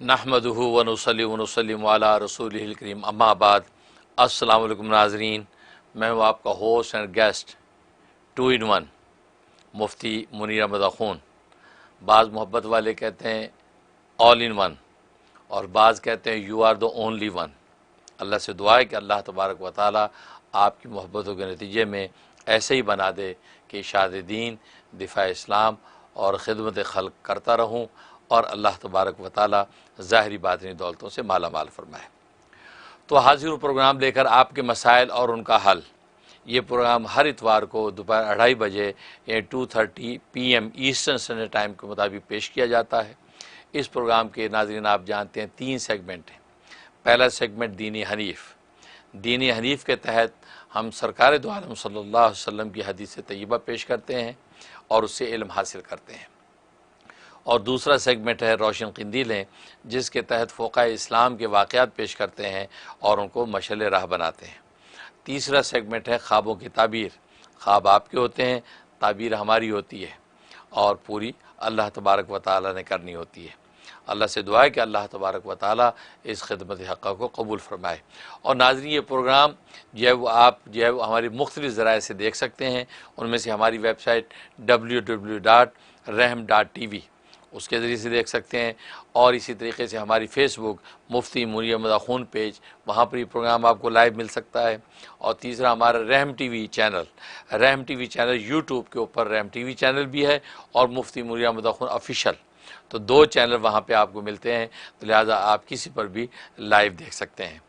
نحمدہ ونصلی ونسلم علی رسولہ الکریم اما بعد۔ السلام علیکم ناظرین، میں ہوں آپ کا ہوسٹ اینڈ گیسٹ 2 in 1 مفتی منیر احمد اخون۔ بعض محبت والے کہتے ہیں all in one اور بعض کہتے ہیں you are the only one۔ اللہ سے دعا ہے کہ اللہ تبارک و تعالی آپ کی محبتوں کے نتیجے میں ایسے ہی بنا دے کہ اشاعت دین، دفاع اسلام اور خدمت خلق کرتا رہوں، اور اللہ تبارک و تعالی ظاہری باطنی دولتوں سے مالا مال فرمائے۔ تو حاضر ہوں پروگرام لے کر آپ کے مسائل اور ان کا حل۔ یہ پروگرام ہر اتوار کو دوپہر 2:30 بجے 2:30 PM ایسٹرن اسٹینڈرڈ ٹائم کے مطابق پیش کیا جاتا ہے۔ اس پروگرام کے ناظرین آپ جانتے ہیں 3 سیگمنٹ ہیں۔ پہلا سیگمنٹ دینی حنیف۔ دینی حنیف کے تحت ہم سرکار دو عالم صلی اللہ علیہ وسلم کی حدیث طیبہ پیش کرتے ہیں اور اس سے علم حاصل کرتے ہیں۔ اور دوسرا سیگمنٹ ہے روشن قندیلیں، جس کے تحت فقہاء اسلام کے واقعات پیش کرتے ہیں اور ان کو مشعل راہ بناتے ہیں۔ تیسرا سیگمنٹ ہے خوابوں کی تعبیر۔ خواب آپ کے ہوتے ہیں، تعبیر ہماری ہوتی ہے اور پوری اللہ تبارک و تعالی نے کرنی ہوتی ہے۔ اللہ سے دعا ہے کہ اللہ تبارک و تعالی اس خدمت حقہ کو قبول فرمائے۔ اور ناظرین، یہ پروگرام جو ہے وہ آپ ہماری مختلف ذرائع سے دیکھ سکتے ہیں۔ ان میں سے ہماری ویب سائٹ www.rehm.tv اس کے ذریعے سے دیکھ سکتے ہیں، اور اسی طریقے سے ہماری فیس بک مفتی منیر احمد اخون پیج، وہاں پر یہ پروگرام آپ کو لائیو مل سکتا ہے۔ اور تیسرا ہمارا رحم ٹی وی چینل یوٹیوب کے اوپر رحم ٹی وی چینل بھی ہے، اور مفتی منیر احمد اخون آفیشیل، تو 2 چینل وہاں پہ آپ کو ملتے ہیں، تو لہٰذا آپ کسی پر بھی لائیو دیکھ سکتے ہیں۔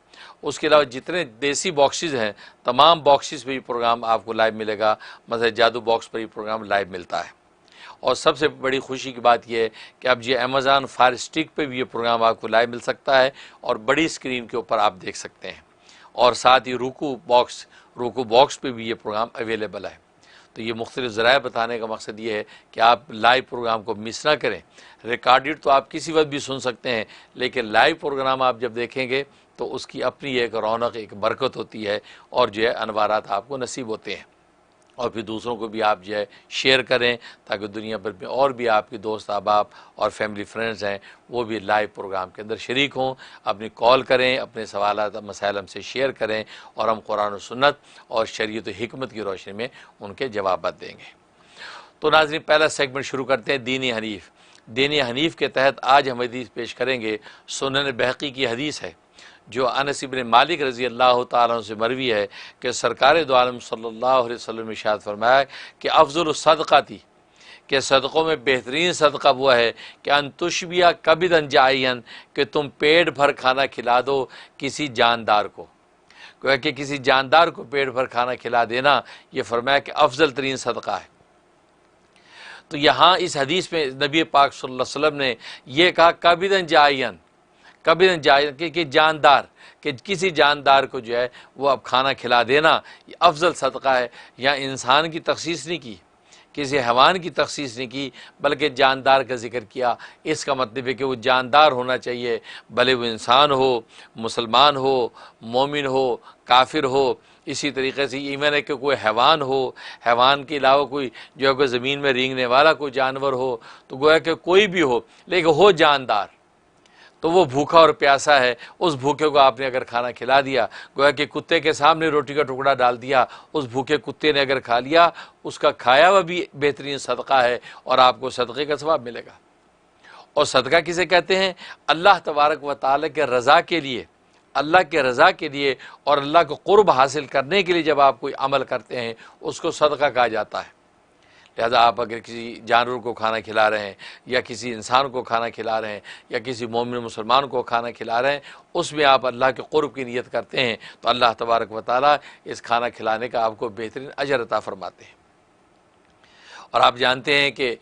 اس کے علاوہ جتنے دیسی باکسز ہیں، تمام باکسز پہ یہ پروگرام آپ کو لائیو ملے گا۔ مثلا جادو باکس پر یہ پروگرام لائیو ملتا ہے۔ اور سب سے بڑی خوشی کی بات یہ ہے کہ اب یہ امیزون فائر اسٹک پہ بھی یہ پروگرام آپ کو لائیو مل سکتا ہے، اور بڑی اسکرین کے اوپر آپ دیکھ سکتے ہیں۔ اور ساتھ ہی روکو باکس پہ بھی یہ پروگرام اویلیبل ہے۔ تو یہ مختلف ذرائع بتانے کا مقصد یہ ہے کہ آپ لائیو پروگرام کو مس نہ کریں۔ ریکارڈڈ تو آپ کسی وقت بھی سن سکتے ہیں، لیکن لائیو پروگرام آپ جب دیکھیں گے تو اس کی اپنی ایک رونق، ایک برکت ہوتی ہے، اور جو ہے انوارات آپ کو نصیب ہوتے ہیں۔ اور پھر دوسروں کو بھی آپ جو ہے شیئر کریں، تاکہ دنیا بھر میں اور بھی آپ کے دوست احباب اور فیملی فرینڈز ہیں، وہ بھی لائیو پروگرام کے اندر شریک ہوں۔ اپنی کال کریں، اپنے سوالات مسائل ہم سے شیئر کریں، اور ہم قرآن و سنت اور شریعت و حکمت کی روشنی میں ان کے جوابات دیں گے۔ تو ناظرین، پہلا سیگمنٹ شروع کرتے ہیں دینی حنیف۔ دینی حنیف کے تحت آج ہم حدیث پیش کریں گے۔ سنن بہقی کی حدیث ہے، جو انس بن مالک رضی اللہ تعالیٰ عنہ سے مروی ہے کہ سرکار دو عالم صلی اللہ علیہ وسلم نے ارشاد فرمایا کہ افضل الصدقہ تھی، کہ صدقوں میں بہترین صدقہ وہ ہے کہ ان تشبیہ کبدًا جائعاً، کہ تم پیٹ بھر کھانا کھلا دو کسی جاندار کو۔ گویا کہ کسی جاندار کو پیٹ بھر کھانا کھلا دینا، یہ فرمایا کہ افضل ترین صدقہ ہے۔ تو یہاں اس حدیث میں نبی پاک صلی اللہ علیہ وسلم نے یہ کہا کبدًا جائعاً، کہ جاندار، کہ کسی جاندار کو جو ہے وہ اب کھانا کھلا دینا یہ افضل صدقہ ہے۔ یہاں انسان کی تخصیص نہیں کی، کسی حیوان کی تخصیص نہیں کی، بلکہ جاندار کا ذکر کیا۔ اس کا مطلب ہے کہ وہ جاندار ہونا چاہیے، بھلے وہ انسان ہو، مسلمان ہو، مومن ہو، کافر ہو۔ اسی طریقے سے ایون ہے کہ کوئی حیوان ہو، حیوان کے علاوہ کوئی جو ہے کوئی زمین میں رینگنے والا کوئی جانور ہو، تو گویا کہ کوئی بھی ہو لیکن ہو جاندار، تو وہ بھوکا اور پیاسا ہے۔ اس بھوکے کو آپ نے اگر کھانا کھلا دیا، گویا کہ کتے کے سامنے روٹی کا ٹکڑا ڈال دیا، اس بھوکے کتے نے اگر کھا لیا، اس کا کھایا ہوا بھی بہترین صدقہ ہے، اور آپ کو صدقے کا ثواب ملے گا۔ اور صدقہ کسے کہتے ہیں؟ اللہ تبارک و تعالی کے رضا کے لیے، اللہ کے رضا کے لیے اور اللہ کو قرب حاصل کرنے کے لیے جب آپ کوئی عمل کرتے ہیں، اس کو صدقہ کہا جاتا ہے۔ لہذا آپ اگر کسی جانور کو کھانا کھلا رہے ہیں، یا کسی انسان کو کھانا کھلا رہے ہیں، یا کسی مومن مسلمان کو کھانا کھلا رہے ہیں، اس میں آپ اللہ کے قرب کی نیت کرتے ہیں، تو اللہ تبارک و تعالیٰ اس کھانا کھلانے کا آپ کو بہترین اجر عطا فرماتے ہیں۔ اور آپ جانتے ہیں کہ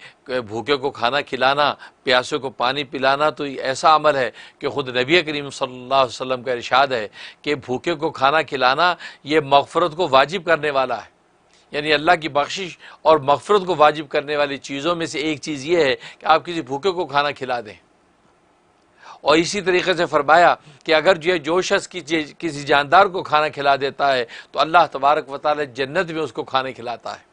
بھوکے کو کھانا کھلانا، پیاسے کو پانی پلانا تو یہ ایسا عمل ہے کہ خود نبی کریم صلی اللہ علیہ وسلم کا ارشاد ہے کہ بھوکے کو کھانا کھلانا یہ مغفرت کو واجب کرنے والا ہے۔ یعنی اللہ کی بخشش اور مغفرت کو واجب کرنے والی چیزوں میں سے ایک چیز یہ ہے کہ آپ کسی بھوکے کو کھانا کھلا دیں۔ اور اسی طریقے سے فرمایا کہ اگر جو شخص کسی جاندار کو کھانا کھلا دیتا ہے، تو اللہ تبارک و تعالی جنت میں اس کو کھانے کھلاتا ہے۔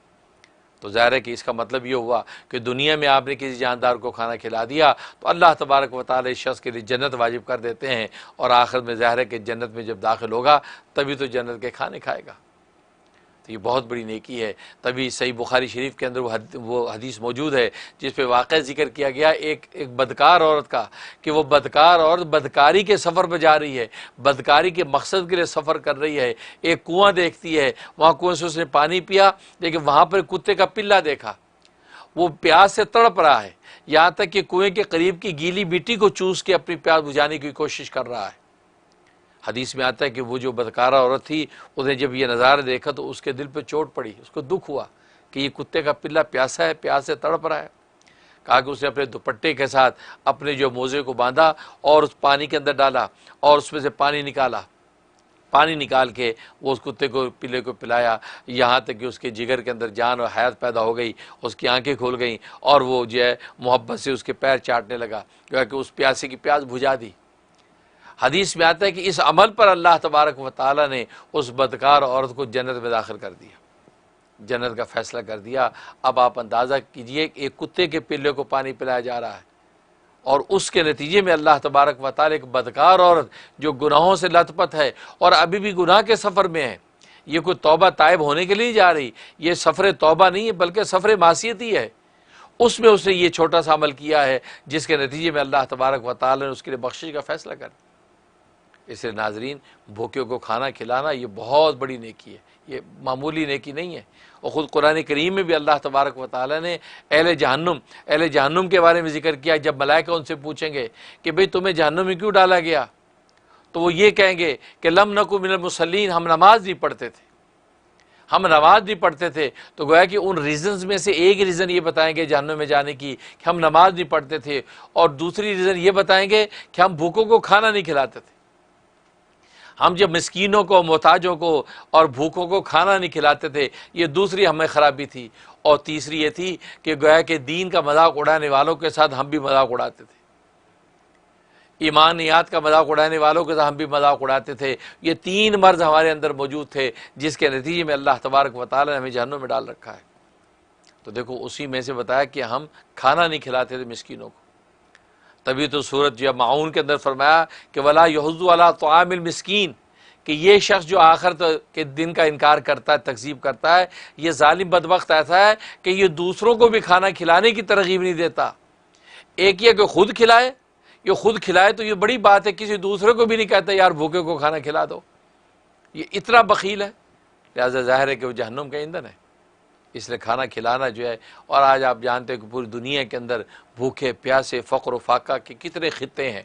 تو ظاہر ہے کہ اس کا مطلب یہ ہوا کہ دنیا میں آپ نے کسی جاندار کو کھانا کھلا دیا تو اللہ تبارک و تعالی اس شخص کے لیے جنت واجب کر دیتے ہیں، اور آخر میں ظاہر ہے کہ جنت میں جب داخل ہوگا تبھی تو جنت کے کھانے کھائے گا۔ تو یہ بہت بڑی نیکی ہے۔ تبھی صحیح بخاری شریف کے اندر وہ حدیث موجود ہے جس پہ واقعہ ذکر کیا گیا ایک بدکار عورت کا، کہ وہ بدکار عورت بدکاری کے سفر پہ جا رہی ہے، بدکاری کے مقصد کے لیے سفر کر رہی ہے، ایک کنواں دیکھتی ہے، وہاں کنویں سے اس نے پانی پیا، لیکن وہاں پر کتے کا پلہ دیکھا، وہ پیاس سے تڑپ رہا ہے، یہاں تک کہ کنویں کے قریب کی گیلی مٹی کو چوس کے اپنی پیاس بجھانے کی کوشش کر رہا ہے۔ حدیث میں آتا ہے کہ وہ جو بدکارہ عورت تھی، اس نے جب یہ نظارہ دیکھا تو اس کے دل پہ چوٹ پڑی، اس کو دکھ ہوا کہ یہ کتے کا پلہ پیاسا ہے، پیاس سے تڑپ رہا ہے۔ کہا کہ اس نے اپنے دوپٹے کے ساتھ اپنے جو موزے کو باندھا اور اس پانی کے اندر ڈالا اور اس میں سے پانی نکالا، پانی نکال کے وہ اس کتے کو پلے کو پلایا، یہاں تک کہ اس کے جگر کے اندر جان اور حیات پیدا ہو گئی، اس کی آنکھیں کھول گئیں، اور وہ جو ہے محبت سے اس کے پیر چاٹنے لگا، کہ اس پیاسے کی پیاس بجھا دی۔ حدیث میں آتا ہے کہ اس عمل پر اللہ تبارک و تعالی نے اس بدکار عورت کو جنت میں داخل کر دیا، جنت کا فیصلہ کر دیا۔ اب آپ اندازہ کیجئے کہ ایک کتے کے پلے کو پانی پلایا جا رہا ہے، اور اس کے نتیجے میں اللہ تبارک و تعالی ایک بدکار عورت جو گناہوں سے لت پت ہے اور ابھی بھی گناہ کے سفر میں ہے، یہ کوئی توبہ طائب ہونے کے لیے نہیں جا رہی، یہ سفر توبہ نہیں ہے بلکہ سفر معصیت ہی ہے، اس میں اس نے یہ چھوٹا سا عمل کیا ہے جس کے نتیجے میں اللہ تبارک و تعالی نے اس کے لیے بخشش کا فیصلہ کر دیا۔ اس لیے ناظرین، بھوکیوں کو کھانا کھلانا یہ بہت بڑی نیکی ہے، یہ معمولی نیکی نہیں ہے۔ اور خود قرآن کریم میں بھی اللہ تبارک و تعالی نے اہل جہنم کے بارے میں ذکر کیا۔ جب ملائکہ ان سے پوچھیں گے کہ بھئی تمہیں جہنم میں کیوں ڈالا گیا، تو وہ یہ کہیں گے کہ لم نکو من المصلین، ہم نماز نہیں پڑھتے تھے، ہم نماز نہیں پڑھتے تھے۔ تو گویا کہ ان ریزنز میں سے ایک ریزن یہ بتائیں گے جہنم میں جانے کی کہ ہم نماز نہیں پڑھتے تھے، اور دوسری ریزن یہ بتائیں گے کہ ہم بھوکوں کو کھانا نہیں کھلاتے تھے، ہم جب مسکینوں کو، محتاجوں کو اور بھوکوں کو کھانا نہیں کھلاتے تھے، یہ دوسری ہمیں خرابی تھی۔ اور تیسری یہ تھی کہ گویا کہ دین کا مذاق اڑانے والوں کے ساتھ ہم بھی مذاق اڑاتے تھے، ایمانیات کا مذاق اڑانے والوں کے ساتھ ہم بھی مذاق اڑاتے تھے۔ یہ تین مرض ہمارے اندر موجود تھے جس کے نتیجے میں اللہ تبارک و تعالی نے ہمیں جہنم میں ڈال رکھا ہے۔ تو دیکھو اسی میں سے بتایا کہ ہم کھانا نہیں کھلاتے تھے مسکینوں کو۔ تبھی تو سورۃ جو معون کے اندر فرمایا کہ ولا یحض علی طعام المسکین، کہ یہ شخص جو آخرت کے دن کا انکار کرتا ہے، تکذیب کرتا ہے، یہ ظالم بدبخت ایسا ہے کہ یہ دوسروں کو بھی کھانا کھلانے کی ترغیب نہیں دیتا۔ ایک یہ کہ خود کھلائے، یہ خود کھلائے تو یہ بڑی بات ہے، کسی دوسرے کو بھی نہیں کہتا یار بھوکے کو کھانا کھلا دو، یہ اتنا بخیل ہے، لہذا ظاہر ہے کہ وہ جہنم کا ایندھن ہے۔ اس لیے کھانا کھلانا جو ہے، اور آج آپ جانتے ہیں کہ پوری دنیا کے اندر بھوکے پیاسے، فقر و فاقہ کے کتنے خطے ہیں۔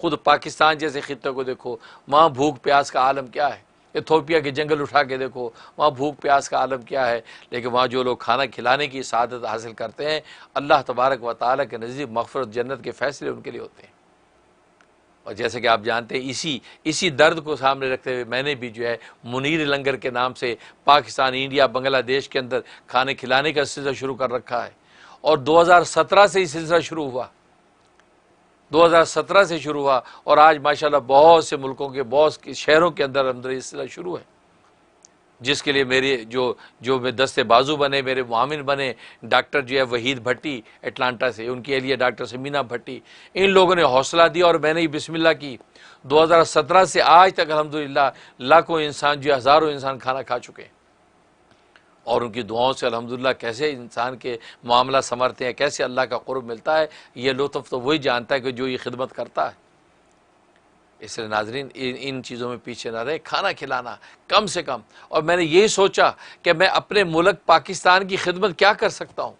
خود پاکستان جیسے خطے کو دیکھو، وہاں بھوک پیاس کا عالم کیا ہے، ایتھوپیا کے جنگل اٹھا کے دیکھو، وہاں بھوک پیاس کا عالم کیا ہے، لیکن وہاں جو لوگ کھانا کھلانے کی سعادت حاصل کرتے ہیں، اللہ تبارک و تعالیٰ کے نزدیک مغفرت جنت کے فیصلے ان کے لیے ہوتے ہیں۔ اور جیسے کہ آپ جانتے ہیں اسی درد کو سامنے رکھتے ہوئے میں نے بھی جو ہے منیر لنگر کے نام سے پاکستان، انڈیا، بنگلہ دیش کے اندر کھانے کھلانے کا سلسلہ شروع کر رکھا ہے، اور 2017 سے یہ سلسلہ شروع ہوا، 2017 سے شروع ہوا، اور آج ماشاءاللہ بہت سے ملکوں کے بہت شہروں کے اندر یہ سلسلہ شروع ہے، جس کے لیے میرے جو میں دستے بازو بنے، میرے معاون بنے ڈاکٹر جو ہے وحید بھٹی اٹلانٹا سے، ان کی اہلیہ ڈاکٹر سمینا بھٹی، ان لوگوں نے حوصلہ دیا اور میں نے بسم اللہ کی۔ 2017 سے آج تک الحمدللہ لاکھوں انسان جو ہزاروں انسان کھانا کھا چکے ہیں، اور ان کی دعاؤں سے الحمدللہ کیسے انسان کے معاملہ سنورتے ہیں، کیسے اللہ کا قرب ملتا ہے، یہ لطف تو وہی جانتا ہے کہ جو یہ خدمت کرتا ہے۔ اس لیے ناظرین ان چیزوں میں پیچھے نہ رہے، کھانا کھلانا کم سے کم۔ اور میں نے یہی سوچا کہ میں اپنے ملک پاکستان کی خدمت کیا کر سکتا ہوں،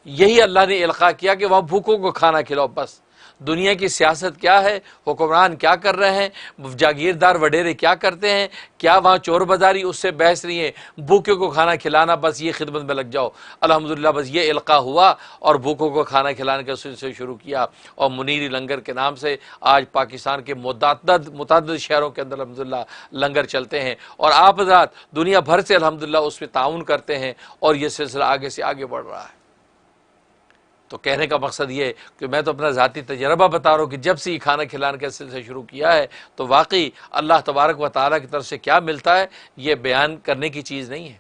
یہی اللہ نے القاء کیا کہ وہاں بھوکوں کو کھانا کھلاؤ۔ بس دنیا کی سیاست کیا ہے، حکمران کیا کر رہے ہیں، جاگیردار وڈیرے کیا کرتے ہیں، کیا وہاں چور بازاری، اس سے بحث نہیں ہے، بھوکوں کو کھانا کھلانا، بس یہ خدمت میں لگ جاؤ۔ الحمدللہ بس یہ القاء ہوا اور بھوکوں کو کھانا کھلانے کا سلسلہ شروع کیا، اور منیری لنگر کے نام سے آج پاکستان کے متعدد شہروں کے اندر الحمدللہ لنگر چلتے ہیں، اور آپ حضرات دنیا بھر سے الحمدللہ اس میں تعاون کرتے ہیں، اور یہ سلسلہ آگے سے آگے بڑھ رہا ہے۔ تو کہنے کا مقصد یہ ہے کہ میں تو اپنا ذاتی تجربہ بتا رہا ہوں کہ جب سے یہ کھانا کھلانے کا سلسلہ شروع کیا ہے تو واقعی اللہ تبارک و تعالیٰ کی طرف سے کیا ملتا ہے یہ بیان کرنے کی چیز نہیں ہے،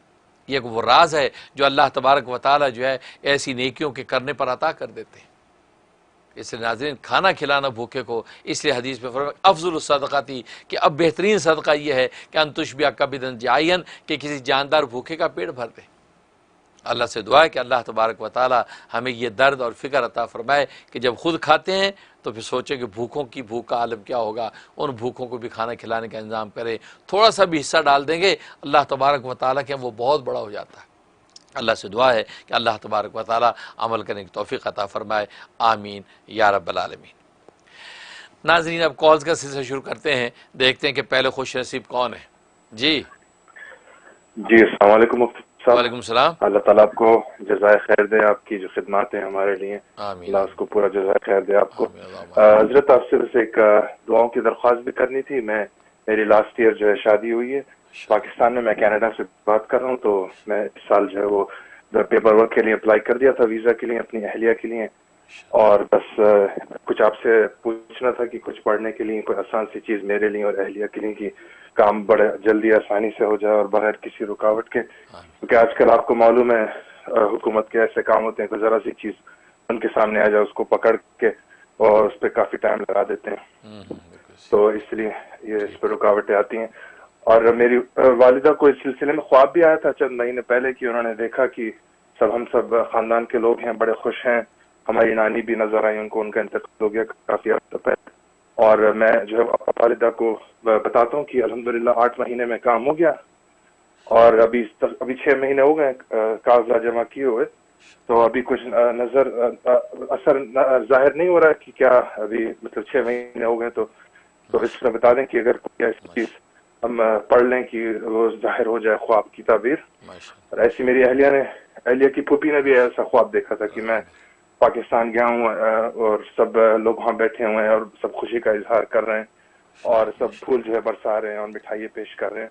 یہ ایک وہ راز ہے جو اللہ تبارک و تعالیٰ جو ہے ایسی نیکیوں کے کرنے پر عطا کر دیتے ہیں۔ اس لیے ناظرین کھانا کھلانا بھوکے کو، اس لیے حدیث میں فرمایا افضل الصدقاتی کہ اب بہترین صدقہ یہ ہے کہ ان تشبیہ کبدن جائین کہ کسی جاندار بھوکے کا پیٹ بھر دے۔ اللہ سے دعا ہے کہ اللہ تبارک و تعالی ہمیں یہ درد اور فکر عطا فرمائے کہ جب خود کھاتے ہیں تو پھر سوچیں کہ بھوکوں کی بھوک کا عالم کیا ہوگا، ان بھوکوں کو بھی کھانا کھلانے کا انتظام کریں، تھوڑا سا بھی حصہ ڈال دیں گے اللہ تبارک و تعالیٰ کے وہ بہت بڑا ہو جاتا ہے۔ اللہ سے دعا ہے کہ اللہ تبارک و تعالیٰ عمل کرنے کی توفیق عطا فرمائے، آمین یا رب العالمین۔ ناظرین اب کالز کا سلسلہ شروع کرتے ہیں، دیکھتے ہیں کہ پہلے خوش نصیب کون ہے۔ جی السلام علیکم مفتی صاحب۔ وعلیکم السلام۔ اللہ تعالیٰ آپ کو جزائے خیر دے، آپ کی جو خدمات ہیں ہمارے لیے آمین اللہ اس کو پورا جزائے خیر دے آپ کو۔ آمین اللہم حضرت آپ سے بس ایک دعاؤں کی درخواست بھی کرنی تھی۔ میری لاسٹ ایئر جو ہے شادی ہوئی ہے پاکستان میں کینیڈا سے بات کر رہا ہوں، تو میں اس سال جو ہے وہ پیپر ورک کے لیے اپلائی کر دیا تھا، ویزا کے لیے اپنی اہلیہ کے لیے، اور بس کچھ آپ سے پوچھنا تھا کہ کچھ پڑھنے کے لیے کوئی آسان سی چیز میرے لیے اور اہلیہ کے لیے، کہ کام بڑے جلدی آسانی سے ہو جائے اور بغیر کسی رکاوٹ کے، کیونکہ آج کل آپ کو معلوم ہے حکومت کے ایسے کام ہوتے ہیں کہ ذرا سی چیز ان کے سامنے آ جائے اس کو پکڑ کے اور اس پہ کافی ٹائم لگا دیتے ہیں، تو اس لیے یہ اس پہ رکاوٹیں آتی ہیں۔ اور میری والدہ کو اس سلسلے میں خواب بھی آیا تھا چند مہینے پہلے کہ انہوں نے دیکھا کہ ہم سب خاندان کے لوگ ہیں بڑے خوش ہیں، ہماری نانی بھی نظر آئی، ان کا انتقال ہو گیا کافی عرصہ پہلے، اور میں جو ہے والدہ کو بتاتا ہوں کہ الحمدللہ 8 مہینے میں کام ہو گیا، اور ابھی 6 مہینے ہو گئے کاغذات جمع کیے ہوئے، تو ابھی کچھ اثر ظاہر نہیں ہو رہا ہے کہ کیا ابھی مطلب 6 مہینے ہو گئے، تو اس میں بتا دیں کہ اگر کوئی ایسی چیز ہم پڑھ لیں کہ وہ ظاہر ہو جائے خواب کی تعبیر۔ اور ایسی میری اہلیہ کی پھوپھی نے بھی ایسا خواب دیکھا تھا کہ میں پاکستان گیا ہوں اور سب لوگ وہاں بیٹھے ہوئے ہیں اور سب خوشی کا اظہار کر رہے ہیں اور سب پھول جو ہے برسا رہے ہیں اور مٹھائیاں پیش کر رہے ہیں۔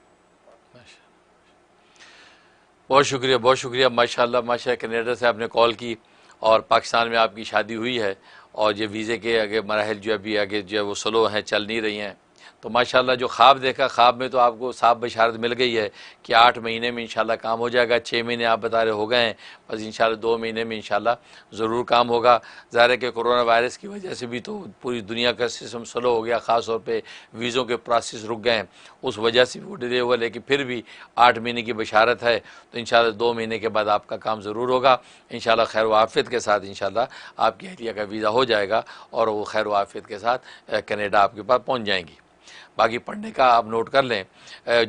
بہت شکریہ بہت شکریہ، ماشاءاللہ ماشاءاللہ کینیڈا سے آپ نے کال کی اور پاکستان میں آپ کی شادی ہوئی ہے، اور یہ ویزے کے آگے مراحل جو ابھی آگے جو ہے وہ سلو ہیں، چل نہیں رہی ہیں، تو ماشاءاللہ جو خواب دیکھا خواب میں تو آپ کو صاف بشارت مل گئی ہے کہ 8 مہینے میں انشاءاللہ کام ہو جائے گا۔ 6 مہینے آپ بتا رہے ہو گئے ہیں، بس انشاءاللہ 2 مہینے میں انشاءاللہ ضرور کام ہوگا۔ ظاہر ہے کہ کرونا وائرس کی وجہ سے بھی تو پوری دنیا کا سسٹم سلو ہو گیا، خاص طور پہ ویزوں کے پروسیس رک گئے ہیں، اس وجہ سے بھی وہ ڈیلے ہوا، لیکن پھر بھی 8 مہینے کی بشارت ہے، تو انشاءاللہ 2 مہینے کے بعد آپ کا کام ضرور ہوگا انشاءاللہ خیر و عافیت کے ساتھ۔ انشاءاللہ آپ کی اہلیہ کا ویزا ہو جائے گا اور وہ خیر و عافیت کے ساتھ کینیڈا آپ کے پاس پہنچ جائیں گی۔ باقی پڑھنے کا آپ نوٹ کر لیں،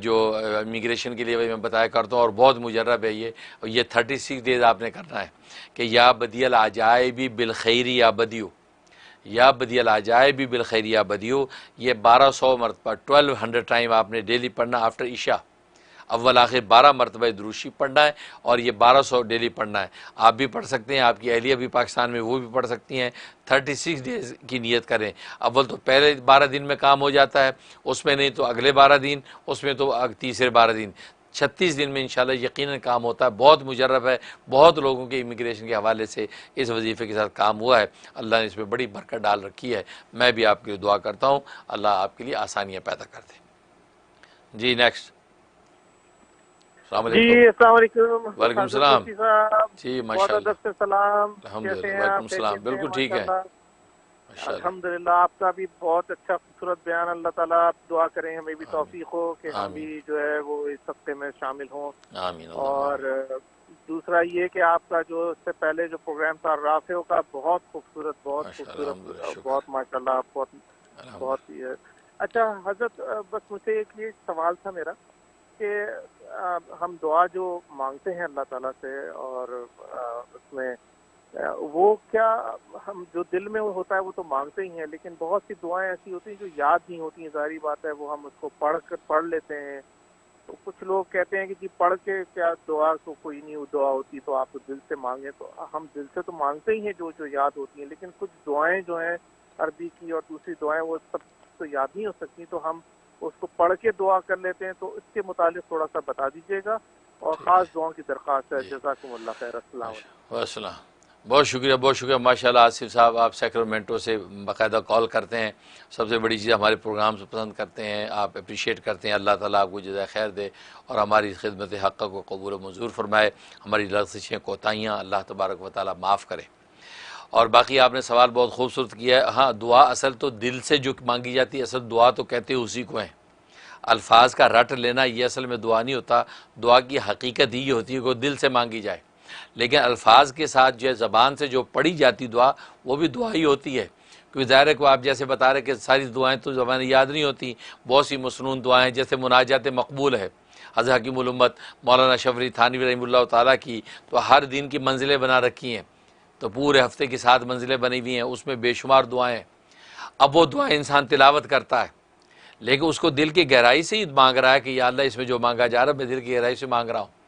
جو امیگریشن کے لیے میں بتایا کرتا ہوں، اور بہت مجرب ہے یہ 36 ڈیز آپ نے کرنا ہے کہ یا بدی العجائب بالخیر یا بدیو، یا بدی العجائب بالخیر یا بدیو، یہ 1200 مرتبہ 1200 ٹائم آپ نے ڈیلی پڑھنا آفٹر عشاء، اول آخر 12 مرتبہ دروشی پڑھنا ہے، اور یہ 1200 ڈیلی پڑھنا ہے۔ آپ بھی پڑھ سکتے ہیں، آپ کی اہلیہ بھی پاکستان میں وہ بھی پڑھ سکتی ہیں۔ 36 ڈیز کی نیت کریں، اول تو پہلے 12 دن میں کام ہو جاتا ہے، اس میں نہیں تو اگلے 12 دن، اس میں تو تیسرے 12 دن، 36 دن میں انشاءاللہ یقیناً کام ہوتا ہے۔ بہت مجرب ہے، بہت لوگوں کے امیگریشن کے حوالے سے اس وظیفے کے ساتھ کام ہوا ہے، اللہ نے اس میں بڑی برکت ڈال رکھی ہے۔ میں بھی آپ کے لیے دعا کرتا ہوں اللہ آپ کے لیے آسانیاں پیدا کر دے۔ جی نیکسٹ۔ السلام جی علیکم۔ السلام علیکم۔ وعلیکم السلام۔ مفتی صاحب جی بہت ماشاءاللہ ادب سے سلام، الحمدللہ، کیسے ہیں وعلیکم آپ؟ السلام، خیریت سے ہیں؟ بالکل ٹھیک ہے ماشاءاللہ ماشاءاللہ۔ الحمدللہ، آپ کا بھی بہت اچھا خوبصورت بیان، اللہ تعالیٰ آپ دعا کریں ہمیں بھی توفیق ہو کہ ہم آمین بھی جو ہے وہ اس ہفتے میں شامل ہوں۔ آمین اللہم اور دوسرا یہ کہ آپ کا جو اس سے پہلے جو پروگرام تھا رافعوں کا، بہت خوبصورت بہت ماشاءاللہ، الحمدللہ، خوبصورت، شکر بہت ماشاءاللہ بہت الحمدللہ۔ ہی اچھا حضرت، بس مجھے ایک یہ سوال تھا میرا کہ ہم دعا جو مانگتے ہیں اللہ تعالیٰ سے، اور اس میں وہ کیا ہم جو دل میں وہ ہوتا ہے وہ تو مانگتے ہی ہیں، لیکن بہت سی دعائیں ایسی ہوتی ہیں جو یاد نہیں ہوتی ہیں، ظاہری بات ہے، وہ ہم اس کو پڑھ لیتے ہیں، تو کچھ لوگ کہتے ہیں کہ جی پڑھ کے کیا دعا کو کوئی نہیں دعا ہوتی، تو آپ تو دل سے مانگیں، تو ہم دل سے تو مانگتے ہی ہیں جو یاد ہوتی ہیں، لیکن کچھ دعائیں جو ہیں عربی کی اور دوسری دعائیں وہ سب تو یاد نہیں ہو سکتی، تو ہم اس کو پڑھ کے دعا کر لیتے ہیں، تو اس کے متعلق تھوڑا سا بتا دیجیے گا، اور خاص دعاؤں کی درخواست ہے۔ جزاکم اللہ خیر، السلام علیکم۔ السلام بہت شکریہ ماشاءاللہ آصف صاحب، آپ سیکرامنٹو سے باقاعدہ کال کرتے ہیں، سب سے بڑی چیز ہمارے پروگرامز پسند کرتے ہیں، آپ اپریشیٹ کرتے ہیں، اللہ تعالیٰ آپ کو جزائے خیر دے اور ہماری خدمت حق کو قبول و منظور فرمائے، ہماری لغزشیں کوتاہیاں اللہ تبارک و تعالیٰ معاف کرے۔ اور باقی آپ نے سوال بہت خوبصورت کیا ہے۔ ہاں، دعا اصل تو دل سے جو مانگی جاتی ہے، اصل دعا تو کہتے ہیں اسی کو ہیں۔ الفاظ کا رٹ لینا یہ اصل میں دعا نہیں ہوتا، دعا کی حقیقت ہی ہوتی ہے کہ دل سے مانگی جائے، لیکن الفاظ کے ساتھ جو ہے زبان سے جو پڑھی جاتی دعا وہ بھی دعا ہی ہوتی ہے، کیونکہ ظاہر ہے کہ آپ جیسے بتا رہے کہ ساری دعائیں تو زبان یاد نہیں ہوتی، بہت سی مسنون دعائیں جیسے مناجات مقبول ہے حضرت حکیم الامت مولانا شفری تھانوی رحمہ اللہ تعالیٰ کی، تو ہر دن کی منزلیں بنا رکھی ہیں، تو پورے ہفتے کی 7 منزلیں بنی ہوئی ہیں، اس میں بے شمار دعائیں ہیں۔ اب وہ دعائیں انسان تلاوت کرتا ہے، لیکن اس کو دل کی گہرائی سے ہی مانگ رہا ہے کہ یا اللہ اس میں جو مانگا جا رہا ہے میں دل کی گہرائی سے مانگ رہا ہوں،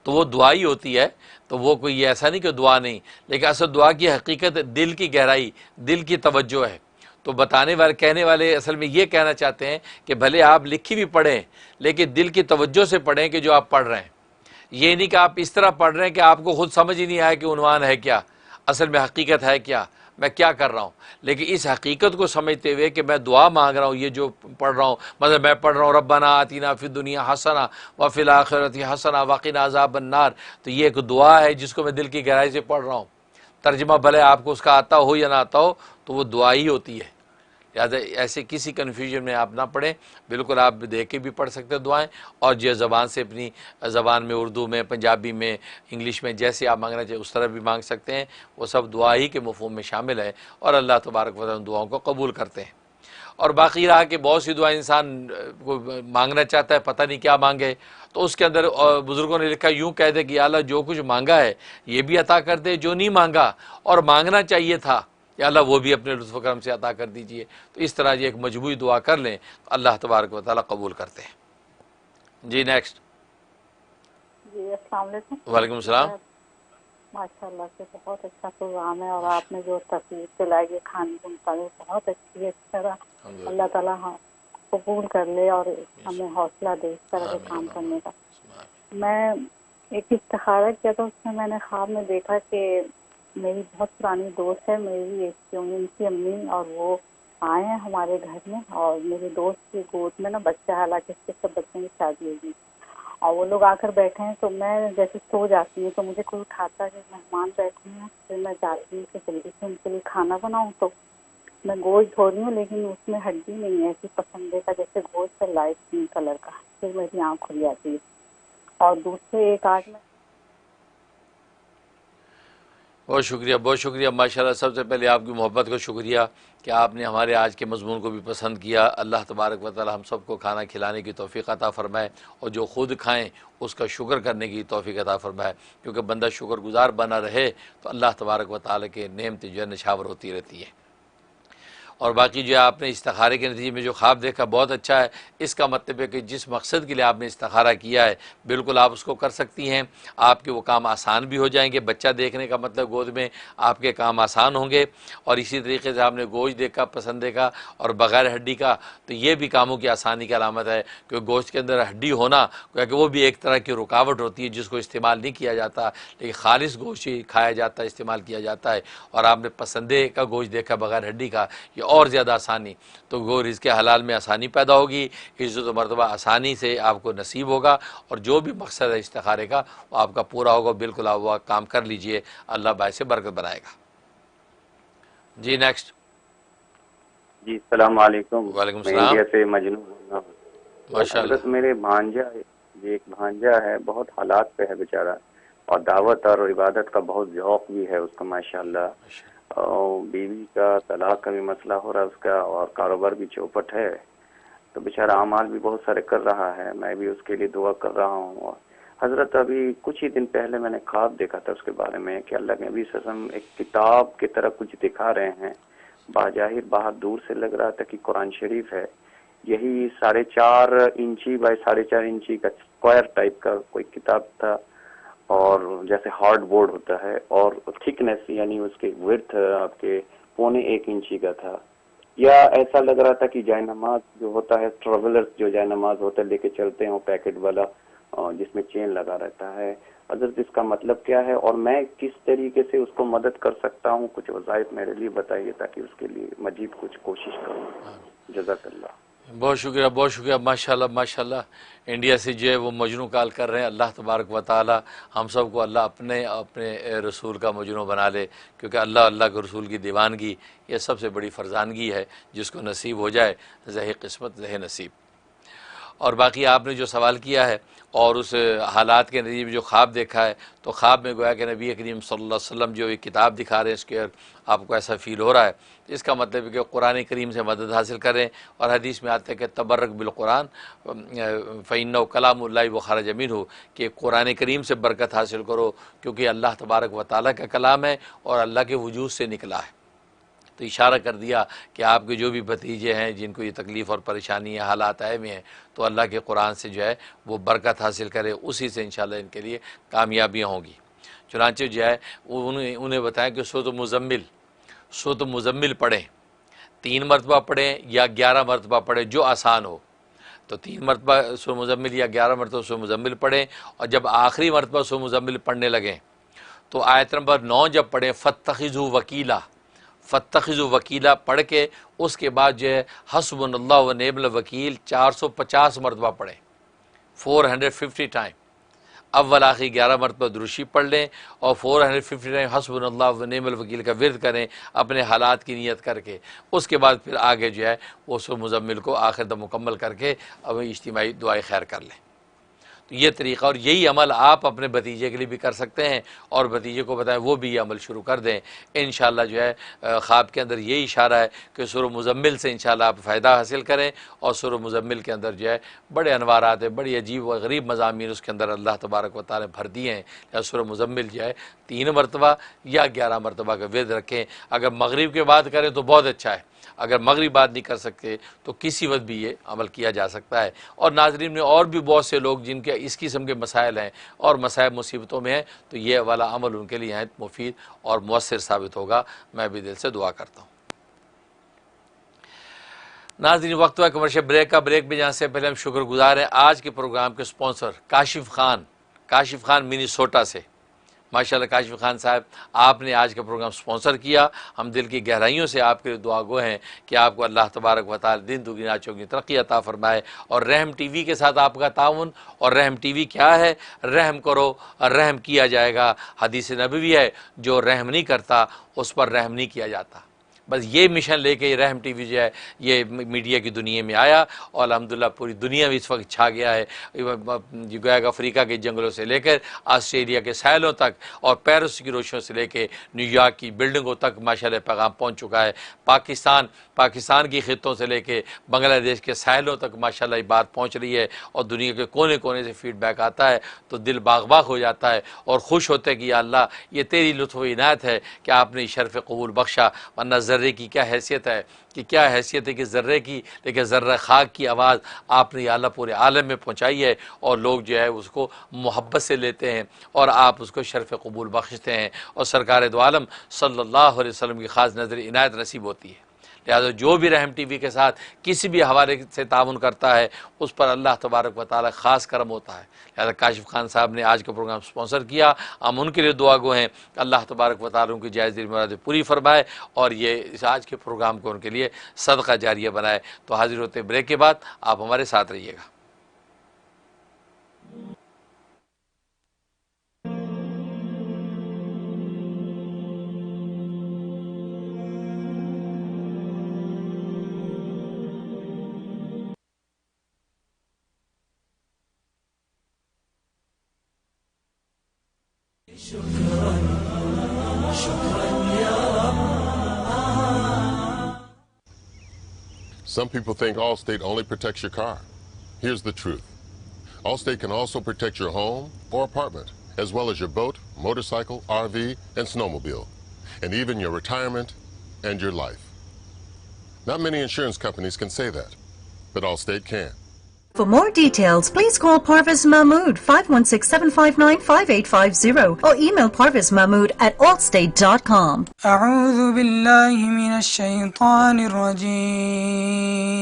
تو وہ دعا ہی ہوتی ہے۔ تو وہ کوئی ایسا نہیں کہ دعا نہیں، لیکن اصل دعا کی حقیقت دل کی گہرائی، دل کی توجہ ہے۔ تو بتانے والے کہنے والے اصل میں یہ کہنا چاہتے ہیں کہ بھلے آپ لکھی بھی پڑھیں لیکن دل کی توجہ سے پڑھیں کہ جو آپ پڑھ رہے ہیں، یہ نہیں کہ آپ اس طرح پڑھ رہے ہیں کہ آپ کو خود سمجھ ہی نہیں آیا کہ عنوان ہے کیا، اصل میں حقیقت ہے کیا، میں کیا کر رہا ہوں۔ لیکن اس حقیقت کو سمجھتے ہوئے کہ میں دعا مانگ رہا ہوں، یہ جو پڑھ رہا ہوں، مطلب میں پڑھ رہا ہوں ربنا آتینا فی الدنیا حسنہ وفی الآخرۃ حسنہ وقنا عذاب النار، تو یہ ایک دعا ہے جس کو میں دل کی گہرائی سے پڑھ رہا ہوں۔ ترجمہ بھلے آپ کو اس کا آتا ہو یا نہ آتا ہو، تو وہ دعا ہی ہوتی ہے۔ لہٰذا ایسے کسی کنفیوژن میں آپ نہ پڑھیں، بالکل آپ دیکھ کے بھی پڑھ سکتے ہیں دعائیں، اور جو زبان سے اپنی زبان میں، اردو میں، پنجابی میں، انگلش میں، جیسے آپ مانگنا چاہیے اس طرح بھی مانگ سکتے ہیں، وہ سب دعا ہی کے مفہوم میں شامل ہے، اور اللہ تبارک و تعالیٰ دعاؤں کو قبول کرتے ہیں۔ اور باقی رہا کہ بہت سی دعائیں انسان کو مانگنا چاہتا ہے، پتہ نہیں کیا مانگے، تو اس کے اندر بزرگوں نے لکھا یوں کہہ دے کہ یا اللہ جو کچھ مانگا ہے یہ بھی عطا کر دے، جو نہیں مانگا اور مانگنا چاہیے تھا یا اللہ وہ بھی اپنے لطف و کرم سے عطا کر دیجئے۔ تو اس طرح یہ ایک مجموعی دعا کر لیں تو اللہ تبارک و تعالیٰ قبول کرتے ہیں۔ جی نیکسٹ۔ جی السلام علیکم۔ وعلیکم السلام۔ ماشاء اللہ سے بہت اچھا پروگرام ہے، اور آپ نے جو تفریح چلائی ہے کھانے کے مطابق بہت اچھی ہے، اس طرح اللہ تعالیٰ قبول کر لے اور ہمیں حوصلہ دے اس طرح کے کام کرنے کا۔ میں ایک استخارہ کیا تھا، اس میں میں نے خواب میں دیکھا کہ میری بہت پرانی دوست ہے، میری ان کی امی، اور وہ آئے ہیں ہمارے گھر میں، اور میرے دوست کی گود میں نا بچہ ہے، حالانکہ اس کے سب بچوں کی شادی ہوگی، اور وہ لوگ آ کر بیٹھے ہیں، تو میں جیسے سو جاتی ہوں تو مجھے کوئی اٹھاتا ہے کہ مہمان بیٹھے ہیں، پھر میں جاتی ہوں کہ جلدی سے ان کے لیے کھانا بناؤں، تو میں گوشت دھو رہی ہوں لیکن اس میں ہڈی نہیں ہے، ایسی پسندے کا جیسے گوشت ہے لائٹ گرین کلر کا، پھر میری آنکھ کھل جاتی ہے، اور دوسرے ایک آٹھ میں بہت شکریہ ماشاءاللہ۔ سب سے پہلے آپ کی محبت کا شکریہ کہ آپ نے ہمارے آج کے مضمون کو بھی پسند کیا۔ اللہ تبارک و تعالی ہم سب کو کھانا کھلانے کی توفیق عطا فرمائے، اور جو خود کھائیں اس کا شکر کرنے کی توفیق عطا فرمائے، کیونکہ بندہ شکر گزار بنا رہے تو اللہ تبارک و تعالی کے نعمتیں جو ہے نشاور ہوتی رہتی ہیں۔ اور باقی جو آپ نے استخارے کے نتیجے میں جو خواب دیکھا بہت اچھا ہے، اس کا مطلب ہے کہ جس مقصد کے لیے آپ نے استخارہ کیا ہے بالکل آپ اس کو کر سکتی ہیں، آپ کے وہ کام آسان بھی ہو جائیں گے، بچہ دیکھنے کا مطلب گود میں آپ کے کام آسان ہوں گے، اور اسی طریقے سے آپ نے گوشت دیکھا پسندے کا اور بغیر ہڈی کا، تو یہ بھی کاموں کی آسانی کی علامت ہے، کہ گوشت کے اندر ہڈی ہونا کیونکہ وہ بھی ایک طرح کی رکاوٹ ہوتی ہے جس کو استعمال نہیں کیا جاتا، لیکن خالص گوشت ہی کھایا جاتا ہے، استعمال کیا جاتا ہے، اور آپ نے پسندے کا گوشت دیکھا بغیر ہڈی کا، یہ اور زیادہ آسانی، تو وہ رزق حلال میں آسانی پیدا ہوگی، عزت و مرتبہ آسانی سے آپ کو نصیب ہوگا، اور جو بھی مقصد ہے استخارے کا وہ آپ کا پورا ہوگا، بالکل آپ وہ کام کر لیجئے، اللہ باعث برکت بنائے گا۔ جی نیکسٹ۔ جی السلام علیکم، وعلیکم میں السلام۔ انڈیا سے مجنون ہوں گا۔ ماشاءاللہ۔ حضرت میرے بھانجا، یہ ایک بھانجا ہے، بہت حالات پہ ہے بیچارہ، اور دعوت اور عبادت کا بہت ذوق بھی ہے اس کا ماشاءاللہ، اور بیوی کا طلاق کا بھی مسئلہ ہو رہا ہے اس کا، اور کاروبار بھی چوپٹ ہے، تو بیچارہ اعمال بھی بہت سارے کر رہا ہے، میں بھی اس کے لیے دعا کر رہا ہوں۔ حضرت ابھی کچھ ہی دن پہلے میں نے خواب دیکھا تھا اس کے بارے میں کہ اللہ کے نبی صلی اللہ علیہ وسلم ایک کتاب کی طرح کچھ دکھا رہے ہیں، باظاہر باہر دور سے لگ رہا تھا کہ قرآن شریف ہے، یہی 4.5 انچی بائی 4.5 انچی کا اسکوائر ٹائپ کا کوئی کتاب تھا، اور جیسے ہارڈ بورڈ ہوتا ہے، اور تھکنیس یعنی اس کے وڈتھ آپ کے 1.25 انچی کا تھا، یا ایسا لگ رہا تھا کہ جائے نماز جو ہوتا ہے، ٹریولرز جو جائے نماز ہوتا ہے لے کے چلتے ہیں وہ پیکٹ والا، جس میں چین لگا رہتا ہے. حضرت اس کا مطلب کیا ہے اور میں کس طریقے سے اس کو مدد کر سکتا ہوں؟ کچھ وظائف میرے لیے بتائیے تاکہ اس کے لیے مزید کچھ کوشش کروں. جزاک اللہ. بہت شکریہ، بہت شکریہ. ماشاءاللہ ماشاءاللہ. انڈیا سے جو ہے وہ مجنوں کال کر رہے ہیں. اللہ تبارک و تعالی ہم سب کو اللہ اپنے رسول کا مجنوں بنا لے، کیونکہ اللہ کے رسول کی دیوانگی یہ سب سے بڑی فرزانگی ہے. جس کو نصیب ہو جائے زہ قسمت زہ نصیب. اور باقی آپ نے جو سوال کیا ہے اور اس حالات کے نتیجے میں جو خواب دیکھا ہے، تو خواب میں گویا کہ نبی کریم صلی اللہ علیہ وسلم جو ایک کتاب دکھا رہے ہیں، اس کے آپ کو ایسا فیل ہو رہا ہے. اس کا مطلب ہے کہ قرآن کریم سے مدد حاصل کریں. اور حدیث میں آتا ہے کہ تبرک بالقرآن فإنہ کلام اللہ وخرج منہ، کہ قرآن کریم سے برکت حاصل کرو کیونکہ اللہ تبارک و تعالیٰ کا کلام ہے اور اللہ کے وجود سے نکلا ہے. تو اشارہ کر دیا کہ آپ کے جو بھی بھتیجے ہیں جن کو یہ تکلیف اور پریشانی یا حالات آئے ہوئے ہیں، تو اللہ کے قرآن سے جو ہے وہ برکت حاصل کرے، اسی سے انشاءاللہ ان کے لیے کامیابیاں ہوں گی. چنانچہ جو ہے انہیں بتائیں کہ سورۃ مزمل پڑھیں. 3 مرتبہ پڑھیں یا 11 مرتبہ پڑھیں، جو آسان ہو. تو 3 مرتبہ سورۃ مزمل یا 11 مرتبہ سورۃ مزمل پڑھیں. اور جب آخری مرتبہ سورۃ مزمل پڑھنے لگیں تو آیت نمبر 9 جب پڑھیں فاتخذوا وکیلا پڑھ کے اس کے بعد جو ہے حسبنا اللہ و نعم الوکیل 450 مرتبہ پڑھیں، 450 ٹائم. اول آخری 11 مرتبہ درشی پڑھ لیں اور 450 ٹائم حسبنا اللہ و نعم الوکیل کا ورد کریں اپنے حالات کی نیت کر کے. اس کے بعد پھر آگے جو ہے وہ سورۃ مزمل کو آخر تک مکمل کر کے اب اجتماعی دعائے خیر کر لیں. تو یہ طریقہ اور یہی عمل آپ اپنے بھتیجے کے لیے بھی کر سکتے ہیں اور بھتیجے کو بتائیں وہ بھی یہ عمل شروع کر دیں. انشاءاللہ جو ہے خواب کے اندر یہی اشارہ ہے کہ سورۃ مزمل سے انشاءاللہ آپ فائدہ حاصل کریں. اور سورۃ مزمل کے اندر جو ہے بڑے انوارات ہیں، بڑی عجیب و غریب مضامین اس کے اندر اللہ تبارک و تعالی نے بھر دیے ہیں. یا سورۃ مزمل جو ہے 3 مرتبہ یا 11 مرتبہ کا ورد رکھیں. اگر مغرب کے بعد کریں تو بہت اچھا ہے، اگر مغرب بعد نہیں کر سکتے تو کسی وقت بھی یہ عمل کیا جا سکتا ہے. اور ناظرین میں اور بھی بہت سے لوگ جن کے اس قسم کے مسائل ہیں اور مسائل مصیبتوں میں ہیں، تو یہ والا عمل ان کے لیے مفید اور مؤثر ثابت ہوگا. میں بھی دل سے دعا کرتا ہوں. ناظرین وقت ہوا کمرشل بریک کا. بریک میں جانے سے پہلے ہم شکر گزار ہیں آج کے پروگرام کے سپانسر کاشف خان منیسوٹا سے. ماشاءاللہ کاشف خان صاحب آپ نے آج کا پروگرام سپانسر کیا. ہم دل کی گہرائیوں سے آپ کے دعا گو ہیں کہ آپ کو اللہ تبارک و تعالی دن دگنی چوگنی ترقی عطا فرمائے. اور رحم ٹی وی کے ساتھ آپ کا تعاون. اور رحم ٹی وی کیا ہے؟ رحم کرو اور رحم کیا جائے گا. حدیث نبوی ہے جو رحم نہیں کرتا اس پر رحم نہیں کیا جاتا. بس یہ مشن لے کے رحم ٹی وی جو ہے یہ میڈیا کی دنیا میں آیا اور الحمدللہ پوری دنیا میں اس وقت چھا گیا ہے. گویا کہ افریقہ کے جنگلوں سے لے کر آسٹریلیا کے ساحلوں تک اور پیرس کی روشنیوں سے لے کے نیو یارک کی بلڈنگوں تک ماشاءاللہ پیغام پہنچ چکا ہے. پاکستان کی خطوں سے لے کے بنگلہ دیش کے ساحلوں تک ماشاءاللہ یہ بات پہنچ رہی ہے اور دنیا کے کونے کونے سے فیڈ بیک آتا ہے تو دل باغ ہو جاتا ہے اور خوش ہوتے کہ یا اللہ یہ تیری لطف و عنایت ہے کہ آپ نے شرف قبول بخشا. ورنہ ذرے کی کیا حیثیت ہے کہ ذرے کی، لیکن ذرہ خاک کی آواز آپ نے یا اللہ پورے عالم میں پہنچائی ہے اور لوگ جو ہے اس کو محبت سے لیتے ہیں اور آپ اس کو شرف قبول بخشتے ہیں اور سرکار دو عالم صلی اللہ علیہ وسلم کی خاص نظر عنایت نصیب ہوتی ہے. لہٰذا جو بھی رحم ٹی وی کے ساتھ کسی بھی حوالے سے تعاون کرتا ہے اس پر اللہ تبارک و تعالی خاص کرم ہوتا ہے. لہٰذا کاشف خان صاحب نے آج کا پروگرام سپانسر کیا. ہم ان کے لیے دعا گو ہیں اللہ تبارک و تعالی ان کی جائز دل مرادیں پوری فرمائے اور یہ اس آج کے پروگرام کو ان کے لیے صدقہ جاریہ بنائے. تو حاضر ہوتے بریک کے بعد آپ ہمارے ساتھ رہیے گا. Some people think Allstate only protects your car. Here's the truth. Allstate can also protect your home or apartment, as well as your boat, motorcycle, RV, and snowmobile, and even your retirement and your life. Not many insurance companies can say that, but Allstate can. For more details, please call Parvez Mahmood 516-759-5850 or email parvezmahmood@allstate.com. أعوذ بالله من الشيطان الرجيم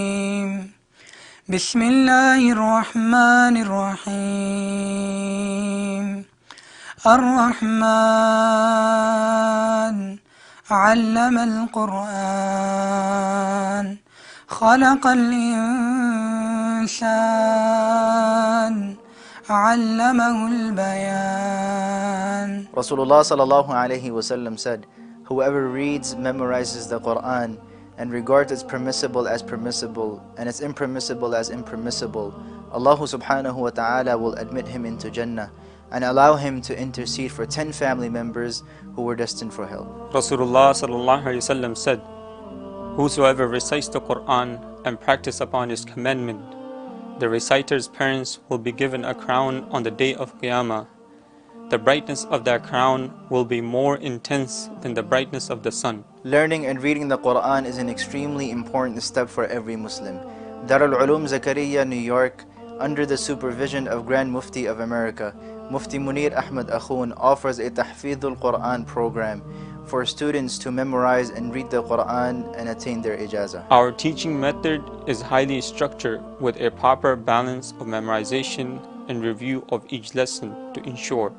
بسم الله الرحمن الرحيم الرحمن علم القرآن خلق الإنسان علمه البيان. Rasulullah sallallahu alayhi wasallam said, whoever reads, memorizes the Quran and regards its permissible as permissible and its impermissible as impermissible, Allah subhanahu wa ta'ala will admit him into Jannah and allow him to intercede for 10 family members who were destined for hell. Rasulullah sallallahu alayhi wasallam said, whosoever recites the Quran and practice upon his commandment, the reciter's parents will be given a crown on the day of Qiyamah. The brightness of that crown will be more intense than the brightness of the sun. Learning and reading the Quran is an extremely important step for every Muslim. Darul Uloom Zakaria, New York, under the supervision of Grand Mufti of America, Mufti Munir Ahmad Akhoon, offers a Tahfidhul Quran program for students to memorize and read the Quran and attain their ijazah. Our teaching method is highly structured with a proper balance of memorization and review of each lesson to ensure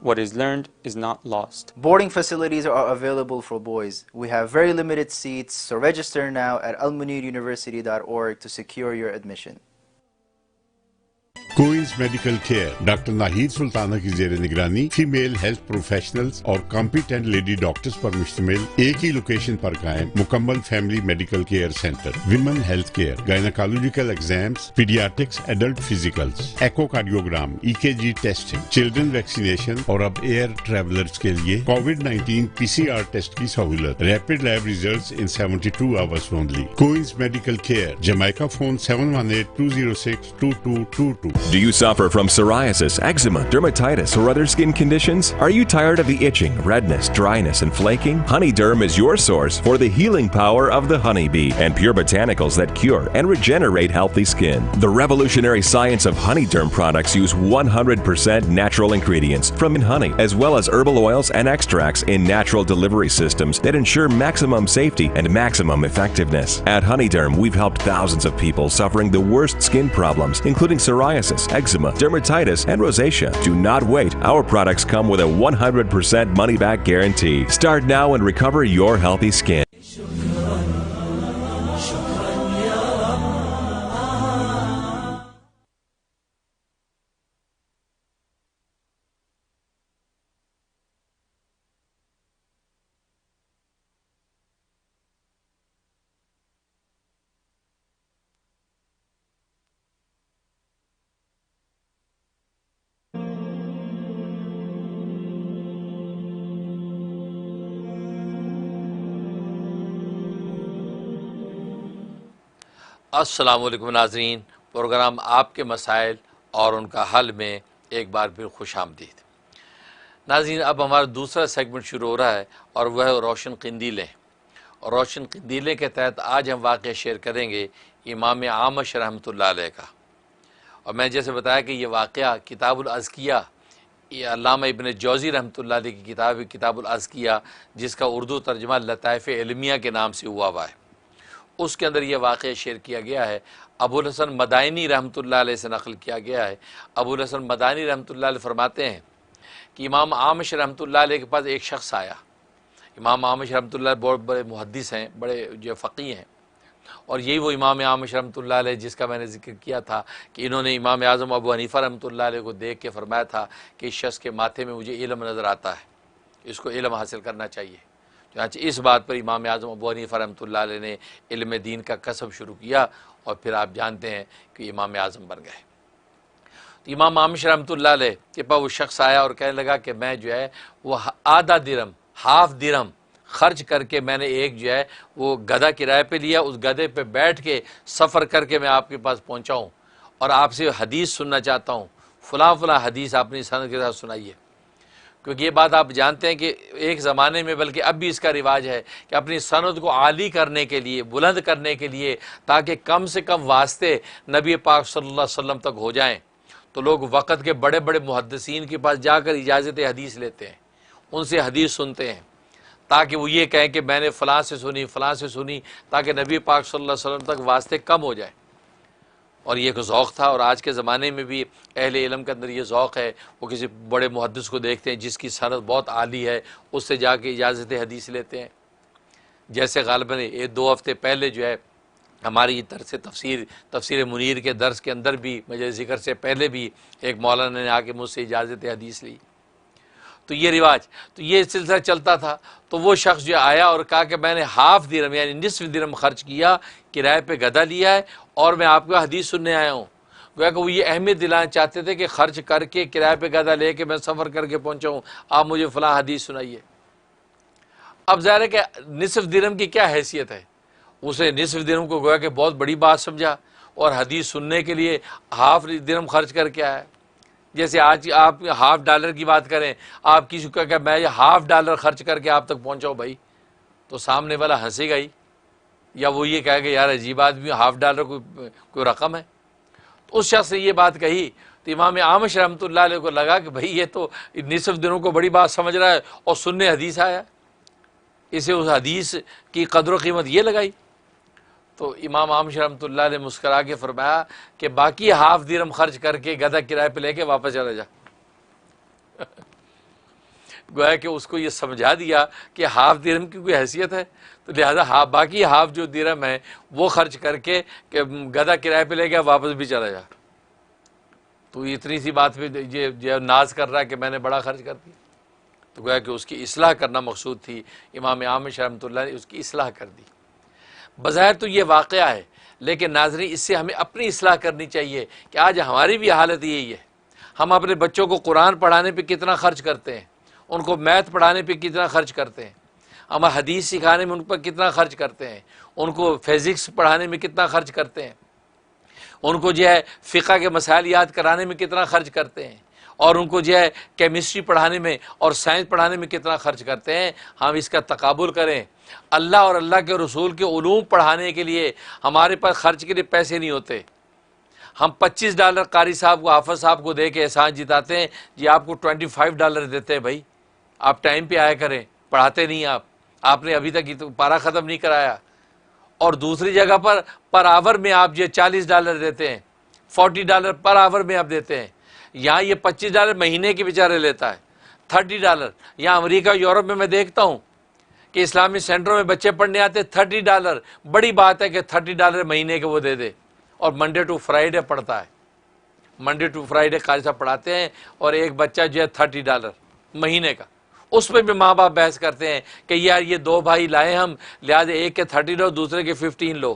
what is learned is not lost. Boarding facilities are available for boys. We have very limited seats, so register now at almuniruniversity.org to secure your admission. Queens medical care doctor Nahid Sultana کی زیر نگرانی female health professionals اور competent lady doctors پر مشتمل ایک ہی location پر قائم مکمل family medical care centre. Women health care, gynaecological exams, paediatrics, adult physicals, echocardiogram, EKG testing, children vaccination اور اب ایئر ٹریولرز کے لیے کووڈ-19 PCR ٹیسٹ کی سہولت. Rapid lab results in 72 hours only. کوئنز میڈیکل کیئر، Jamaica phone 718-206-2222. Do you suffer from psoriasis, eczema, dermatitis, or other skin conditions? Are you tired of the itching, redness, dryness, and flaking? HoneyDerm is your source for the healing power of the honeybee and pure botanicals that cure and regenerate healthy skin. The revolutionary science of HoneyDerm products use 100% natural ingredients from honey, as well as herbal oils and extracts in natural delivery systems that ensure maximum safety and maximum effectiveness. At HoneyDerm, we've helped thousands of people suffering the worst skin problems, including psoriasis, eczema, dermatitis, and rosacea. Do not wait. Our products come with a 100% money-back guarantee. Start now and recover your healthy skin. السلام علیکم ناظرین، programme آپ کے مسائل اور ان کا حل میں ایک بار پھر خوش آمدید. ناظرین، اب ہمارا دوسرا سیگمنٹ شروع ہو رہا ہے اور وہ ہے روشن قندیلیں. اور روشن قندیلیں کے تحت آج ہم واقعہ شیئر کریں گے امام اعمش رحمۃ اللہ علیہ کا. اور میں جیسے بتایا کہ یہ واقعہ کتاب الازکیہ، یہ علامہ ابن جوزی رحمۃ اللہ علیہ کی کتاب کتاب الازکیہ، جس کا اردو ترجمہ لطائف علمیہ کے نام سے ہوا ہے، اس کے اندر یہ واقعہ شیئر کیا گیا ہے. ابو الحسن مدائنی رحمۃ اللہ علیہ سے نقل کیا گیا ہے. ابو الحسن مدائنی رحمۃ اللہ علیہ فرماتے ہیں کہ امام اعمش رحمۃ اللہ علیہ کے پاس ایک شخص آیا. امام اعمش رحمۃ اللہ بہت بڑے محدث ہیں، بڑے جو فقیہ ہیں، اور یہی وہ امام اعمش رحمۃ اللہ علیہ جس کا میں نے ذکر کیا تھا کہ انہوں نے امام اعظم ابو حنیفہ رحمۃ اللہ علیہ کو دیکھ کے فرمایا تھا کہ اس شخص کے ماتھے میں مجھے علم نظر آتا ہے، اس کو علم حاصل کرنا چاہیے. چنانچہ اس بات پر امام اعظم ابو حنیفہ رحمۃ اللہ علیہ نے علم دین کا کسب شروع کیا اور پھر آپ جانتے ہیں کہ امام اعظم بن گئے. تو امام اعمش رحمۃ اللہ علیہ کے پاس وہ شخص آیا اور کہنے لگا کہ میں جو ہے وہ آدھا درہم، ہاف درہم خرچ کر کے میں نے ایک جو ہے وہ گدھا کرائے پہ لیا، اس گدھے پہ بیٹھ کے سفر کر کے میں آپ کے پاس پہنچا ہوں اور آپ سے حدیث سننا چاہتا ہوں. فلاں فلاں حدیث اپنی سند کے ساتھ سنائیے. کیونکہ یہ بات آپ جانتے ہیں کہ ایک زمانے میں، بلکہ اب بھی اس کا رواج ہے کہ اپنی سند کو عالی کرنے کے لیے، بلند کرنے کے لیے، تاکہ کم سے کم واسطے نبی پاک صلی اللہ علیہ وسلم تک ہو جائیں، تو لوگ وقت کے بڑے بڑے محدثین کے پاس جا کر اجازت حدیث لیتے ہیں، ان سے حدیث سنتے ہیں، تاکہ وہ یہ کہیں کہ میں نے فلاں سے سنی، فلاں سے سنی، تاکہ نبی پاک صلی اللہ علیہ وسلم تک واسطے کم ہو جائیں. اور یہ ایک ذوق تھا، اور آج کے زمانے میں بھی اہل علم کے اندر یہ ذوق ہے، وہ کسی بڑے محدث کو دیکھتے ہیں جس کی سند بہت عالی ہے، اس سے جا کے اجازت حدیث لیتے ہیں. جیسے غالباً 2 ہفتے پہلے جو ہے ہماری درس تفسیر منیر کے درس کے اندر بھی مجھے ذکر سے پہلے بھی ایک مولانا نے آ کے مجھ سے اجازت حدیث لی. تو یہ رواج، تو یہ سلسلہ چلتا تھا. تو وہ شخص جو آیا اور کہا کہ میں نے ½ درہم یعنی نصف درہم خرچ کیا، کرائے پہ گدھا لیا ہے، اور میں آپ کو حدیث سننے آیا ہوں. گویا کہ وہ یہ اہمیت دلانا چاہتے تھے کہ خرچ کر کے کرائے پہ گدھا لے کے میں سفر کر کے پہنچا ہوں، آپ مجھے فلاں حدیث سنائیے. اب ظاہر ہے کہ نصف درہم کی کیا حیثیت ہے، اسے نصف درہم کو گویا کہ بہت بڑی بات سمجھا، اور حدیث سننے کے لیے ½ درہم خرچ کر کے آیا. جیسے آج آپ $1/2 کی بات کریں، آپ کسی کو کہ میں یہ $1/2 خرچ کر کے آپ تک پہنچاؤں بھائی، تو سامنے والا ہنسے گا ہی، یا وہ یہ کہے کہ یار عجیب آدمی، $1/2 کوئی رقم ہے. تو اس شخص نے یہ بات کہی تو امام اعمش رحمۃ اللہ علیہ کو لگا کہ بھائی یہ تو نصف دنوں کو بڑی بات سمجھ رہا ہے، اور سننے حدیث آیا، اسے اس حدیث کی قدر و قیمت یہ لگائی. تو امام اعمش رحمۃ اللہ علیہ مسکرا کے فرمایا کہ باقی ½ درہم خرچ کر کے گدھا کرائے پہ لے کے واپس چلا جا. گویا کہ اس کو یہ سمجھا دیا کہ ½ درہم کی کوئی حیثیت ہے، تو لہذا باقی ½ جو درہم ہے وہ خرچ کر کے کہ گدھا کرائے پہ لے کے واپس بھی چلا جا. تو اتنی سی بات پہ یہ ناز کر رہا ہے کہ میں نے بڑا خرچ کر دیا. تو گویا کہ اس کی اصلاح کرنا مقصود تھی. امام اعمش رحمۃ اللہ نے اس کی اصلاح کر دی. بظاہر تو یہ واقعہ ہے، لیکن ناظرین اس سے ہمیں اپنی اصلاح کرنی چاہیے کہ آج ہماری بھی حالت یہی ہے. ہم اپنے بچوں کو قرآن پڑھانے پہ کتنا خرچ کرتے ہیں، ان کو میتھ پڑھانے پہ کتنا خرچ کرتے ہیں، ہم حدیث سکھانے میں ان پر کتنا خرچ کرتے ہیں، ان کو فزکس پڑھانے میں کتنا خرچ کرتے ہیں، ان کو جو ہے فقہ کے مسائل یاد کرانے میں کتنا خرچ کرتے ہیں، اور ان کو جو ہے کیمسٹری پڑھانے میں اور سائنس پڑھانے میں کتنا خرچ کرتے ہیں. ہم اس کا تقابل کریں. اللہ اور اللہ کے رسول کے علوم پڑھانے کے لیے ہمارے پاس خرچ کے لیے پیسے نہیں ہوتے. ہم $25 قاری صاحب کو، حافظ صاحب کو دے کے احسان جتاتے ہیں، جی آپ کو $25 دیتے ہیں بھائی، آپ ٹائم پہ آیا کریں. پڑھاتے نہیں آپ نے ابھی تک پارہ ختم نہیں کرایا. اور دوسری جگہ پر آور میں آپ جو $40 دیتے ہیں، $40 پر آور میں آپ دیتے ہیں. یہاں یہ $25 مہینے کے بیچارے لیتا ہے. $30 یہاں امریکہ یورپ میں دیکھتا ہوں کہ اسلامی سینٹروں میں بچے پڑھنے آتے $30. بڑی بات ہے کہ $30 مہینے کے وہ دے دے، اور منڈے ٹو فرائیڈے پڑھتا ہے. منڈے ٹو فرائیڈے قاری صاحب پڑھاتے ہیں، اور ایک بچہ جو ہے $30 مہینے کا. اس پہ بھی ماں باپ بحث کرتے ہیں کہ یار یہ 2 بھائی لائے ہم، لہٰذا ایک کے 30 لو، دوسرے کے 15 لو.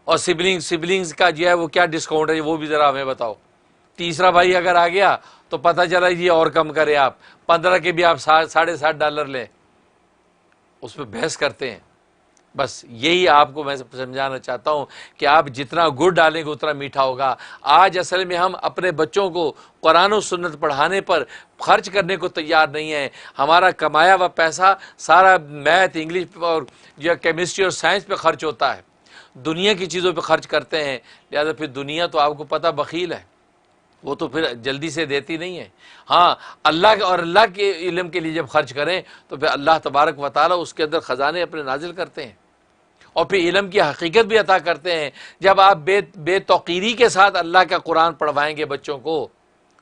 اور سبلنگز کا جو ہے وہ کیا ڈسکاؤنٹ ہے وہ بھی ذرا ہمیں بتاؤ. تیسرا بھائی اگر آ گیا تو پتہ چلا یہ اور کم کرے، آپ 15 کے بھی آپ $60.50 لیں. اس پہ بحث کرتے ہیں. بس یہی آپ کو میں سمجھانا چاہتا ہوں کہ آپ جتنا گڑ ڈالیں گے اتنا میٹھا ہوگا. آج اصل میں ہم اپنے بچوں کو قرآن و سنت پڑھانے پر خرچ کرنے کو تیار نہیں ہیں. ہمارا کمایا ہوا پیسہ سارا میتھ، انگلش اور جو کیمسٹری اور سائنس پہ خرچ ہوتا ہے، دنیا کی چیزوں پہ خرچ کرتے ہیں. لہذا پھر دنیا تو آپ کو پتہ بخیل ہے، وہ تو پھر جلدی سے دیتی نہیں ہے. ہاں اللہ اور اللہ کے علم کے لیے جب خرچ کریں تو پھر اللہ تبارک و تعالیٰ اس کے اندر خزانے اپنے نازل کرتے ہیں، اور پھر علم کی حقیقت بھی عطا کرتے ہیں. جب آپ بے توقیری کے ساتھ اللہ کا قرآن پڑھوائیں گے بچوں کو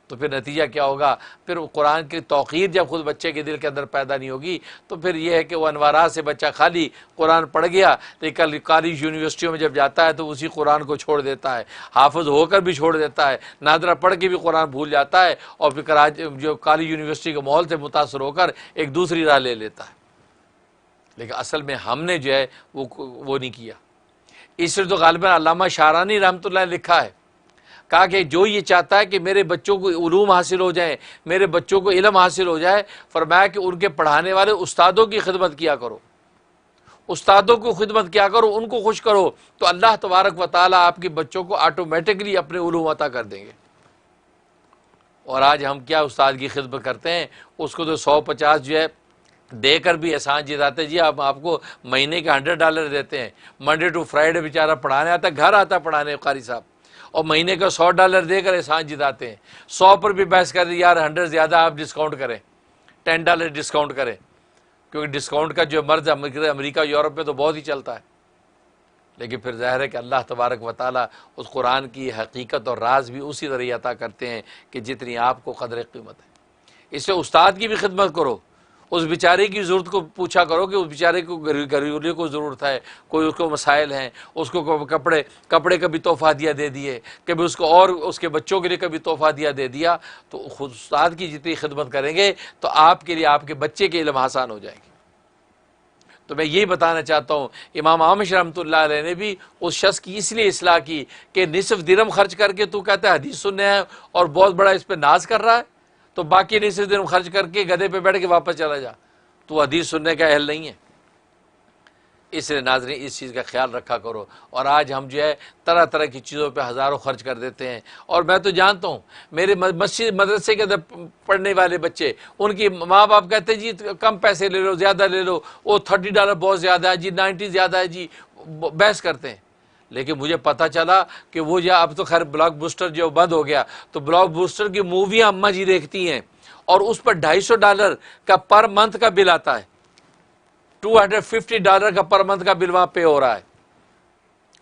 تو پھر نتیجہ کیا ہوگا؟ پھر قرآن کی توقیر جب خود بچے کے دل کے اندر پیدا نہیں ہوگی تو پھر یہ ہے کہ وہ انوارات سے بچہ خالی قرآن پڑھ گیا، لیکن کالج یونیورسٹیوں میں جب جاتا ہے تو اسی قرآن کو چھوڑ دیتا ہے، حافظ ہو کر بھی چھوڑ دیتا ہے، نادرہ پڑھ کے بھی قرآن بھول جاتا ہے، اور پھر جو کالج یونیورسٹی کے ماحول سے متاثر ہو کر ایک دوسری راہ لے لیتا ہے. لیکن اصل میں ہم نے جو ہے وہ نہیں کیا. اس لیے تو غالباً علامہ شعرانی رحمۃ اللہ نے لکھا ہے، کہا کہ جو یہ چاہتا ہے کہ میرے بچوں کو علوم حاصل ہو جائیں، میرے بچوں کو علم حاصل ہو جائے، فرمایا کہ ان کے پڑھانے والے استادوں کی خدمت کیا کرو، استادوں کو خدمت کیا کرو، ان کو خوش کرو، تو اللہ تبارک و تعالیٰ آپ کے بچوں کو آٹومیٹکلی اپنے علوم عطا کر دیں گے. اور آج ہم کیا استاد کی خدمت کرتے ہیں، اس کو تو 150 جو ہے دے کر بھی احسان جتاتے، جی آپ کو مہینے کے $100 دیتے ہیں. منڈے ٹو فرائیڈے بیچارہ پڑھانے آتا ہے، گھر آتا ہے پڑھانے قاری صاحب، اور مہینے کا $100 دے کر احسان جتاتے ہیں. 100 پر بھی بحث کر یار 100 زیادہ آپ ڈسکاؤنٹ کریں، $10 ڈسکاؤنٹ کریں، کیونکہ ڈسکاؤنٹ کا جو مرض امریکہ یورپ میں تو بہت ہی چلتا ہے. لیکن پھر ظاہر ہے کہ اللہ تبارک و تعالیٰ اس قرآن کی حقیقت اور راز بھی اسی طرح عطا کرتے ہیں کہ جتنی آپ کو قدر قیمت ہے. اس سے استاد کی بھی خدمت کرو، اس بیچارے کی ضرورت کو پوچھا کرو کہ اس بیچارے کو گریولی کو ضرورت ہے، کوئی اس کو مسائل ہیں، اس کو کپڑے کا بھی تحفہ دیا دے دیے، کبھی اس کو اور اس کے بچوں کے لیے کبھی تحفہ دیا دے دیا. تو خود استاد کی جتنی خدمت کریں گے تو آپ کے لیے آپ کے بچے کے علم آسان ہو جائے گی. تو میں یہی بتانا چاہتا ہوں، امام اعمش رحمۃ اللہ علیہ نے بھی اس شخص کی اس لیے اصلاح کی کہ نصف درہم خرچ کر کے تو کہتا ہے حدیث سننے ہے اور بہت بڑا اس پہ ناز کر رہا ہے، تو باقی نصف درہم خرچ کر کے گدھے پہ بیٹھ کے واپس چلا جا، تو حدیث سننے کا اہل نہیں ہے. اس لیے ناظرین اس چیز کا خیال رکھا کرو. اور آج ہم جو ہے طرح طرح کی چیزوں پہ ہزاروں خرچ کر دیتے ہیں. اور میں تو جانتا ہوں میرے مسجد مدرسے کے اندر پڑھنے والے بچے، ان کی ماں باپ کہتے ہیں جی کم پیسے لے لو، زیادہ لے لو، وہ $30 بہت زیادہ ہے جی، 90 زیادہ ہے جی، بحث کرتے ہیں. لیکن مجھے پتہ چلا کہ وہ جو اب تو خیر بلاک بوسٹر جو بند ہو گیا، تو بلاک بوسٹر کی موویاں اماں جی دیکھتی ہیں اور اس پر $250 کا پر منتھ کا بل آتا ہے، $250 کا پر منتھ کا بل وہاں پے ہو رہا ہے.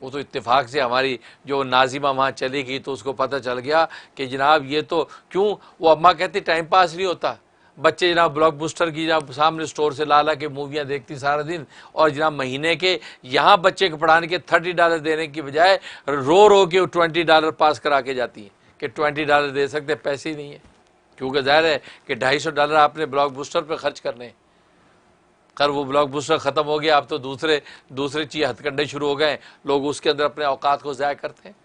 وہ تو اتفاق سے ہماری جو ناظمہ وہاں چلی گئی تو اس کو پتہ چل گیا کہ جناب یہ تو کیوں، وہ اماں کہتی ٹائم پاس نہیں ہوتا، بچے جناب بلاک بوسٹر کی جناب سامنے سٹور سے لا کے موویاں دیکھتی سارا دن، اور جناب مہینے کے یہاں بچے کو پڑھانے کے $30 دینے کی بجائے رو کے $20 پاس کرا کے جاتی ہیں کہ $20 دے سکتے، پیسے ہی نہیں ہیں. کیونکہ ظاہر ہے کہ $250 آپ نے بلاک بوسٹر پہ خرچ کرنے ہیں. خیر وہ بلاک بوسٹر ختم ہو گیا، اب تو دوسرے چیز ہتھ کنڈے شروع ہو گئے، لوگ اس کے اندر اپنے اوقات کو ضائع کرتے ہیں.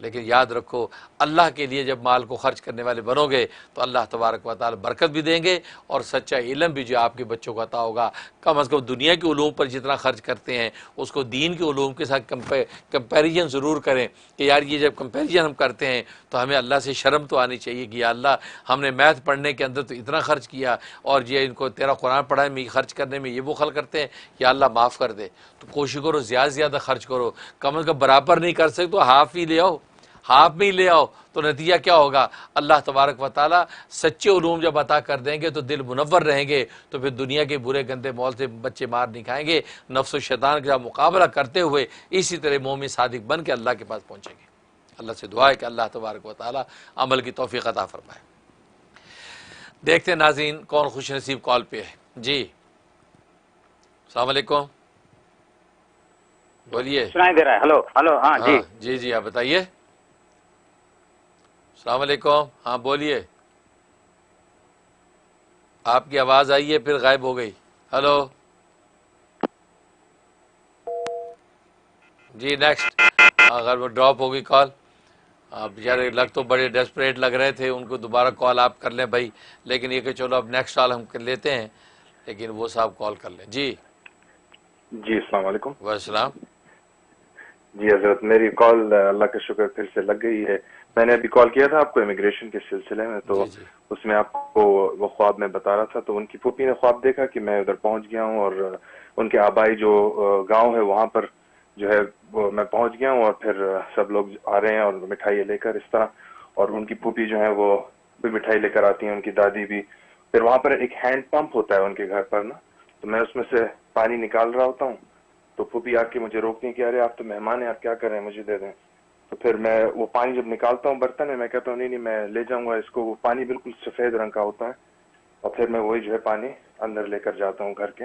لیکن یاد رکھو اللہ کے لیے جب مال کو خرچ کرنے والے بنو گے تو اللہ تبارک و تعالی برکت بھی دیں گے، اور سچا علم بھی جو آپ کے بچوں کو عطا ہوگا. کم از کم دنیا کے علوم پر جتنا خرچ کرتے ہیں اس کو دین کے علوم کے ساتھ کمپیریزن ضرور کریں کہ یار یہ جب کمپیریزن ہم کرتے ہیں تو ہمیں اللہ سے شرم تو آنی چاہیے کہ یا اللہ ہم نے میتھ پڑھنے کے اندر تو اتنا خرچ کیا، اور یہ ان کو تیرا قرآن پڑھانے میں خرچ کرنے میں یہ وہ خل کرتے ہیں، یا اللہ معاف کر دے. تو کوشش کرو زیادہ سے زیادہ خرچ کرو، کم از کم برابر نہیں کر سکتے تو ہاف ہی لے آؤ، ہاف میں ہی لے آؤ. تو نتیجہ کیا ہوگا؟ اللہ تبارک و تعالیٰ سچے علوم جب عطا کر دیں گے تو دل منور رہیں گے، تو پھر دنیا کے برے گندے مول سے بچے مار نہیں کھائیں گے. نفس و شیطان کا مقابلہ کرتے ہوئے اسی طرح مومن صادق بن کے اللہ کے پاس پہنچیں گے. اللہ سے دعا ہے کہ اللہ تبارک و تعالیٰ عمل کی توفیق عطا فرمائے. دیکھتے ہیں ناظرین کون خوش نصیب کال پہ ہے. جی السلام علیکم، بولیے. سنائی دے رہا ہے؟ ہلو. ہاں جی آپ بتائیے. السلام علیکم. ہاں بولیے. آپ کی آواز آئی ہے پھر غائب ہو گئی. ہلو جی نیکسٹ. اگر وہ ڈراپ ہوگی کال، بیچارے لگ تو بڑے ڈیسپریٹ لگ رہے تھے، ان کو دوبارہ کال آپ کر لیں بھائی، لیکن یہ کہ چلو اب نیکسٹ کال ہم کر لیتے ہیں، لیکن وہ صاحب کال کر لیں. جی السلام علیکم. وعلیکم السلام. جی حضرت میری کال اللہ کا شکر پھر سے لگ گئی ہے. میں نے ابھی کال کیا تھا آپ کو امیگریشن کے سلسلے میں، تو اس میں آپ کو وہ خواب میں بتا رہا تھا، تو ان کی پھوپھی نے خواب دیکھا کہ میں ادھر پہنچ گیا ہوں، اور ان کے آبائی جو گاؤں ہے وہاں پر جو ہے وہ میں پہنچ گیا ہوں، اور پھر سب لوگ آ رہے ہیں اور مٹھائی لے کر اس طرح، اور ان کی پھوپھی جو ہے وہ بھی مٹھائی لے کر آتی ہیں، ان کی دادی بھی. پھر وہاں پر ایک ہینڈ پمپ ہوتا ہے ان کے گھر پر نا، تو میں اس میں سے پانی نکال رہا ہوتا ہوں، تو پھوپھی آ کے مجھے روکتی ہیں کہ ارے آپ تو مہمان ہیں، آپ کیا کر رہے ہیں، مجھے دے دیں. تو پھر میں وہ پانی جب نکالتا ہوں برتن میں کہتا ہوں نہیں میں لے جاؤں گا اس کو. وہ پانی بالکل سفید رنگ کا ہوتا ہے، اور پھر میں وہی جو ہے پانی اندر لے کر جاتا ہوں گھر کے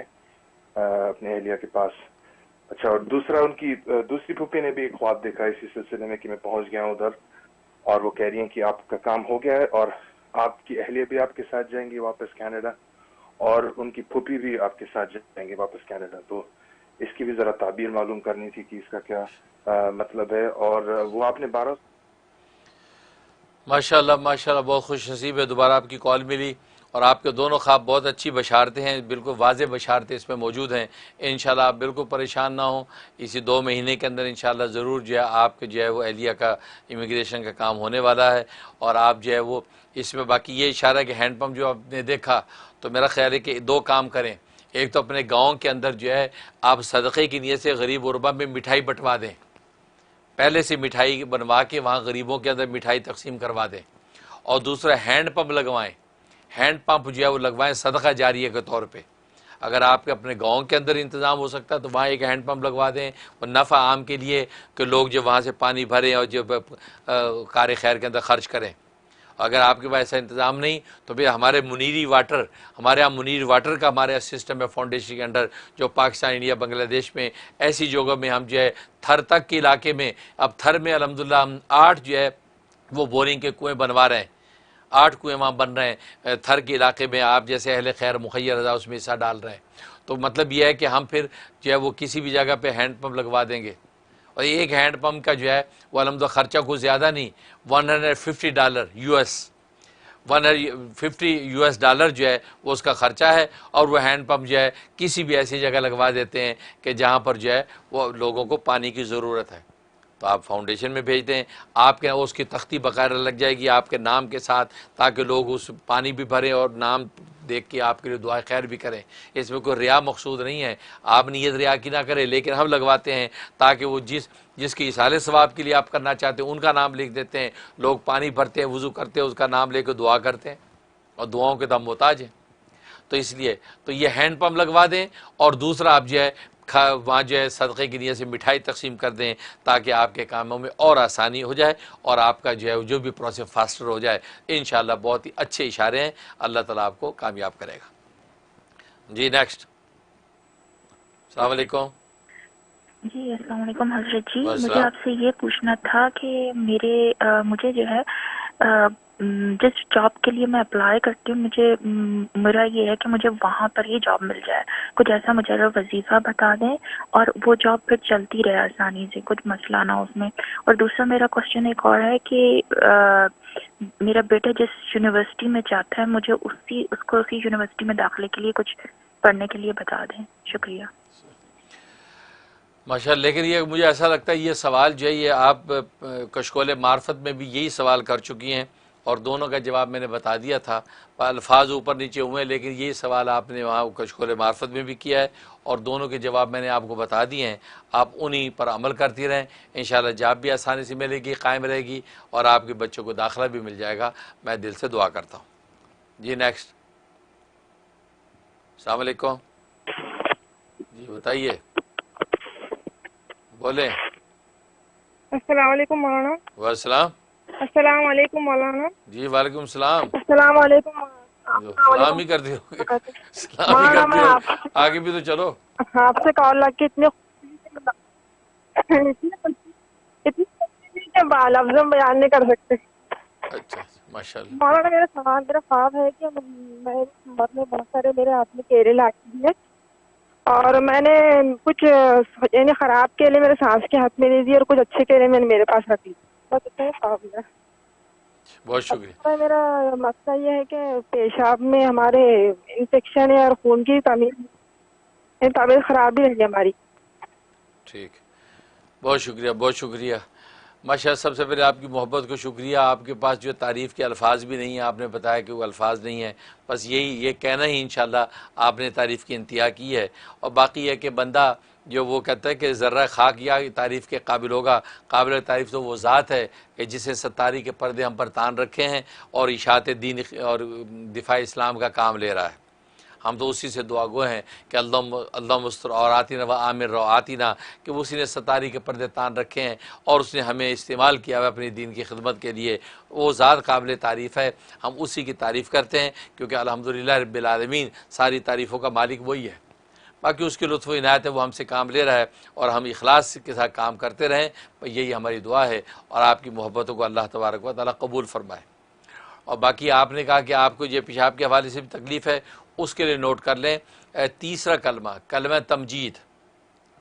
اپنے اہلیہ کے پاس. اچھا، اور دوسرا ان کی دوسری پھوپھی نے بھی ایک خواب دیکھا اسی سلسلے میں کہ میں پہنچ گیا ہوں ادھر، اور وہ کہہ رہی ہیں کہ آپ کا کام ہو گیا ہے، اور آپ کی اہلیہ بھی آپ کے ساتھ جائیں گی واپس کینیڈا، اور ان کی پھوپھی بھی آپ کے ساتھ جائیں گے واپس کینیڈا. تو اس کی بھی ذرا تعبیر معلوم کرنی تھی کہ اس کا کیا مطلب ہے. اور وہ آپ نے 12 ماشاءاللہ بہت خوش نصیب ہے دوبارہ آپ کی کال ملی، اور آپ کے دونوں خواب بہت اچھی بشارتیں ہیں، بالکل واضح بشارتیں اس میں موجود ہیں. انشاءاللہ آپ بالکل پریشان نہ ہوں، اسی 2 مہینے کے اندر انشاءاللہ ضرور جو ہے آپ کے جو ہے وہ اہلیہ کا امیگریشن کا کام ہونے والا ہے. اور آپ جو ہے وہ اس میں باقی یہ اشارہ ہے کہ ہینڈ پمپ جو آپ نے دیکھا، تو میرا خیال ہے کہ 2 کام کریں. ایک تو اپنے گاؤں کے اندر جو ہے آپ صدقے کی نیت سے غریب غربا میں مٹھائی بٹوا دیں، پہلے سے مٹھائی بنوا کے وہاں غریبوں کے اندر مٹھائی تقسیم کروا دیں. اور دوسرا ہینڈ پمپ لگوائیں، ہینڈ پمپ جو ہے وہ لگوائیں صدقہ جاریہ کے طور پہ. اگر آپ کے اپنے گاؤں کے اندر انتظام ہو سکتا ہے تو وہاں ایک ہینڈ پمپ لگوا دیں، وہ نفع عام کے لیے کہ لوگ جو وہاں سے پانی بھریں اور جو کار خیر کے اندر خرچ کریں۔ اگر آپ کے پاس ایسا انتظام نہیں تو پھر ہمارے منیری واٹر، ہمارے یہاں منیر واٹر کا ہمارے سسٹم ہے فاؤنڈیشن کے انڈر، جو پاکستان، انڈیا، بنگلہ دیش میں ایسی جگہوں میں ہم جو ہے تھر تک کے علاقے میں، اب تھر میں الحمدللہ ہم 8 جو ہے وہ بورنگ کے کنویں بنوا رہے ہیں، 8 کنویں وہاں بن رہے ہیں تھر کے علاقے میں، آپ جیسے اہل خیر مخیر رضا اس میں حصہ ڈال رہے ہیں۔ تو مطلب یہ ہے کہ ہم پھر جو ہے وہ کسی بھی جگہ پہ ہینڈ پمپ لگوا دیں گے، اور ایک ہینڈ پمپ کا جو ہے وہ الحمدللہ خرچہ کوئی زیادہ نہیں، $150 US، $150 جو ہے وہ اس کا خرچہ ہے، اور وہ ہینڈ پمپ جو ہے کسی بھی ایسی جگہ لگوا دیتے ہیں کہ جہاں پر جو ہے وہ لوگوں کو پانی کی ضرورت ہے، تو آپ فاؤنڈیشن میں بھیج دیں، آپ کے اس کی تختی باقاعدہ لگ جائے گی آپ کے نام کے ساتھ، تاکہ لوگ اس پانی بھی بھریں اور نام دیکھ کے آپ کے لیے دعائے خیر بھی کریں۔ اس میں کوئی ریا مقصود نہیں ہے، آپ نیت ریا کی نہ کریں، لیکن ہم لگواتے ہیں تاکہ وہ جس کی اصالِ ثواب کے لیے آپ کرنا چاہتے ہیں ان کا نام لکھ دیتے ہیں، لوگ پانی بھرتے ہیں، وضو کرتے ہیں، اس کا نام لے کے دعا کرتے ہیں، اور دعاؤں کے تو ہم محتاج ہیں۔ تو اس لیے تو یہ ہینڈ پمپ لگوا دیں، اور دوسرا آپ جو ہے وہاں جو ہے صدقے کی نیت سے مٹھائی تقسیم کر دیں، تاکہ آپ کے کاموں میں اور آسانی ہو جائے، اور آپ کا جو ہے جو بھی پروسیس فاسٹر ہو جائے۔ انشاءاللہ بہت ہی اچھے اشارے ہیں، اللہ تعالیٰ آپ کو کامیاب کرے گا۔ جی نیکسٹ۔ السلام علیکم۔ جی السلام علیکم حضرت جی، مجھے آپ سے یہ پوچھنا تھا کہ مجھے جو ہے جس جاب کے لیے میں اپلائی کرتی ہوں، میرا یہ ہے کہ مجھے وہاں پر ہی جاب مل جائے، کچھ ایسا مجرد وظیفہ بتا دیں اور وہ جاب پھر چلتی رہے آسانی سے، کچھ مسئلہ نہ اس میں۔ اور دوسرا میرا کوشچن ایک اور ہے کہ میرا بیٹا جس یونیورسٹی میں چاہتا ہے، مجھے اس کو اسی یونیورسٹی میں داخلے کے لیے کچھ پڑھنے کے لیے بتا دیں۔ شکریہ۔ ماشاءاللہ، لیکن یہ مجھے ایسا لگتا ہے یہ سوال جو ہے یہ آپ کشکول معرفت میں بھی یہی سوال کر چکی ہیں، اور دونوں کا جواب میں نے بتا دیا تھا، الفاظ اوپر نیچے ہوئے، لیکن یہی سوال آپ نے وہاں کشکول معرفت میں بھی کیا ہے، اور دونوں کے جواب میں نے آپ کو بتا دیے ہیں۔ آپ انہی پر عمل کرتی رہیں، انشاءاللہ جاب بھی آسانی سے ملے گی، قائم رہے گی، اور آپ کے بچوں کو داخلہ بھی مل جائے گا۔ میں دل سے دعا کرتا ہوں۔ جی نیکسٹ۔ السلام علیکم۔ جی بتائیے، بولیں۔ السلام علیکم مولانا۔ وعلیکم السلام علیکم مولانا۔ جی وعلیکم السلام۔ السلام علیکم۔ سلام ہی کر دی سلام ہی کر دی، آگے بھی تو چلو۔ آپ سے کال لگ کے اتنے لفظ بیان نہیں کر سکتے۔ اچھا ماشاء اللہ۔ مولانا میرا خواب ہے کہ میں بہت سارے میرے ہاتھ میں کیلے لاتی ہیں، اور میں نے کچھ یعنی خراب کیلے میرے سانس کے ہاتھ میں دے دیے، اور کچھ اچھے کیلے میں نے میرے پاس رکھ لی۔ بہت اچھا خواب ہے۔ بہت شکریہ۔ میرا مسئلہ یہ ہے کہ پیشاب میں ہمارے انفیکشن ہے، اور خون کی طبیعت خراب بھی رہی ہے ہماری۔ ٹھیک، بہت شکریہ، بہت شکریہ۔ ماشاءاللہ، سب سے پہلے آپ کی محبت کو شکریہ۔ آپ کے پاس جو تعریف کے الفاظ بھی نہیں ہیں، آپ نے بتایا کہ وہ الفاظ نہیں ہیں، بس یہ کہنا ہی انشاءاللہ آپ نے تعریف کی انتہا کی ہے۔ اور باقی ہے کہ بندہ جو وہ کہتا ہے کہ ذرہ خاک یا تعریف کے قابل ہوگا، قابل تعریف تو وہ ذات ہے کہ جسے ستاری کے پردے ہم پر تان رکھے ہیں، اور اشاعت دین اور دفاع اسلام کا کام لے رہا ہے۔ ہم تو اسی سے دعا گو ہیں کہ اللہ مستر اور آتینا و عامر رو آتینا، کہ اسی نے ستاری کے پردے تان رکھے ہیں، اور اس نے ہمیں استعمال کیا ہے اپنی دین کی خدمت کے لیے۔ وہ ذات قابل تعریف ہے، ہم اسی کی تعریف کرتے ہیں، کیونکہ الحمدللہ رب العالمین ساری تعریفوں کا مالک وہی ہے۔ باقی اس کی لطف و عنایت ہے، وہ ہم سے کام لے رہا ہے، اور ہم اخلاص کے ساتھ کام کرتے رہیں، یہی ہماری دعا ہے، اور آپ کی محبتوں کو اللہ تبارک و تعالیٰ قبول فرمائے۔ اور باقی آپ نے کہا کہ آپ کو یہ پیشاب کے حوالے سے بھی تکلیف ہے، اس کے لیے نوٹ کر لیں تیسرا کلمہ تمجید،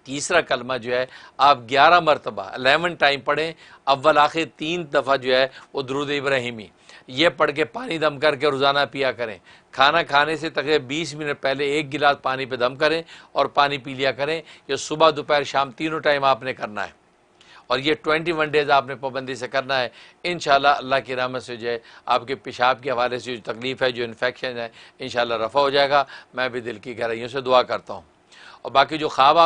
تیسرا کلمہ جو ہے آپ 11 مرتبہ 11 ٹائم پڑھیں، اول آخر 3 دفعہ جو ہے وہ درود ابراہیمی، یہ پڑھ کے پانی دم کر کے روزانہ پیا کریں۔ کھانا کھانے سے تقریباً 20 منٹ پہلے 1 گلاس پانی پہ دم کریں اور پانی پی لیا کریں۔ یہ صبح دوپہر شام تینوں ٹائم آپ نے کرنا ہے، اور یہ 21 ڈیز آپ نے پابندی سے کرنا ہے۔ انشاءاللہ اللہ کی رحمت سے جو ہے آپ کے پیشاب کے حوالے سے جو تکلیف ہے، جو انفیکشن ہے، انشاءاللہ رفع ہو جائے گا۔ میں بھی دل کی گہرائیوں سے دعا کرتا ہوں۔ اور باقی جو خواب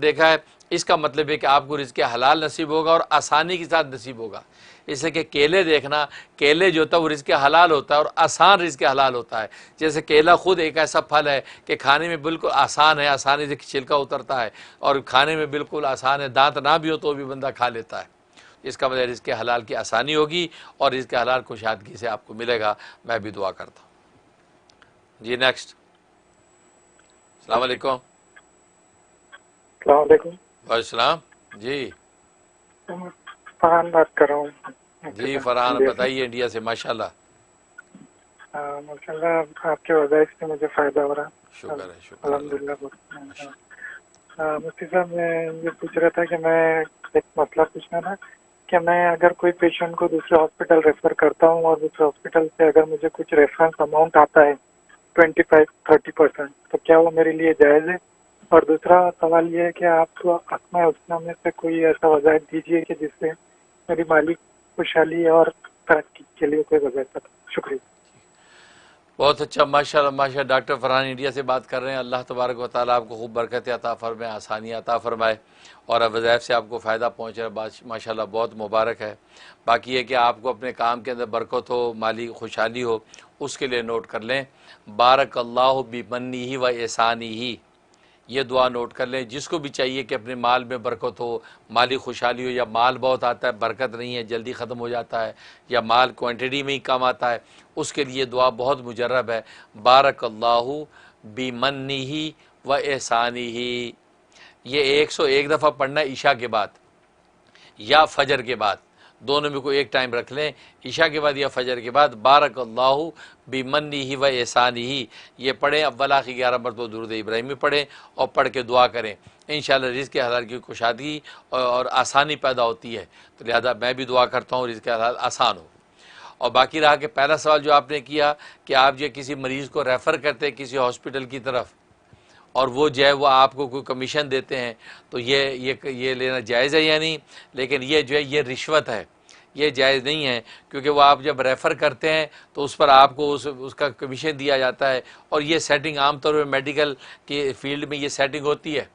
دیکھا ہے اس کا مطلب ہے کہ آپ کو رزق حلال نصیب ہوگا اور آسانی کے ساتھ نصیب ہوگا. اس لیے کہ کیلے دیکھنا، کیلے جو ہوتا ہے وہ رزق حلال ہوتا ہے اور آسان رزق حلال ہوتا ہے. جیسے کیلا خود ایک ایسا پھل ہے کہ کھانے میں بالکل آسان ہے، آسانی سے چھلکا اترتا ہے اور کھانے میں بالکل آسان ہے، دانت نہ بھی ہو تو بھی بندہ کھا لیتا ہے. اس کا مطلب رزق حلال کی آسانی ہوگی اور رزق حلال کشادگی سے آپ کو ملے گا. میں بھی دعا کرتا ہوں. جی نیکسٹ. السلام علیکم. السلام علیکم. وعلیکم السلام. جی فرحان بات کر رہا ہوں. جی فرحان بتائیے انڈیا سے. ماشاءاللہ ماشاءاللہ آپ کے وظائف سے مجھے فائدہ ہو رہا. شکر ہے. شکر الحمدللہ. مفتی صاحب میں یہ پوچھ رہا تھا کہ میں ایک مسئلہ پوچھنا تھا کہ میں اگر کوئی پیشنٹ کو دوسرے ہاسپٹل ریفر کرتا ہوں اور دوسرے ہاسپٹل سے اگر مجھے کچھ ریفرنس اماؤنٹ آتا ہے 25-30%، تو کیا وہ میرے لیے جائز ہے؟ اور دوسرا سوال یہ ہے کہ آپ اسماء الحسنی میں سے کوئی ایسا وظائف دیجیے کہ جس سے میری مالی خوشحالی اور ترقی کے لیے کوئی وظائف بتا. شکریہ. بہت اچھا. ماشاءاللہ ماشاءاللہ. ڈاکٹر فرحان انڈیا سے بات کر رہے ہیں. اللہ تبارک و تعالیٰ آپ کو خوب برکت عطا فرمائے، آسانی عطا فرمائے اور وظائف سے آپ کو فائدہ پہنچ رہا ہے. ماشاءاللہ بہت مبارک ہے. باقی یہ کہ آپ کو اپنے کام کے اندر برکت ہو، مالی خوشحالی ہو، اس کے لیے نوٹ کر لیں بارک اللہ بمنہ و احسانہ. یہ دعا نوٹ کر لیں. جس کو بھی چاہیے کہ اپنے مال میں برکت ہو، مالی خوشحالی ہو، یا مال بہت آتا ہے برکت نہیں ہے، جلدی ختم ہو جاتا ہے، یا مال کوانٹٹی میں ہی کم آتا ہے، اس کے لیے دعا بہت مجرب ہے. بارک اللہ بمنہ و احسانہ. یہ 101 دفعہ پڑھنا ہے عشاء کے بعد یا فجر کے بعد، دونوں میں کوئی ایک ٹائم رکھ لیں، عشاء کے بعد یا فجر کے بعد. بارک اللہ بمنہ و احسانہ یہ پڑھیں. اول آخر 11 مرتبہ درود ابراہیمی پڑھیں اور پڑھ کے دعا کریں. انشاءاللہ رزق حلال کی کشادگی اور آسانی پیدا ہوتی ہے. تو لہذا میں بھی دعا کرتا ہوں رزق حلال آسان ہو. اور باقی رہا کہ پہلا سوال جو آپ نے کیا کہ آپ جو کسی مریض کو ریفر کرتے ہیں کسی ہاسپٹل کی طرف اور وہ جو ہے وہ آپ کو کوئی کمیشن دیتے ہیں، تو یہ لینا جائز ہے یا نہیں؟ لیکن یہ جو ہے یہ رشوت ہے، یہ جائز نہیں ہے. کیونکہ وہ آپ جب ریفر کرتے ہیں تو اس پر آپ کو اس کا کمیشن دیا جاتا ہے. اور یہ سیٹنگ عام طور پہ میڈیکل کی فیلڈ میں یہ سیٹنگ ہوتی ہے.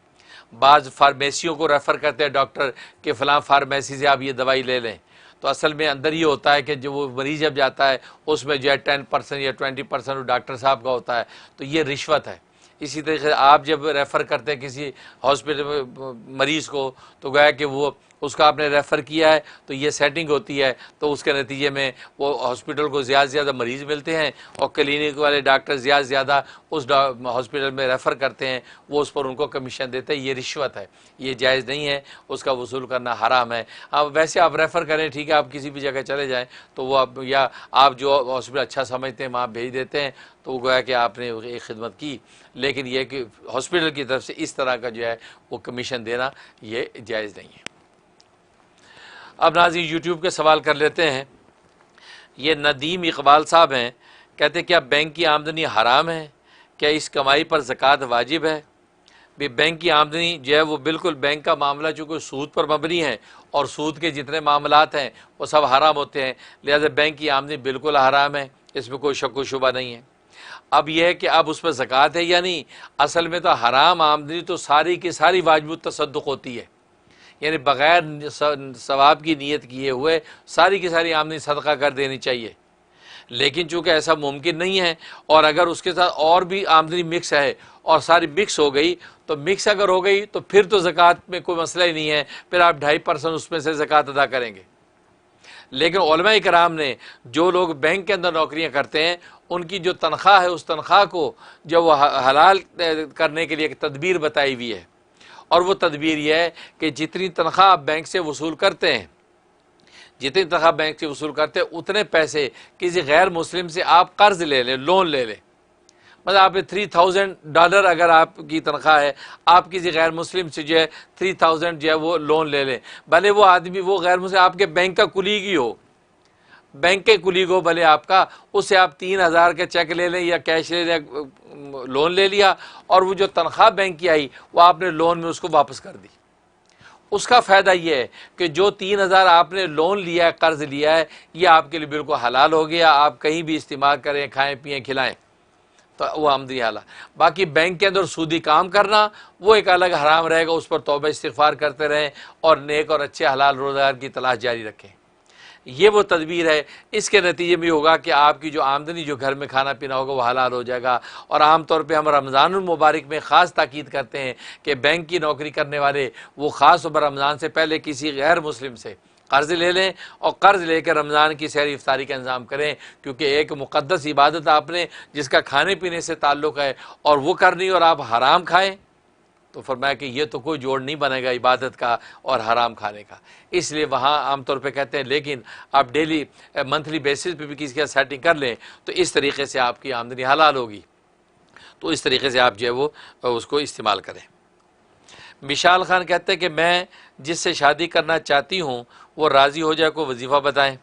بعض فارمیسیوں کو ریفر کرتے ہیں ڈاکٹر کہ فلاں فارمیسی سے آپ یہ دوائی لے لیں. تو اصل میں اندر یہ ہوتا ہے کہ جو وہ مریض جب جاتا ہے اس میں جو ہے 10% یا 20% ڈاکٹر صاحب کا ہوتا ہے. تو یہ رشوت ہے. اسی طریقے سے آپ جب ریفر کرتے ہیں کسی ہاسپٹل میں مریض کو تو گویا کہ وہ اس کا آپ نے ریفر کیا ہے تو یہ سیٹنگ ہوتی ہے. تو اس کے نتیجے میں وہ ہاسپٹل کو زیادہ سے زیادہ مریض ملتے ہیں اور کلینک والے ڈاکٹر زیادہ سے زیادہ اس ہاسپٹل میں ریفر کرتے ہیں، وہ اس پر ان کو کمیشن دیتے ہیں. یہ رشوت ہے، یہ جائز نہیں ہے، اس کا وصول کرنا حرام ہے. اب ویسے آپ ریفر کریں ٹھیک ہے، آپ کسی بھی جگہ چلے جائیں تو وہ یا آپ جو ہاسپٹل اچھا سمجھتے ہیں وہاں بھیج دیتے ہیں تو وہ گویا کہ آپ نے ایک خدمت کی. لیکن یہ کہ ہاسپٹل کی طرف سے اس طرح کا جو ہے وہ کمیشن دینا یہ جائز نہیں ہے. اب ناظرین یوٹیوب کے سوال کر لیتے ہیں. یہ ندیم اقبال صاحب ہیں، کہتے ہیں کیا بینک کی آمدنی حرام ہے؟ کیا اس کمائی پر زکوٰۃ واجب ہے؟ بھی بینک کی آمدنی جو ہے وہ بالکل بینک کا معاملہ چونکہ سود پر مبنی ہے اور سود کے جتنے معاملات ہیں وہ سب حرام ہوتے ہیں، لہذا بینک کی آمدنی بالکل حرام ہے، اس میں کوئی شک و شبہ نہیں ہے. اب یہ ہے کہ اب اس پر زکوٰۃ ہے یا نہیں. اصل میں تو حرام آمدنی تو ساری کی ساری واجب التصدق ہوتی ہے، یعنی بغیر ثواب کی نیت کیے ہوئے ساری کی ساری آمدنی صدقہ کر دینی چاہیے. لیکن چونکہ ایسا ممکن نہیں ہے اور اگر اس کے ساتھ اور بھی آمدنی مکس ہے اور ساری مکس ہو گئی تو مکس اگر ہو گئی تو پھر تو زکوٰۃ میں کوئی مسئلہ ہی نہیں ہے، پھر آپ 2.5% اس میں سے زکوٰۃ ادا کریں گے. لیکن علماء کرام نے جو لوگ بینک کے اندر نوکریاں کرتے ہیں ان کی جو تنخواہ ہے اس تنخواہ کو جو وہ حلال کرنے کے لیے ایک تدبیر بتائی ہوئی ہے. اور وہ تدبیر یہ ہے کہ جتنی تنخواہ آپ بینک سے وصول کرتے ہیں، جتنی تنخواہ بینک سے وصول کرتے ہیں اتنے پیسے کسی غیر مسلم سے آپ قرض لے لیں، لون لے لیں. مطلب آپ $3000 اگر آپ کی تنخواہ ہے، آپ کسی غیر مسلم سے جو ہے 3000 جو ہے وہ لون لے لیں. بھلے وہ آدمی وہ غیر مسلم آپ کے بینک کا کلیگ ہی ہو، بینک کے کلیگ ہو بھلے آپ کا، اس سے آپ 3000 کے چیک لے لیں یا کیش لے لیں، لون لے لیا اور وہ جو تنخواہ بینک کی آئی وہ آپ نے لون میں اس کو واپس کر دی. اس کا فائدہ یہ ہے کہ جو 3000 آپ نے لون لیا ہے، قرض لیا ہے، یہ آپ کے لیے بالکل حلال ہو گیا. آپ کہیں بھی استعمال کریں، کھائیں پئیں کھلائیں. تو وہ آمدنی حلال. باقی بینک کے اندر سودی کام کرنا وہ ایک الگ حرام رہے گا, اس پر توبہ استغفار کرتے رہیں اور نیک اور اچھے حلال روزگار کی تلاش جاری رکھیں. یہ وہ تدبیر ہے. اس کے نتیجے میں ہوگا کہ آپ کی جو آمدنی جو گھر میں کھانا پینا ہوگا وہ حلال ہو جائے گا. اور عام طور پہ ہم رمضان المبارک میں خاص تاکید کرتے ہیں کہ بینک کی نوکری کرنے والے وہ خاص طور پر رمضان سے پہلے کسی غیر مسلم سے قرض لے لیں اور قرض لے کے رمضان کی سحری افطاری کا انتظام کریں, کیونکہ ایک مقدس عبادت آپ نے جس کا کھانے پینے سے تعلق ہے اور وہ کرنی اور آپ حرام کھائیں تو فرمایا کہ یہ تو کوئی جوڑ نہیں بنے گا عبادت کا اور حرام کھانے کا. اس لیے وہاں عام طور پہ کہتے ہیں لیکن آپ ڈیلی منتھلی بیسس پہ بھی کسی کا سیٹنگ کر لیں تو اس طریقے سے آپ کی آمدنی حلال ہوگی. تو اس طریقے سے آپ جو ہے وہ اس کو استعمال کریں. مشال خان کہتے ہیں کہ میں جس سے شادی کرنا چاہتی ہوں وہ راضی ہو جائے, کوئی وظیفہ بتائیں.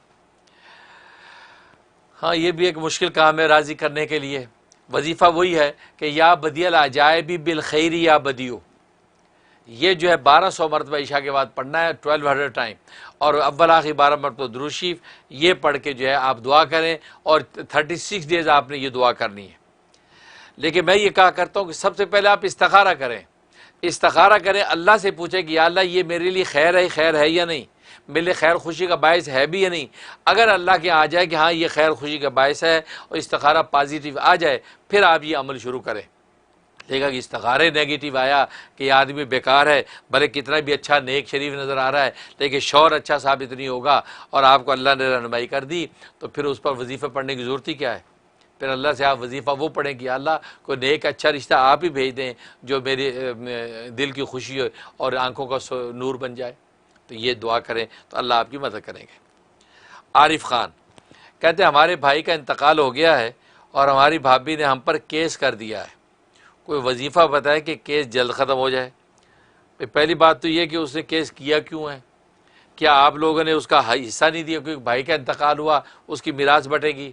ہاں یہ بھی ایک مشکل کام ہے راضی کرنے کے لیے. وظیفہ وہی ہے کہ یا بدی العجائب بالخیر یا بدیو, یہ جو ہے 1200 مرتبہ عشاء کے بعد پڑھنا ہے 1200 ٹائم, اور اول آخر 12 مرتبہ درود شریف یہ پڑھ کے جو ہے آپ دعا کریں اور 36 ڈیز آپ نے یہ دعا کرنی ہے. لیکن میں یہ کہا کرتا ہوں کہ سب سے پہلے آپ استخارہ کریں. استخارہ کریں, اللہ سے پوچھیں کہ یا اللہ یہ میرے لیے خیر ہے یا نہیں, میرے لیے خیر خوشی کا باعث ہے بھی یا نہیں. اگر اللہ کے آ جائے کہ ہاں یہ خیر خوشی کا باعث ہے اور استخارہ پازیٹیو آ جائے پھر آپ یہ عمل شروع کریں. دیکھا کہ استخارے نیگیٹیو آیا کہ یہ آدمی بیکار ہے, بھلے کتنا بھی اچھا نیک شریف نظر آ رہا ہے لیکن شور اچھا ثابت نہیں ہوگا اور آپ کو اللہ نے رہنمائی کر دی تو پھر اس پر وظیفہ پڑھنے کی ضرورت ہی کیا ہے. پھر اللہ سے آپ وظیفہ وہ پڑھیں کہ اللہ کوئی نیک اچھا رشتہ آپ ہی بھیج دیں جو میرے دل کی خوشی اور آنکھوں کا نور بن جائے. تو یہ دعا کریں تو اللہ آپ کی مدد کریں گے. عارف خان کہتے ہیں ہمارے بھائی کا انتقال ہو گیا ہے اور ہماری بھابھی نے ہم پر کیس کر دیا ہے, کوئی وظیفہ بتائے کہ کیس جلد ختم ہو جائے. پہلی بات تو یہ کہ اس نے کیس کیا کیوں ہے, کیا آپ لوگوں نے اس کا حصہ نہیں دیا؟ کیونکہ بھائی کا انتقال ہوا اس کی میراث بٹے گی,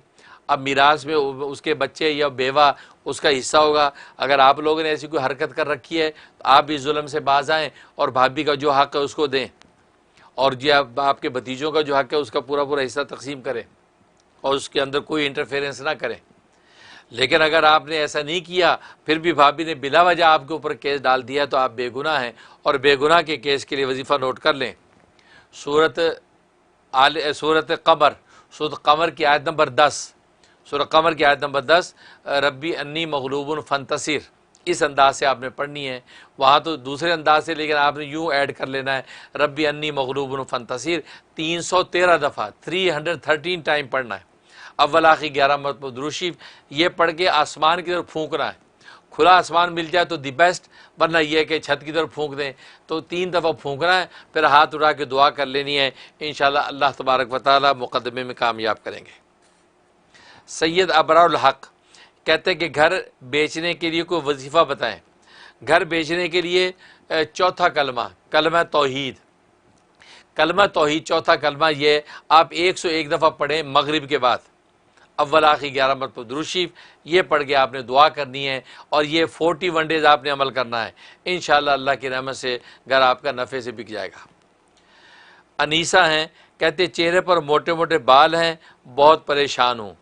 اب میراث میں اس کے بچے یا بیوہ اس کا حصہ ہوگا. اگر آپ لوگوں نے ایسی کوئی حرکت کر رکھی ہے تو آپ بھی ظلم سے باز آئیں اور بھابھی کا جو حق ہے اس کو دیں اور جو آپ کے بھتیجوں کا جو حق ہے اس کا پورا حصہ تقسیم کریں اور اس کے اندر کوئی انٹرفیرنس نہ کریں. لیکن اگر آپ نے ایسا نہیں کیا پھر بھی بھابھی نے بلا وجہ آپ کے اوپر کیس ڈال دیا تو آپ بے گناہ ہیں, اور بے گناہ کے کیس کے لیے وظیفہ نوٹ کر لیں. سورت قمر کی آیت نمبر 10, سورہ قمر کی آیت نمبر 10, ربی انی مغلوب فانتصر, اس انداز سے آپ نے پڑھنی ہے. وہاں تو دوسرے انداز سے لیکن آپ نے یوں ایڈ کر لینا ہے ربی انی مغلوب فانتصر 313 دفعہ 313 ٹائم پڑھنا ہے. اول آخر 11 مرتبہ درود شریف یہ پڑھ کے آسمان کی طرف پھونکنا ہے. کھلا آسمان مل جائے تو دی بیسٹ, ورنہ یہ کہ چھت کی طرف پھونک دیں. تو 3 دفعہ پھونکنا ہے, پھر ہاتھ اٹھا کے دعا کر لینی ہے. انشاءاللہ اللہ تبارک و تعالی مقدمے میں کامیاب کریں گے. سید ابرار الحق کہتے ہیں کہ گھر بیچنے کے لیے کوئی وظیفہ بتائیں. گھر بیچنے کے لیے چوتھا کلمہ توحید, چوتھا کلمہ یہ آپ 101 دفعہ پڑھیں مغرب کے بعد. اول آخر 11 مرتبہ درود شریف یہ پڑھ کے آپ نے دعا کرنی ہے اور یہ 41 ڈیز آپ نے عمل کرنا ہے. انشاءاللہ اللہ کی رحمت سے گھر آپ کا نفع سے بک جائے گا. انیسہ ہیں, کہتے چہرے پر موٹے موٹے بال ہیں, بہت پریشان ہوں,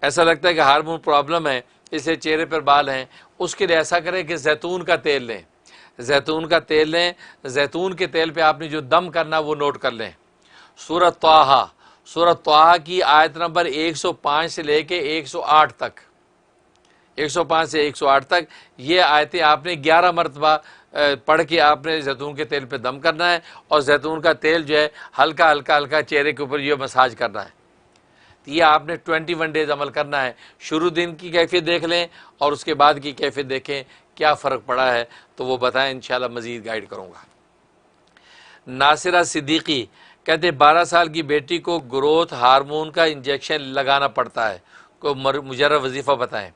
ایسا لگتا ہے کہ ہارمون پرابلم ہے اس لیے چہرے پر بال ہیں. اس کے لیے ایسا کریں کہ زیتون کا تیل لیں, زیتون کے تیل پہ آپ نے جو دم کرنا وہ نوٹ کر لیں. سورۃ طٰہٰ کی آیت نمبر 105 سے لے کے 108 تک, 105 سے 108 تک یہ آیتیں آپ نے 11 مرتبہ پڑھ کے آپ نے زیتون کے تیل پہ دم کرنا ہے اور زیتون کا تیل جو ہے ہلکا چہرے کے اوپر یہ مساج کرنا ہے. یہ آپ نے 21 ڈیز عمل کرنا ہے. شروع دن کی کیفیت دیکھ لیں اور اس کے بعد کی کیفیت دیکھیں کیا فرق پڑا ہے تو وہ بتائیں, انشاءاللہ مزید گائیڈ کروں گا. ناصرہ صدیقی کہتے 12 سال کی بیٹی کو گروتھ ہارمون کا انجیکشن لگانا پڑتا ہے, کوئی مجرد وظیفہ بتائیں.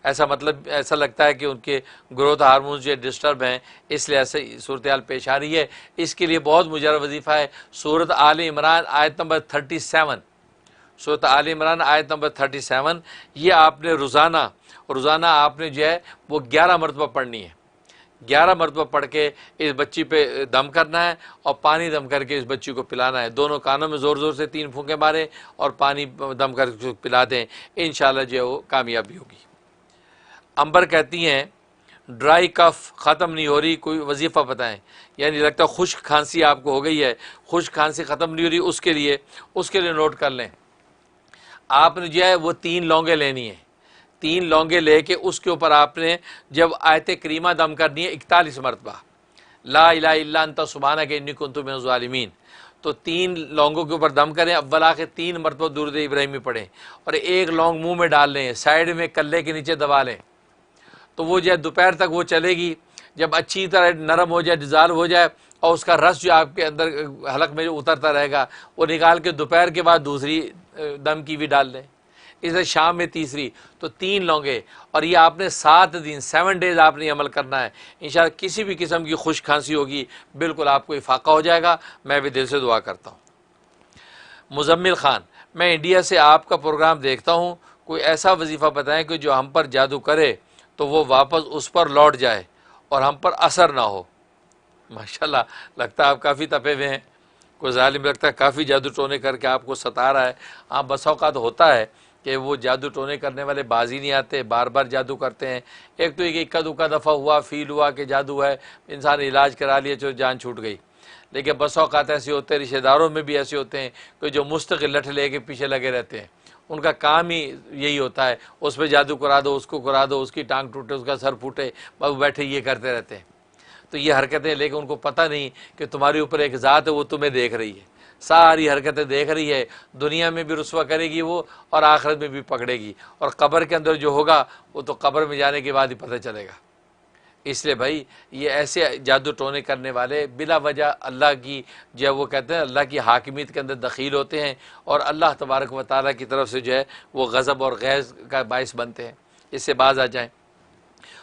ایسا لگتا ہے کہ ان کے گروتھ ہارمون جو ڈسٹرب ہیں اس لیے ایسے صورتحال پیش آ رہی ہے. اس کے لیے بہت مجرد وظیفہ ہے. سورۃ آل عمران آیت نمبر 37, سورۃ آل عمران آیت نمبر 37 یہ آپ نے روزانہ آپ نے جو ہے وہ 11 مرتبہ پڑھنی ہے. 11 مرتبہ پڑھ کے اس بچی پہ دم کرنا ہے اور پانی دم کر کے اس بچی کو پلانا ہے. دونوں کانوں میں زور سے 3 پھونکے ماریں اور پانی دم کر کے پلا دیں. انشاءاللہ جو ہے وہ کامیابی ہوگی. امبر کہتی ہیں ڈرائی کف ختم نہیں ہو رہی، کوئی وظیفہ بتائیں. یعنی لگتا ہے خشک کھانسی آپ کو ہو گئی ہے، خشک کھانسی ختم نہیں ہو رہی، اس کے لیے نوٹ کر لیں. آپ نے جو ہے وہ 3 لونگیں لینی ہیں. 3 لونگیں لے کے اس کے اوپر آپ نے جب آیت کریمہ دم کرنی ہے 41 مرتبہ، لا الہ الا انت سبحانک انی کنت من الظالمین. تو 3 لونگوں کے اوپر دم کریں، اول آخر 3 مرتبہ درود ابراہیمی پڑھیں، اور 1 لونگ منہ میں ڈال لیں، سائیڈ میں کلے کے نیچے دبا لیں. تو وہ جو ہے دوپہر تک وہ چلے گی. جب اچھی طرح نرم ہو جائے، ڈیزالو ہو جائے، اور اس کا رس جو آپ کے اندر حلق میں جو اترتا رہے گا وہ نکال کے دوپہر کے بعد دوسری دم کی بھی ڈال دیں. اسے شام میں تیسری. تو 3 لونگے، اور یہ آپ نے 7 دن 7 ڈیز آپ نے عمل کرنا ہے. انشاءاللہ کسی بھی قسم کی خشک کھانسی ہوگی بالکل آپ کو افاقہ ہو جائے گا. میں بھی دل سے دعا کرتا ہوں. مزمل خان، میں انڈیا سے آپ کا پروگرام دیکھتا ہوں، کوئی ایسا وظیفہ بتائیں کہ جو ہم پر جادو کرے تو وہ واپس اس پر لوٹ جائے اور ہم پر اثر نہ ہو. ماشاءاللہ لگتا ہے آپ کافی تپے ہوئے ہیں. کوئی ظالم لگتا ہے کافی جادو ٹونے کر کے آپ کو ستا رہا ہے. ہاں بس اوقات ہوتا ہے کہ وہ جادو ٹونے کرنے والے باز ہی نہیں آتے، بار بار جادو کرتے ہیں. ایک تو یہ کہ اکا دکا دفعہ ہوا، فیل ہوا کہ جادو ہے، انسان علاج کرا لیا جو جان چھوٹ گئی. لیکن بس اوقات ایسے ہوتے ہیں، رشتہ داروں میں بھی ایسے ہوتے ہیں کہ جو مستقل لٹھ لے کے پیچھے لگے رہتے ہیں. ان کا کام ہی یہی ہوتا ہے، اس پہ جادو کرا دو، اس کو کرا دو، اس کی ٹانگ ٹوٹے، اس کا سر پھوٹے، بس بیٹھے یہ کرتے رہتے ہیں. تو یہ حرکتیں، لیکن ان کو پتہ نہیں کہ تمہارے اوپر ایک ذات ہے وہ تمہیں دیکھ رہی ہے، ساری حرکتیں دیکھ رہی ہے. دنیا میں بھی رسوا کرے گی وہ، اور آخرت میں بھی پکڑے گی. اور قبر کے اندر جو ہوگا وہ تو قبر میں جانے کے بعد ہی پتہ چلے گا. اس لیے بھائی یہ ایسے جادو ٹونے کرنے والے بلا وجہ اللہ کی جو وہ کہتے ہیں اللہ کی حاکمیت کے اندر دخیل ہوتے ہیں، اور اللہ تبارک و تعالیٰ کی طرف سے جو ہے وہ غضب اور غیظ کا باعث بنتے ہیں. اس سے باز آ جائیں.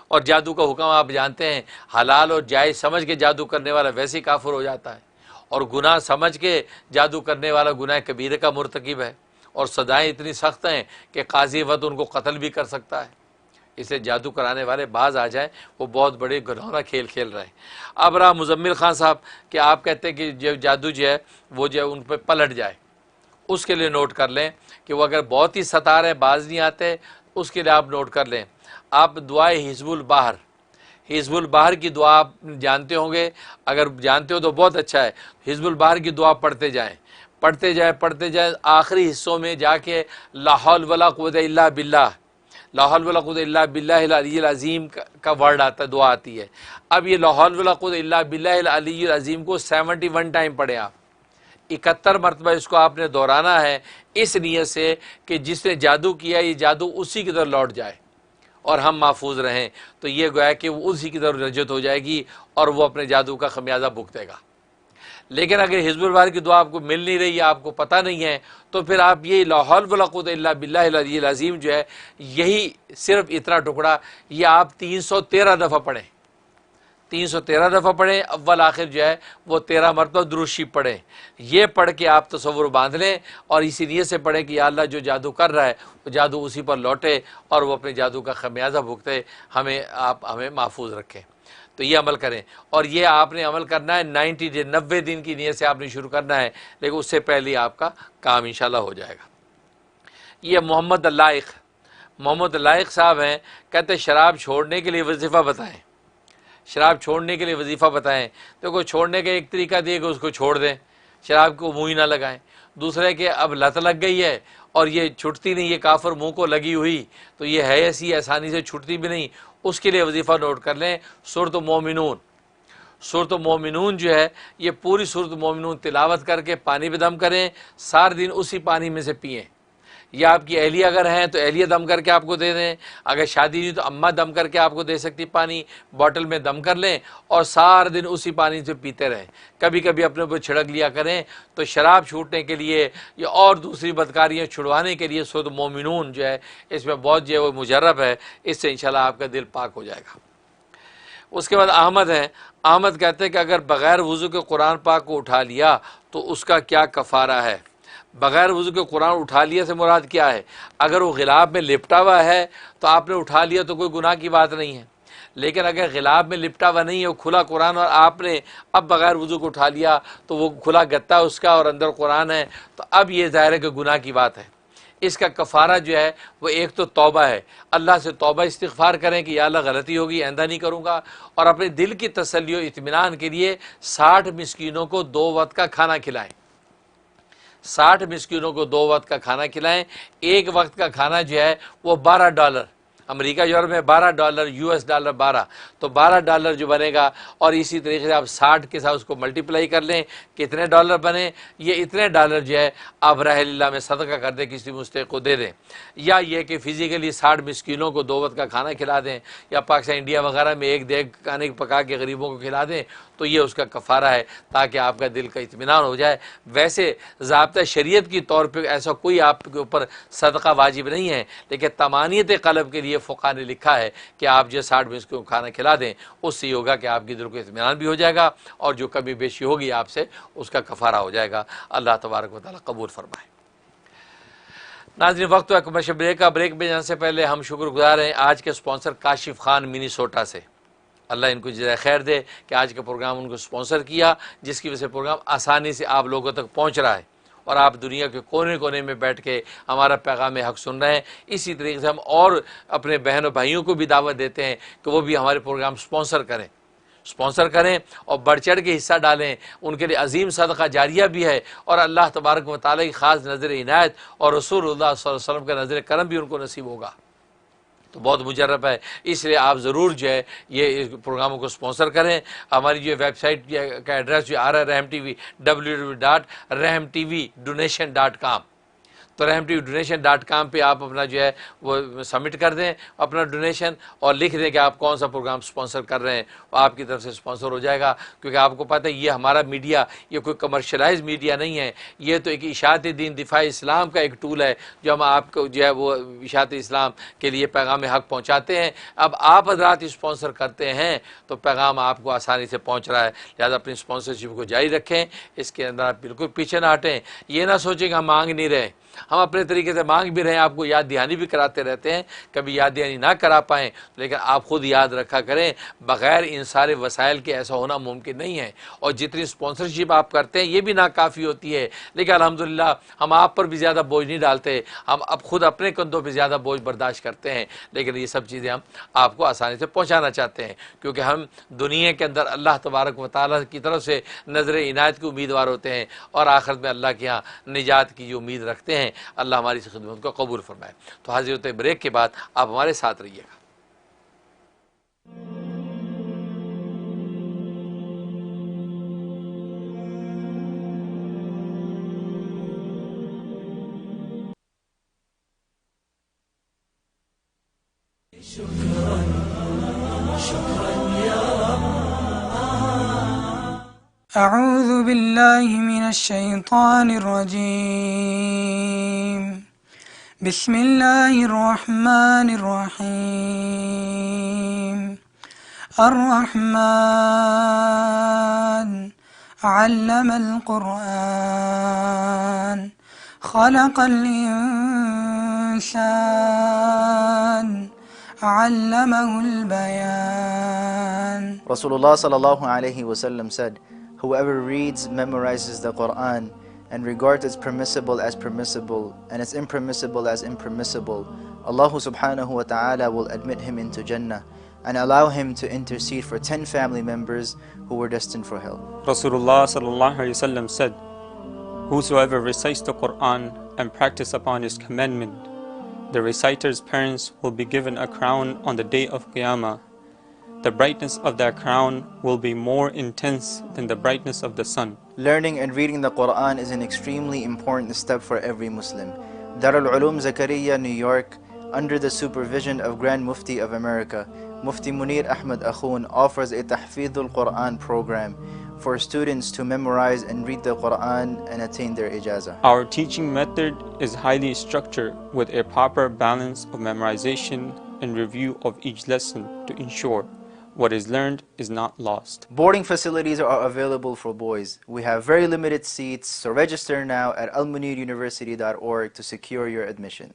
اور جادو کا حکم آپ جانتے ہیں، حلال اور جائز سمجھ کے جادو کرنے والا ویسے ہی کافر ہو جاتا ہے، اور گناہ سمجھ کے جادو کرنے والا گناہ کبیرہ کا مرتکب ہے. اور سزائیں اتنی سخت ہیں کہ قاضی وقت ان کو قتل بھی کر سکتا ہے. اسے جادو کرانے والے باز آ جائیں، وہ بہت بڑے گناہوں کھیل کھیل رہے ہیں. اب رہا مزمل خان صاحب کہ آپ کہتے ہیں کہ جو جادو جو ہے وہ جو ہے ان پہ پلٹ جائے. اس کے لیے نوٹ کر لیں کہ وہ اگر بہت ہی ستا رہے، باز نہیں آتے، اس کے لیے آپ نوٹ کر لیں. آپ دعائے حزب البحر، حزب البحر کی دعا آپ جانتے ہوں گے، اگر جانتے ہو تو بہت اچھا ہے. حزب البحر کی دعا پڑھتے جائیں، پڑھتے جائیں. آخری حصوں میں جا کے لا حول ولا قوت الا باللہ، لا حول ولا قوت الا باللہ العلی العظیم کا ورڈ آتا ہے، دعا آتی ہے. اب یہ لا حول ولا قوت الا باللہ العلی العظیم کو 71 ٹائم پڑھیں آپ. 71 مرتبہ اس کو آپ نے دہرانا ہے، اس نیت سے کہ جس نے جادو کیا یہ جادو اسی کی طرف لوٹ جائے اور ہم محفوظ رہیں. تو یہ گویا کہ وہ اسی کی طرف رجعت ہو جائے گی اور وہ اپنے جادو کا خمیازہ بھگتے گا. لیکن اگر حزب البحر کی دعا آپ کو مل نہیں رہی ہے، آپ کو پتہ نہیں ہے، تو پھر آپ یہ لا حول ولا قوت الا باللہ العلی العظیم جو ہے، یہی صرف اتنا ٹکڑا یہ آپ 313 دفعہ پڑھیں. 313 دفعہ پڑھیں، اول آخر جو ہے وہ 13 مرتبہ درود شریف پڑھیں. یہ پڑھ کے آپ تصور باندھ لیں اور اسی نیت سے پڑھیں کہ یا اللہ جو جادو کر رہا ہے وہ جادو اسی پر لوٹے اور وہ اپنے جادو کا خمیازہ بھگتے، ہمیں محفوظ رکھیں. تو یہ عمل کریں. اور یہ آپ نے عمل کرنا ہے 90 دن کی نیت سے آپ نے شروع کرنا ہے، لیکن اس سے پہلے آپ کا کام انشاءاللہ ہو جائے گا. یہ محمد اللائق صاحب ہیں، کہتے شراب چھوڑنے کے لیے وظیفہ بتائیں. شراب چھوڑنے کے لیے وظیفہ بتائیں. دیکھو چھوڑنے کا ایک طریقہ دیے کہ اس کو چھوڑ دیں، شراب کو منہ ہی نہ لگائیں. دوسرے کہ اب لت لگ گئی ہے اور یہ چھٹتی نہیں، یہ کافر منہ کو لگی ہوئی تو یہ ہے ایسی آسانی سے چھٹتی بھی نہیں. اس کے لیے وظیفہ نوٹ کر لیں، سورۃ مومنون جو ہے یہ پوری سورۃ مومنون تلاوت کر کے پانی پہ دم کریں، سارے دن اسی پانی میں سے پئیں. یا آپ کی اہلیہ اگر ہیں تو اہلیہ دم کر کے آپ کو دے دیں، اگر شادی نہیں تو اماں دم کر کے آپ کو دے سکتی پانی، باٹل میں دم کر لیں اور سارے دن اسی پانی سے پیتے رہیں. کبھی کبھی اپنے اوپر چھڑک لیا کریں. تو شراب چھوٹنے کے لیے یا اور دوسری بدکاریاں چھڑوانے کے لیے سورۃ مومنون جو ہے اس میں بہت جو ہے وہ مجرب ہے، اس سے انشاءاللہ آپ کا دل پاک ہو جائے گا. اس کے بعد احمد ہیں. احمد کہتے ہیں کہ اگر بغیر وضو کے قرآن پاک کو اٹھا لیا تو اس کا کیا کفارہ ہے؟ بغیر وضو کے قرآن اٹھا لیا سے مراد کیا ہے؟ اگر وہ غلاف میں لپٹا ہوا ہے تو آپ نے اٹھا لیا تو کوئی گناہ کی بات نہیں ہے. لیکن اگر غلاف میں لپٹا ہوا نہیں ہے، وہ کھلا قرآن اور آپ نے اب بغیر وضو کو اٹھا لیا تو وہ کھلا گتا اس کا اور اندر قرآن ہے، تو اب یہ ظاہر ہے کہ گناہ کی بات ہے. اس کا کفارہ جو ہے وہ ایک تو توبہ ہے، اللہ سے توبہ استغفار کریں کہ یا اللہ غلطی ہوگی آئندہ نہیں کروں گا، اور اپنے دل کی تسلی و اطمینان کے لیے 60 مسکینوں کو 2 وقت کا کھانا کھلائیں، 60 مسکینوں کو 2 وقت کا کھانا کھلائیں۔ ایک وقت کا کھانا جو ہے وہ $12، امریکہ یورپ میں $12، US ڈالر 12، تو $12 جو بنے گا، اور اسی طریقے سے آپ 60 کے ساتھ اس کو ملٹیپلائی کر لیں، کتنے ڈالر بنے، یہ اتنے ڈالر جو ہے آپ راہ اللہ میں صدقہ کر دیں، کسی مستحق کو دے دیں، یا یہ کہ فزیکلی 60 مسکینوں کو 2 وقت کا کھانا کھلا دیں، یا پاکستان انڈیا وغیرہ میں ایک دیگ کھانے پکا کے غریبوں کو کھلا دیں، تو یہ اس کا کفارہ ہے، تاکہ آپ کا دل کا اطمینان ہو جائے۔ ویسے ضابطہ شریعت کی طور پہ ایسا کوئی آپ کے اوپر صدقہ واجب نہیں ہے، لیکن طمانیت قلب کے لیے فقہاء نے لکھا ہے کہ آپ جو 60 مسکینوں کو کھانا کھلا دیں، اس سے یہ ہوگا کہ آپ کی دل کو اطمینان بھی ہو جائے گا، اور جو کمی بیشی ہوگی آپ سے اس کا کفارہ ہو جائے گا۔ اللہ تبارک و تعالیٰ قبول فرمائے۔ ناظرین، وقت ہے کمرشل بریک کا۔ بریک میں جانے سے پہلے ہم شکر گزار ہیں آج کے اسپانسر کاشف خان منیسوٹا سے، اللہ ان کو جزائے خیر دے کہ آج کا پروگرام ان کو اسپانسر کیا، جس کی وجہ سے پروگرام آسانی سے آپ لوگوں تک پہنچ رہا ہے، اور آپ دنیا کے کونے کونے میں بیٹھ کے ہمارا پیغام حق سن رہے ہیں۔ اسی طریقے سے ہم اور اپنے بہن و بھائیوں کو بھی دعوت دیتے ہیں کہ وہ بھی ہمارے پروگرام اسپانسر کریں اور بڑھ چڑھ کے حصہ ڈالیں، ان کے لیے عظیم صدقہ جاریہ بھی ہے، اور اللہ تبارک و تعالیٰ کی خاص نظر عنایت اور رسول اللہ صلی اللہ علیہ وسلم کا نظر کرم بھی ان کو نصیب ہوگا، تو بہت مجرب ہے۔ اس لیے آپ ضرور جو ہے یہ پروگراموں کو اسپانسر کریں۔ ہماری جو ویب سائٹ کا ایڈریس جو آ رہا ہے رحم ٹی وی www.rahmtvdonation.com، تو rahmtvdonation.com پہ آپ اپنا جو ہے وہ سبمٹ کر دیں اپنا ڈونیشن، اور لکھ دیں کہ آپ کون سا پروگرام اسپانسر کر رہے ہیں، آپ کی طرف سے اسپانسر ہو جائے گا، کیونکہ آپ کو پتہ ہے یہ ہمارا میڈیا یہ کوئی کمرشلائز میڈیا نہیں ہے، یہ تو ایک اشاعت دین دفاع اسلام کا ایک ٹول ہے، جو ہم آپ کو جو ہے وہ اشاعت اسلام کے لیے پیغام حق پہنچاتے ہیں۔ اب آپ حضرات اسپانسر کرتے ہیں تو پیغام آپ کو آسانی سے پہنچ رہا ہے، لہٰذا اپنی اسپانسرشپ کو جاری رکھیں، اس کے اندر آپ بالکل پیچھے نہ ہٹیں۔ یہ نہ سوچیں کہ ہم مانگ نہیں رہے، ہم اپنے طریقے سے مانگ بھی رہے ہیں، آپ کو یاد دہانی بھی کراتے رہتے ہیں، کبھی یاد دہانی نہ کرا پائیں، لیکن آپ خود یاد رکھا کریں بغیر ان سارے وسائل کے ایسا ہونا ممکن نہیں ہے، اور جتنی اسپانسرشپ آپ کرتے ہیں یہ بھی ناکافی ہوتی ہے، لیکن الحمدللہ ہم آپ پر بھی زیادہ بوجھ نہیں ڈالتے، ہم اب خود اپنے کندھوں پہ زیادہ بوجھ برداشت کرتے ہیں، لیکن یہ سب چیزیں ہم آپ کو آسانی سے پہنچانا چاہتے ہیں، کیونکہ ہم دنیا کے اندر اللہ تبارک و تعالیٰ کی طرف سے نظر عنایت کے امیدوار ہوتے ہیں، اور آخرت میں اللہ کے ہاں نجات کی جو امید رکھتے ہیں۔ اللہ ہماری اس خدمت کو قبول فرمائے۔ تو حاضر ہوتے بریک کے بعد آپ ہمارے ساتھ رہیے گا۔ أعوذ بالله من الشيطان الرجيم بسم الله الرحمن الرحيم الرحمن علم القرآن خلق الإنسان علمه البيان. Rasulullah sallallahu alayhi wasallam said, whoever reads, memorizes the Quran, and regards its permissible as permissible and its impermissible as impermissible, Allah subhanahu wa ta'ala will admit him into Jannah and allow him to intercede for 10 family members who were destined for hell. Rasulullah sallallahu alayhi wasallam said, whosoever recites the Quran and practice upon his commandment, the reciter's parents will be given a crown on the day of Qiyamah. The brightness of that crown will be more intense than the brightness of the sun. Learning and reading the Quran is an extremely important step for every Muslim. Darul Uloom Zakariya, New York, under the supervision of Grand Mufti of America, Mufti Munir Ahmad Akhoon, offers a Tahfidhul Quran program for students to memorize and read the Quran and attain their ijazah. Our teaching method is highly structured with a proper balance of memorization and review of each lesson to ensure what is learned is not lost. Boarding facilities are available for boys. We have very limited seats, so register now at almuniruniversity.org to secure your admission.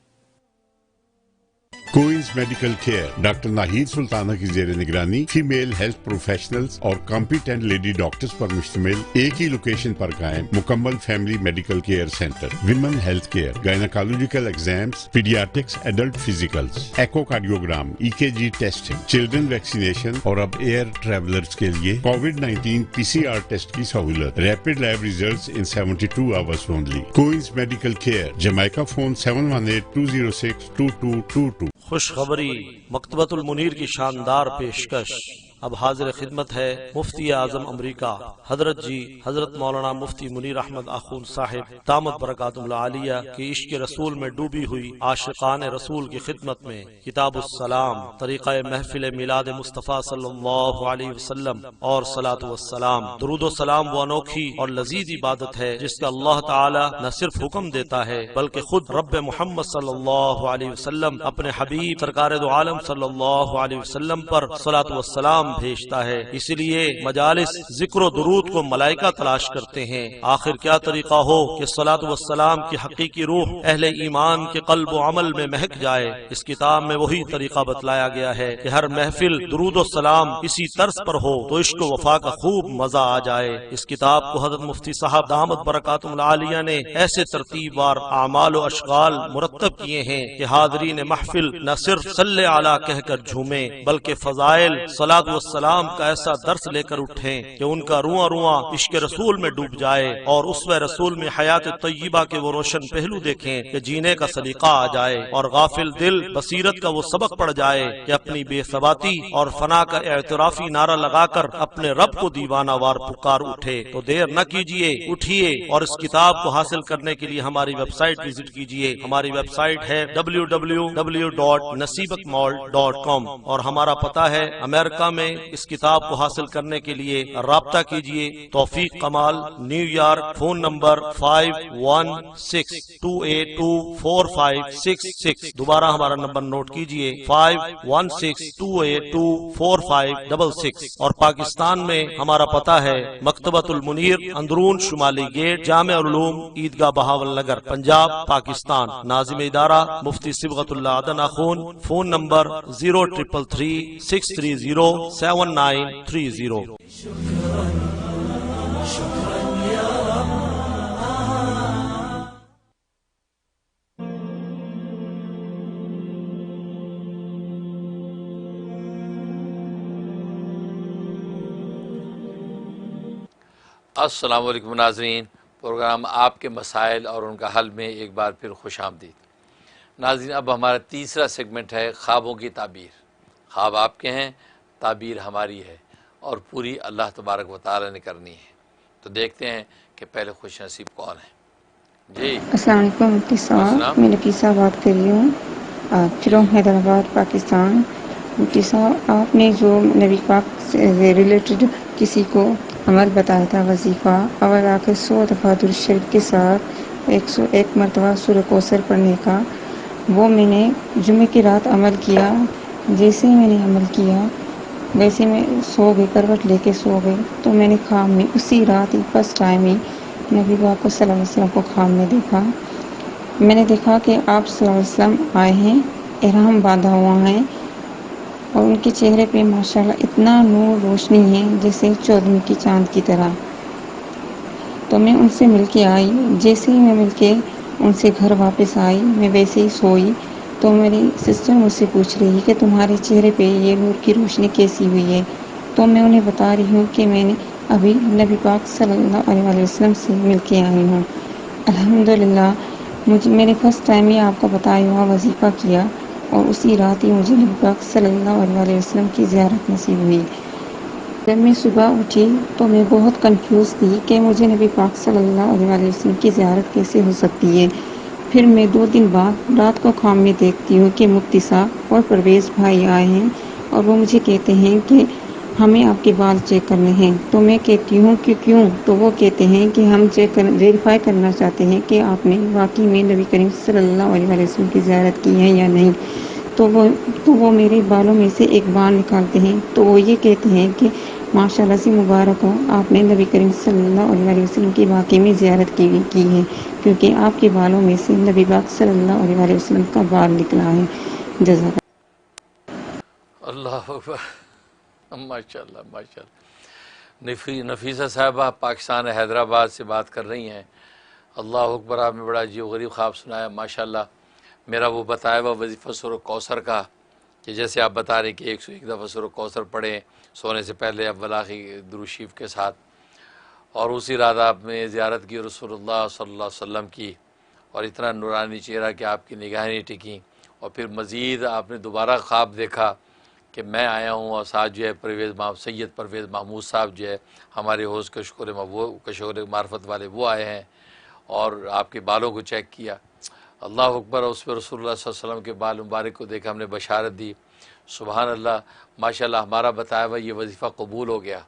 Queens medical care doctor Nahid Sultana کی زیر نگرانی female health professionals اور competent lady doctors پر مشتمل ایک ہی location پر قائم مکمل family medical care centre, women health care, gynaecological exams, paediatrics, adult physicals, echocardiogram, EKG testing, children vaccination اور اب ایئر ٹریولرز کے لیے کووڈ-19 PCR ٹیسٹ کی سہولت، rapid lab results in 72 hours only۔ کوئنز میڈیکل کیئر، جمائکا فون 718-206-2222۔ خوشخبری، مکتبۃ المنیر کی شاندار پیشکش اب حاضر خدمت ہے مفتی اعظم امریکہ حضرت حضرت مولانا مفتی منیر احمد آخون صاحب دامت برکاتہ العالیہ کی عشق رسول میں ڈوبی ہوئی عاشقان رسول کی خدمت میں کتاب السلام، طریقہ محفل میلاد مصطفیٰ صلی اللہ علیہ وسلم اور صلاۃ والسلام۔ درود و سلام وہ انوکھی اور لذیذ عبادت ہے جس کا اللہ تعالی نہ صرف حکم دیتا ہے بلکہ خود رب محمد صلی اللہ علیہ وسلم اپنے حبیب سرکار دو عالم صلی اللہ علیہ وسلم پر صلاۃ والسلام بھیجتا ہے۔ اسی لیے مجالس ذکر و درود کو ملائکہ تلاش کرتے ہیں۔ آخر کیا طریقہ ہو کہ صلاۃ والسلام کی حقیقی روح اہل ایمان کے قلب و عمل میں مہک جائے؟ اس کتاب میں وہی طریقہ بتلایا گیا ہے کہ ہر محفل درود و سلام اسی طرز پر ہو تو عشق و وفا کا خوب مزہ آ جائے۔ اس کتاب کو حضرت مفتی صاحب دامت برکاتہ العالیہ نے ایسے ترتیب وار اعمال و اشغال مرتب کیے ہیں کہ حاضرین محفل نہ صرف صلی علی کہہ کر جھومیں بلکہ فضائل صلاۃ والسلام کا ایسا درس لے کر اٹھیں کہ ان کا رواں رواں عشق رسول میں ڈوب جائے اور اسوہ رسول میں حیات طیبہ کے وہ روشن پہلو دیکھیں کہ جینے کا سلیقہ آ جائے اور غافل دل بصیرت کا وہ سبق پڑ جائے کہ اپنی بے ثباتی اور فنا کا اعترافی نعرہ لگا کر اپنے رب کو دیوانہ وار پکار اٹھے۔ تو دیر نہ کیجیے، اٹھیے اور اس کتاب کو حاصل کرنے کے لیے ہماری ویب سائٹ وزٹ کیجیے۔ ہماری ویب سائٹ ہے www.nasibakmall.com اور ہمارا پتہ ہے امریکہ میں اس کتاب کو حاصل کرنے کے لیے رابطہ کیجیے۔ توفیق کمال، نیو یارک، فون نمبر 5162824566۔ دوبارہ ہمارا نمبر نوٹ کیجیے 5162824566۔ اور پاکستان میں ہمارا پتہ ہے مکتبۃ المنیر، اندرون شمالی گیٹ، جامع العلوم، عیدگاہ بہاول نگر، پنجاب، پاکستان۔ ناظم ادارہ مفتی صبغت اللہ عدن آخون، فون نمبر 0333630790۔ السلام علیکم ناظرین، پروگرام آپ کے مسائل اور ان کا حل میں ایک بار پھر خوش آمدید۔ ناظرین، اب ہمارا تیسرا سیگمنٹ ہے خوابوں کی تعبیر۔ خواب آپ کے ہیں، تعبیر ہماری ہے اور پوری اللہ تبارک و تعالی نے کرنی ہے۔ تو دیکھتے ہیں کہ پہلے خوش نصیب کون ہے۔ جی السلام علیکم مفتی صاحب، میں نفیسہ بات کر رہی ہوں فرام حیدرآباد، پاکستان۔ مفتی صاحب، آپ نے جو نبی پاک سے ریلیٹڈ کسی کو عمل بتایا تھا، وظیفہ، اور آ کے 100 دفعہ درود شریف کے ساتھ 101 مرتبہ سورہ کوثر پڑھنے کا، وہ میں نے جمعے کی رات عمل کیا۔ جیسے ہی میں نے عمل کیا ویسے میں سو گئی، کروٹ لے کے سو گئی، تو میں نے خواب میں اسی رات ہی فرسٹ ٹائم ہی نبی پاک کو صلی اللہ علیہ وسلم کو خواب میں دیکھا۔ میں نے دیکھا کہ آپ صلی اللہ علیہ وسلم آئے ہیں، احرام باندھا ہوا ہے اور ان کے چہرے پہ ماشاءاللہ اتنا نور روشنی ہے جیسے 14 کی چاند کی طرح۔ تو میں ان سے مل کے آئی، جیسے ہی میں مل کے ان سے گھر واپس آئی میں ویسے ہی سوئی تو میری سسٹر مجھ سے پوچھ رہی کہ تمہارے چہرے پہ یہ نور کی روشنی کیسی ہوئی ہے؟ تو میں انہیں بتا رہی ہوں کہ میں نے ابھی نبی پاک صلی اللہ علیہ وسلم سے مل کے آئی ہوں۔ الحمدللہ میں نے فرسٹ ٹائم ہی آپ کا بتایا ہوا وظیفہ کیا اور اسی رات ہی مجھے نبی پاک صلی اللہ علیہ وسلم کی زیارت نصیب ہوئی۔ جب میں صبح اٹھی تو میں بہت کنفیوز تھی کہ مجھے نبی پاک صلی اللہ علیہ وسلم کی زیارت کیسے ہو سکتی ہے۔ پھر میں 2 دن بعد رات کو خواب میں دیکھتی ہوں کہ مفتی صاحب اور پرویز بھائی آئے ہیں اور وہ مجھے کہتے ہیں کہ ہمیں آپ کے بال چیک کرنے ہیں۔ تو میں کہتی ہوں کہ کیوں؟ تو وہ کہتے ہیں کہ ہم ویریفائی کرنا چاہتے ہیں کہ آپ نے واقعی میں نبی کریم صلی اللہ علیہ وسلم کی زیارت کی ہے یا نہیں۔ تو وہ میرے بالوں میں سے ایک بال نکالتے ہیں تو وہ یہ کہتے ہیں کہ ماشاءاللہ سے مبارک ہو، آپ نے نبی کریم صلی اللہ علیہ وسلم کی واقعی میں زیارت کی ہے، کیونکہ آپ کے بالوں میں سے نبی پاک صلی اللہ علیہ وسلم کا بال نکلا ہے۔ جزاک اللہ اکبر، ماشاء اللہ ماشاء اللہ۔ نفیسہ صاحبہ پاکستان حیدرآباد سے بات کر رہی ہیں۔ اللہ اکبر، آپ نے بڑا عجیب و غریب خواب سنایا ماشاء اللہ۔ میرا وہ بتایا ہوا وظیفہ سورہ کوثر کا، کہ جیسے آپ بتا رہے ہیں کہ 101 دفعہ سورہ کوثر پڑھیں سونے سے پہلے اول آخری درود شریف کے ساتھ، اور اسی رات آپ نے زیارت کی رسول اللہ صلی اللہ علیہ وسلم کی، اور اتنا نورانی چہرہ کہ آپ کی نگاہیں نہیں ٹکیں، اور پھر مزید آپ نے دوبارہ خواب دیکھا کہ میں آیا ہوں اور ساتھ جو ہے سید پرویز محمود صاحب جو ہے ہمارے حوض کشور معرفت والے وہ آئے ہیں، اور آپ کے بالوں کو چیک کیا۔ اللہ اکبر، اس پہ رسول اللہ صلی اللہ علیہ وسلم کے بال مبارک کو دیکھا، ہم نے بشارت دی۔ سبحان اللہ، ماشاءاللہ ہمارا بتایا ہوا یہ وظیفہ قبول ہو گیا،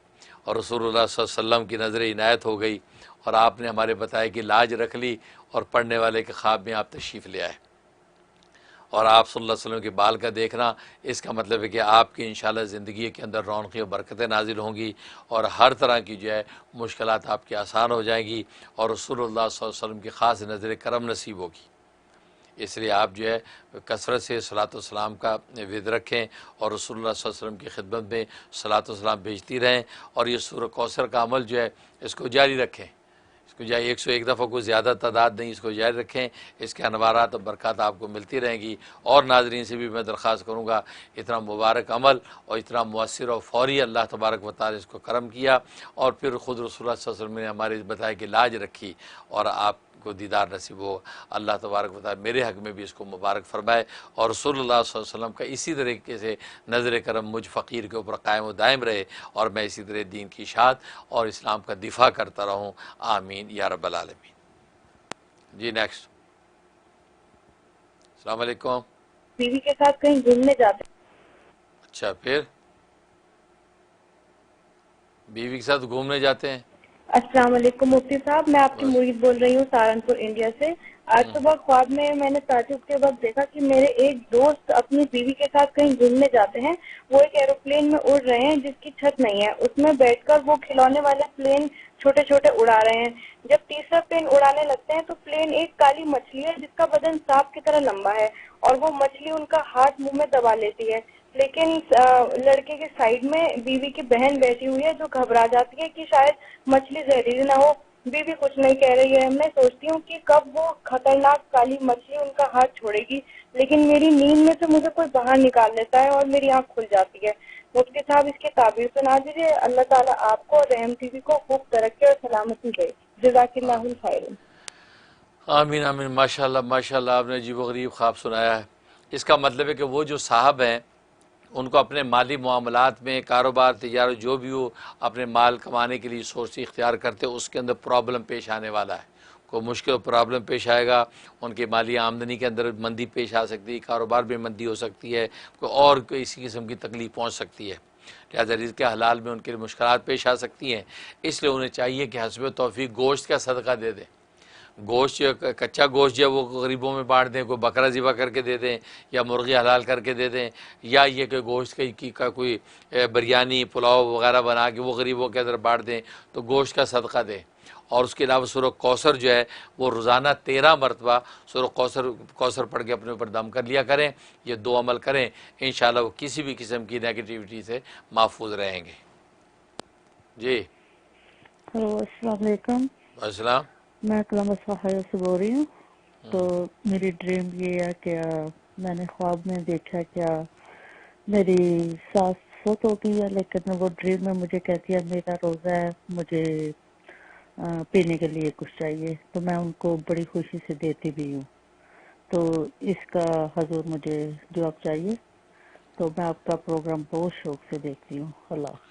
اور رسول اللہ صلی اللہ علیہ وسلم کی نظر عنایت ہو گئی، اور آپ نے ہمارے بتایا کہ لاج رکھ لی، اور پڑھنے والے کے خواب میں آپ تشریف لے آئے۔ اور آپ صلی اللہ علیہ وسلم کے بال کا دیکھنا، اس کا مطلب ہے کہ آپ کی انشاءاللہ زندگی کے اندر رونقیں و برکتیں نازل ہوں گی، اور ہر طرح کی جو ہے مشکلات آپ کی آسان ہو جائیں گی، اور رسول اللہ صلی اللہ علیہ وسلم کی خاص نظر کرم نصیب ہوگی۔ اس لیے آپ جو ہے کثرت سے صلاۃ و سلام کا ورد رکھیں، اور رسول اللہ صلی اللہ علیہ وسلم کی خدمت میں صلاۃ و سلام بھیجتی رہیں، اور یہ سورہ کوثر کا عمل جو ہے اس کو جاری رکھیں، اس کو جائے 101 دفعہ کو زیادہ تعداد نہیں، اس کو جاری رکھیں، اس کے انوارات اور برکات آپ کو ملتی رہیں گی۔ اور ناظرین سے بھی میں درخواست کروں گا، اتنا مبارک عمل اور اتنا مؤثر اور فوری اللہ تبارک و تعالی اس کو کرم کیا، اور پھر خود رسول اللہ صلی اللہ علیہ وسلم نے ہمارے بتایا کہ لاج رکھی، اور آپ کو دیدار نصیب ہو۔ اللہ تبارک و تعالی میرے حق میں بھی اس کو مبارک فرمائے، اور رسول اللہ صلی اللہ علیہ وسلم کا اسی طریقے سے نظر کرم مجھ فقیر کے اوپر قائم و دائم رہے، اور میں اسی طرح دین کی اشاعت اور اسلام کا دفاع کرتا رہوں، آمین یا رب العالمین۔ جی نیکسٹ۔ السلام علیکم۔ بیوی کے ساتھ کہیں گھومنے جاتے ہیں۔ اچھا، پھر بیوی کے ساتھ گھومنے جاتے ہیں؟ السلام علیکم مفتی صاحب، میں آپ کی مرید بول رہی ہوں سہارنپور انڈیا سے۔ آج صبح خواب میں نے تہجد کے وقت دیکھا کہ میرے ایک دوست اپنی بیوی کے ساتھ کہیں گھومنے جاتے ہیں۔ وہ ایک ایروپلین میں اڑ رہے ہیں جس کی چھت نہیں ہے، اس میں بیٹھ کر وہ کھلونے والے پلین چھوٹے چھوٹے اڑا رہے ہیں۔ جب تیسرا پلین اڑانے لگتے ہیں تو پلین ایک کالی مچھلی ہے جس کا بدن سانپ کی طرح لمبا ہے، اور وہ مچھلی ان کا ہاتھ منہ میں دبا لیتی ہے، لیکن لڑکے کے سائیڈ میں بیوی کی بہن بیٹھی ہوئی ہے جو گھبرا جاتی ہے کہ شاید مچھلی زہریلی نہ ہو۔ بیوی کچھ نہیں کہہ رہی ہے، میں سوچتی ہوں کہ کب وہ خطرناک کالی مچھلی ان کا ہاتھ چھوڑے گی، لیکن میری نیند میں سے مجھے کوئی باہر نکال لیتا ہے اور میری آنکھ کھل جاتی ہے۔ مفتی صاحب اس کی تعبیر سنا دیجیے۔ اللہ تعالیٰ آپ کو اور رحم ٹی وی کو خوب ترقی اور سلامتی دے، جزاک اللہ الخیر۔ آمین آمین، ماشاءاللہ ماشاءاللہ، آپ نے عجیب و غریب خواب سنایا ہے۔ اس کا مطلب ہے کہ وہ جو صاحب ہیں ان کو اپنے مالی معاملات میں، کاروبار تجارت جو بھی ہو، اپنے مال کمانے کے لیے سورس اختیار کرتے، اس کے اندر پرابلم پیش آنے والا ہے، کوئی مشکل پرابلم پیش آئے گا، ان کی مالی آمدنی کے اندر مندی پیش آ سکتی ہے، کاروبار میں مندی ہو سکتی ہے، کوئی اور کوئی اسی قسم کی تکلیف پہنچ سکتی ہے، لہٰذا رزق حلال میں ان کے لیے مشکلات پیش آ سکتی ہیں۔ اس لیے انہیں چاہیے کہ حسب توفیق گوشت کا صدقہ دے دیں، گوشت کچا گوشت جو ہے وہ غریبوں میں بانٹ دیں، کوئی بکرا ذبح کر کے دے دیں، یا مرغی حلال کر کے دے دیں، یا یہ کہ گوشت کا کوئی بریانی پلاؤ وغیرہ بنا کے وہ غریبوں کے اندر بانٹ دیں، تو گوشت کا صدقہ دیں۔ اور اس کے علاوہ سورہ کوثر جو ہے وہ روزانہ 13 مرتبہ سورہ کوثر پڑھ کے اپنے اوپر دم کر لیا کریں۔ یہ 2 عمل کریں، انشاءاللہ وہ کسی بھی قسم کی نیگیٹیوٹی سے محفوظ رہیں گے۔ جی ہلو، السلام علیکم۔ السلام۔ میں کولمبس اوہایو سے بول رہی ہوں۔ تو میری ڈریم یہ ہے کہ میں نے خواب میں دیکھا کہ میری ساس فوت ہو گئی ہے، لیکن وہ ڈریم میں مجھے کہتی ہے میرا روزہ ہے، مجھے پینے کے لیے کچھ چاہیے، تو میں ان کو بڑی خوشی سے دیتی بھی ہوں۔ تو اس کا حضور مجھے جواب چاہیے، تو میں آپ کا پروگرام بہت شوق سے دیکھتی ہوں۔ اللہ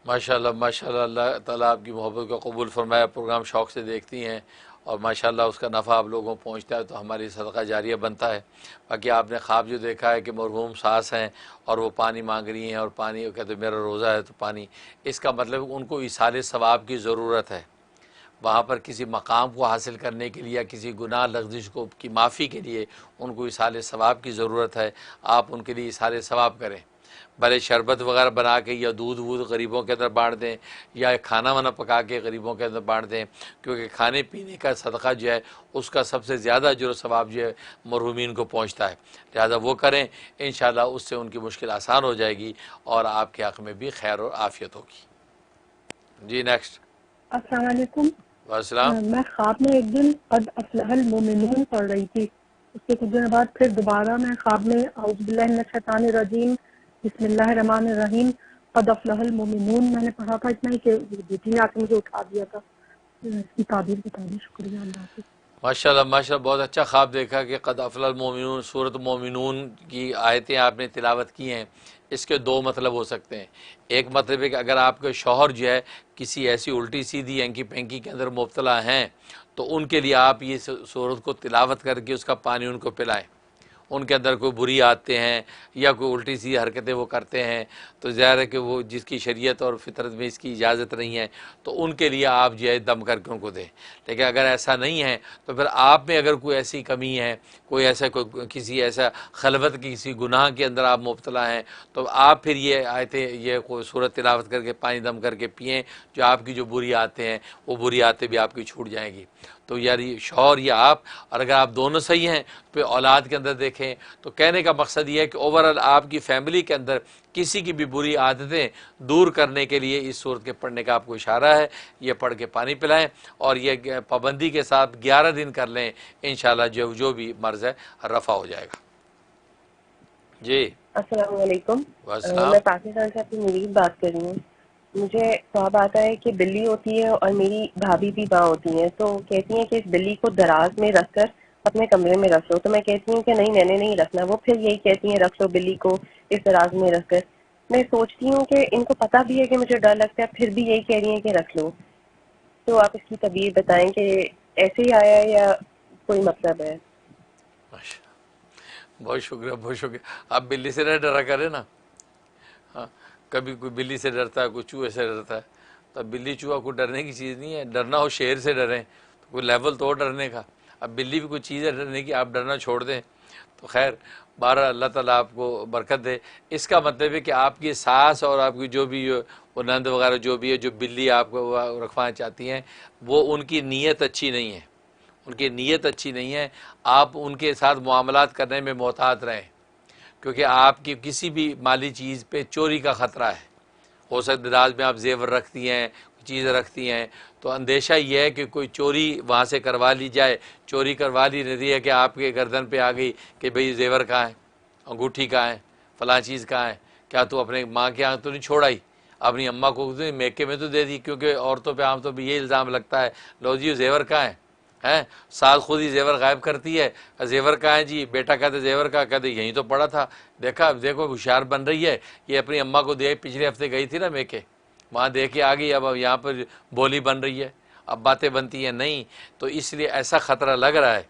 ماشاءاللہ ماشاءاللہ، اللہ تعالیٰ آپ کی محبت کو قبول فرمایا، پروگرام شوق سے دیکھتی ہیں، اور ماشاءاللہ اس کا نفع آپ لوگوں کو پہنچتا ہے تو ہماری صدقہ جاریہ بنتا ہے۔ باقی آپ نے خواب جو دیکھا ہے کہ مرحوم ساس ہیں اور وہ پانی مانگ رہی ہیں، اور پانی وہ کہتے ہیں میرا روزہ ہے تو پانی، اس کا مطلب ان کو ایصال ثواب کی ضرورت ہے، وہاں پر کسی مقام کو حاصل کرنے کے لیے یا کسی گناہ لغزش کو کی معافی کے لیے ان کو ایصال ثواب کی ضرورت ہے۔ آپ ان کے لیے ایصال ثواب کریں۔ بھلے شربت وغیرہ بنا کے یا دودھ وودھ غریبوں کے اندر بانٹ دیں یا کھانا وانا پکا کے غریبوں کے اندر بانٹ دیں، کیونکہ کھانے پینے کا صدقہ جو ہے اس کا سب سے زیادہ اجر و ثواب جو ہے مرحومین کو پہنچتا ہے، لہذا وہ کریں، انشاءاللہ اس سے ان کی مشکل آسان ہو جائے گی اور آپ کے حق میں بھی خیر اور عافیت ہوگی۔ جی نیکسٹ۔ السلام علیکم۔ السلام۔ میں خواب میں ایک دن قد افلح المومنون پڑھ رہی تھی، اس کے کچھ دن بعد پھر دوبارہ میں خواب میں اعوذ باللہ من الشیطان الرجیم بسم اللہ الرحمن الرحیم قد افلح المومنون میں نے پڑھا تھا، اتنا ہی کہ بیٹی نے آ کے مجھے اٹھا دیا تھا۔ اس کی تعبیر بتا دیں، شکریہ، اللہ حافظ۔ ماشاءاللہ ماشاءاللہ، بہت اچھا خواب دیکھا کہ قد افلح المومنون، سورۃ مومنون کی آیتیں آپ نے تلاوت کی ہیں۔ اس کے دو مطلب ہو سکتے ہیں، ایک مطلب ہے کہ اگر آپ کے شوہر جو ہے کسی ایسی الٹی سیدھی اینکی پینکی کے اندر مبتلا ہیں تو ان کے لیے آپ یہ سورت کو تلاوت کر کے اس کا پانی ان کو پلائیں، ان کے اندر کوئی بری عادتیں ہیں یا کوئی الٹی سی حرکتیں وہ کرتے ہیں تو ظاہر ہے کہ وہ جس کی شریعت اور فطرت میں اس کی اجازت نہیں ہے تو ان کے لیے آپ جو ہے دم کر کے ان کو دیں، لیکن اگر ایسا نہیں ہے تو پھر آپ میں اگر کوئی ایسی کمی ہے، کوئی ایسا کسی ایسا خلوت کی کسی گناہ کے اندر آپ مبتلا ہیں تو آپ پھر یہ آیتیں یہ کوئی سورت تلاوت کر کے پانی دم کر کے پئیں، جو آپ کی جو بری عادتیں ہیں وہ بری عادتیں بھی آپ کی چھوٹ جائیں گی۔ تو یار یہ شوہر یا آپ، اور اگر آپ دونوں صحیح ہیں پھر اولاد کے اندر دیکھیں تو کہنے کا مقصد یہ ہے کہ اوورآل آپ کی فیملی کے اندر کسی کی بھی بری عادتیں دور کرنے کے لیے اس صورت کے پڑھنے کا آپ کو اشارہ ہے، یہ پڑھ کے پانی پلائیں اور یہ پابندی کے ساتھ 11 دن کر لیں، انشاءاللہ جو بھی مرض ہے رفع ہو جائے گا۔ جی السلام علیکم۔ والسلام۔ میں پاکستان سے اپنی مرید بات کر رہی ہوں۔ مجھے خواب آتا ہے کہ بلی ہوتی ہے اور میری بھابھی بھی ماں ہوتی ہیں، تو کہتی ہیں کہ اس بلی کو دراز میں رکھ کر اپنے کمرے میں رکھ لو، تو میں کہتی ہوں کہ نہیں میں نے نہیں رکھنا، وہ پھر یہی کہتی ہیں رکھ لو بلی کو اس دراز میں رکھ کر۔ میں سوچتی ہوں کہ ان کو پتہ بھی ہے کہ مجھے ڈر لگتا ہے، پھر بھی یہی کہہ رہی ہیں کہ رکھ لو، تو آپ اس کی تعبیر بتائیں کہ ایسے ہی آیا ہے یا کوئی مطلب ہے؟ بہت شکریہ بہت شکریہ۔ آپ بلی سے نہ ڈرا کریں نا، ہاں کبھی کوئی بلی سے ڈرتا ہے، کوئی چوہے سے ڈرتا ہے، تو اب بلی چوہا کوئی ڈرنے کی چیز نہیں ہے، ڈرنا ہو شیر سے ڈریں تو کوئی لیول تو ڈرنے کا، اب بلی بھی کوئی چیز ہے ڈرنے کی، آپ ڈرنا چھوڑ دیں تو خیر بہرحال اللہ تعالیٰ آپ کو برکت دے۔ اس کا مطلب ہے کہ آپ کی ساس اور آپ کی جو بھی وہ نند وغیرہ جو بھی ہے جو بلی آپ کو رکھوانا چاہتی ہیں وہ ان کی نیت اچھی نہیں ہے، ان کی نیت اچھی نہیں ہے، آپ ان کے ساتھ معاملات کرنے میں محتاط رہیں، کیونکہ آپ کی کسی بھی مالی چیز پہ چوری کا خطرہ ہے، ہو سکتا ہے دراز میں آپ زیور رکھتی ہیں، چیزیں رکھتی ہیں تو اندیشہ یہ ہے کہ کوئی چوری وہاں سے کروا لی جائے، چوری کروا لی نہیں ہے کہ آپ کے گردن پہ آ گئی کہ بھئی زیور کہاں ہے، انگوٹھی کہاں ہے، فلاں چیز کہاں ہے، کیا تو اپنے ماں کے یہاں تو نہیں چھوڑائی، اپنی اماں کو میکے میں تو دے دی، کیونکہ عورتوں پہ عام طور پہ یہ الزام لگتا ہے لو جی زیور کہاں ہے، ساس خود ہی زیور غائب کرتی ہے، زیور کہاں ہے جی، بیٹا کہتے زیور کہاں، کہتے یہیں تو پڑا تھا، دیکھا دیکھو ہوشیار بن رہی ہے، یہ اپنی اماں کو دے پچھلے ہفتے گئی تھی نا میکے، وہاں دیکھ کے آ گئی، اب یہاں پر بولی بن رہی ہے، اب باتیں بنتی ہیں نہیں، تو اس لیے ایسا خطرہ لگ رہا ہے،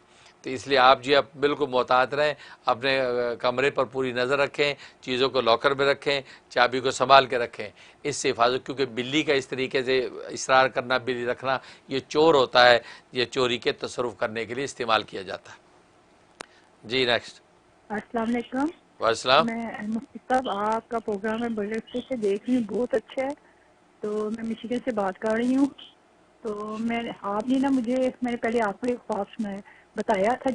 تو اس لیے آپ جو بالکل محتاط رہیں، اپنے کمرے پر پوری نظر رکھیں، چیزوں کو لاکر میں رکھیں، چابی کو سنبھال کے رکھیں، اس سے حفاظت، کیونکہ بلی کا اس طریقے سے اصرار کرنا، بلی رکھنا یہ چور ہوتا ہے، یہ چوری کے تصرف کرنے کے لیے استعمال کیا جاتا ہے۔ جی نیکسٹ۔ السلام علیکم۔ والسلام۔ میں مفتی صاحب آپ کا پروگرام میں بڑے اچھے سے دیکھ رہی ہوں، بہت اچھا ہے، تو میں میشیگن سے بات کر رہی ہوں، تو آپ نے نا میں نے پہلے آپ کو ایک خواب میں بتایا تھا،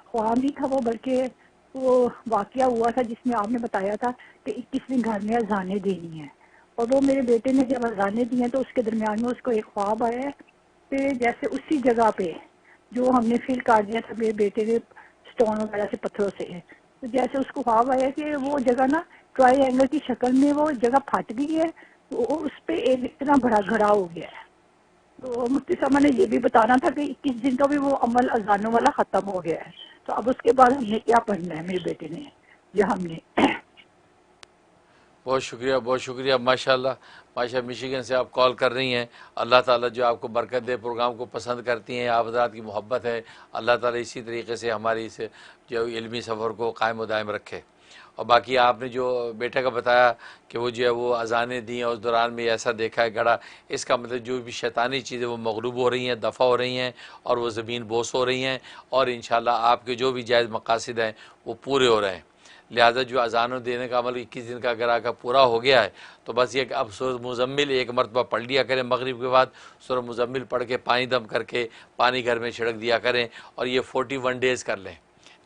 خواب نہیں تھا وہ بلکہ وہ واقعہ ہوا تھا جس میں آپ نے بتایا تھا کہ 21ویں گھر میں اذانیں دینی ہیں، اور وہ میرے بیٹے نے جب اذانیں دی ہیں تو اس کے درمیان میں اس کو ایک خواب آیا ہے کہ جیسے اسی جگہ پہ جو ہم نے فل کر دیا تھا میرے بیٹے نے اسٹون وغیرہ سے پتھروں سے، تو جیسے اس کو خواب آیا کہ وہ جگہ نا ٹرائی اینگل کی شکل میں وہ جگہ پھٹ گئی ہے، وہ اس پہ ایک اتنا بڑا گھڑا ہو گیا ہے، تو مفتی صاحب نے یہ بھی بتانا تھا کہ 21 دن کا بھی وہ عمل اذانوں والا ختم ہو گیا ہے، تو اب اس کے بعد ہم نے کیا پڑھنا ہے میرے بیٹے نے یا ہم نے؟ بہت شکریہ بہت شکریہ، ماشاءاللہ ماشاءاللہ میشیگن سے آپ کال کر رہی ہیں، اللہ تعالیٰ جو آپ کو برکت دے، پروگرام کو پسند کرتی ہیں، آپ حضرات کی محبت ہے، اللہ تعالیٰ اسی طریقے سے ہماری اس جو علمی سفر کو قائم و دائم رکھے۔ اور باقی آپ نے جو بیٹے کا بتایا کہ وہ جو ہے وہ اذانیں دیں اور اس دوران میں ایسا دیکھا ہے گھڑا، اس کا مطلب جو بھی شیطانی چیزیں وہ مغلوب ہو رہی ہیں، دفع ہو رہی ہیں اور وہ زمین بوس ہو رہی ہیں، اور انشاءاللہ آپ کے جو بھی جائز مقاصد ہیں وہ پورے ہو رہے ہیں، لہٰذا جو اذانوں دینے کا عمل 21 دن کا اگر آپ کا پورا ہو گیا ہے تو بس یہ کہ اب سورہ مزمل ایک مرتبہ پڑھ لیا کریں مغرب کے بعد، سورہ مزمل پڑھ کے پانی دم کر کے پانی گھر میں چھڑک دیا کریں، اور یہ 41 ڈیز کر لیں،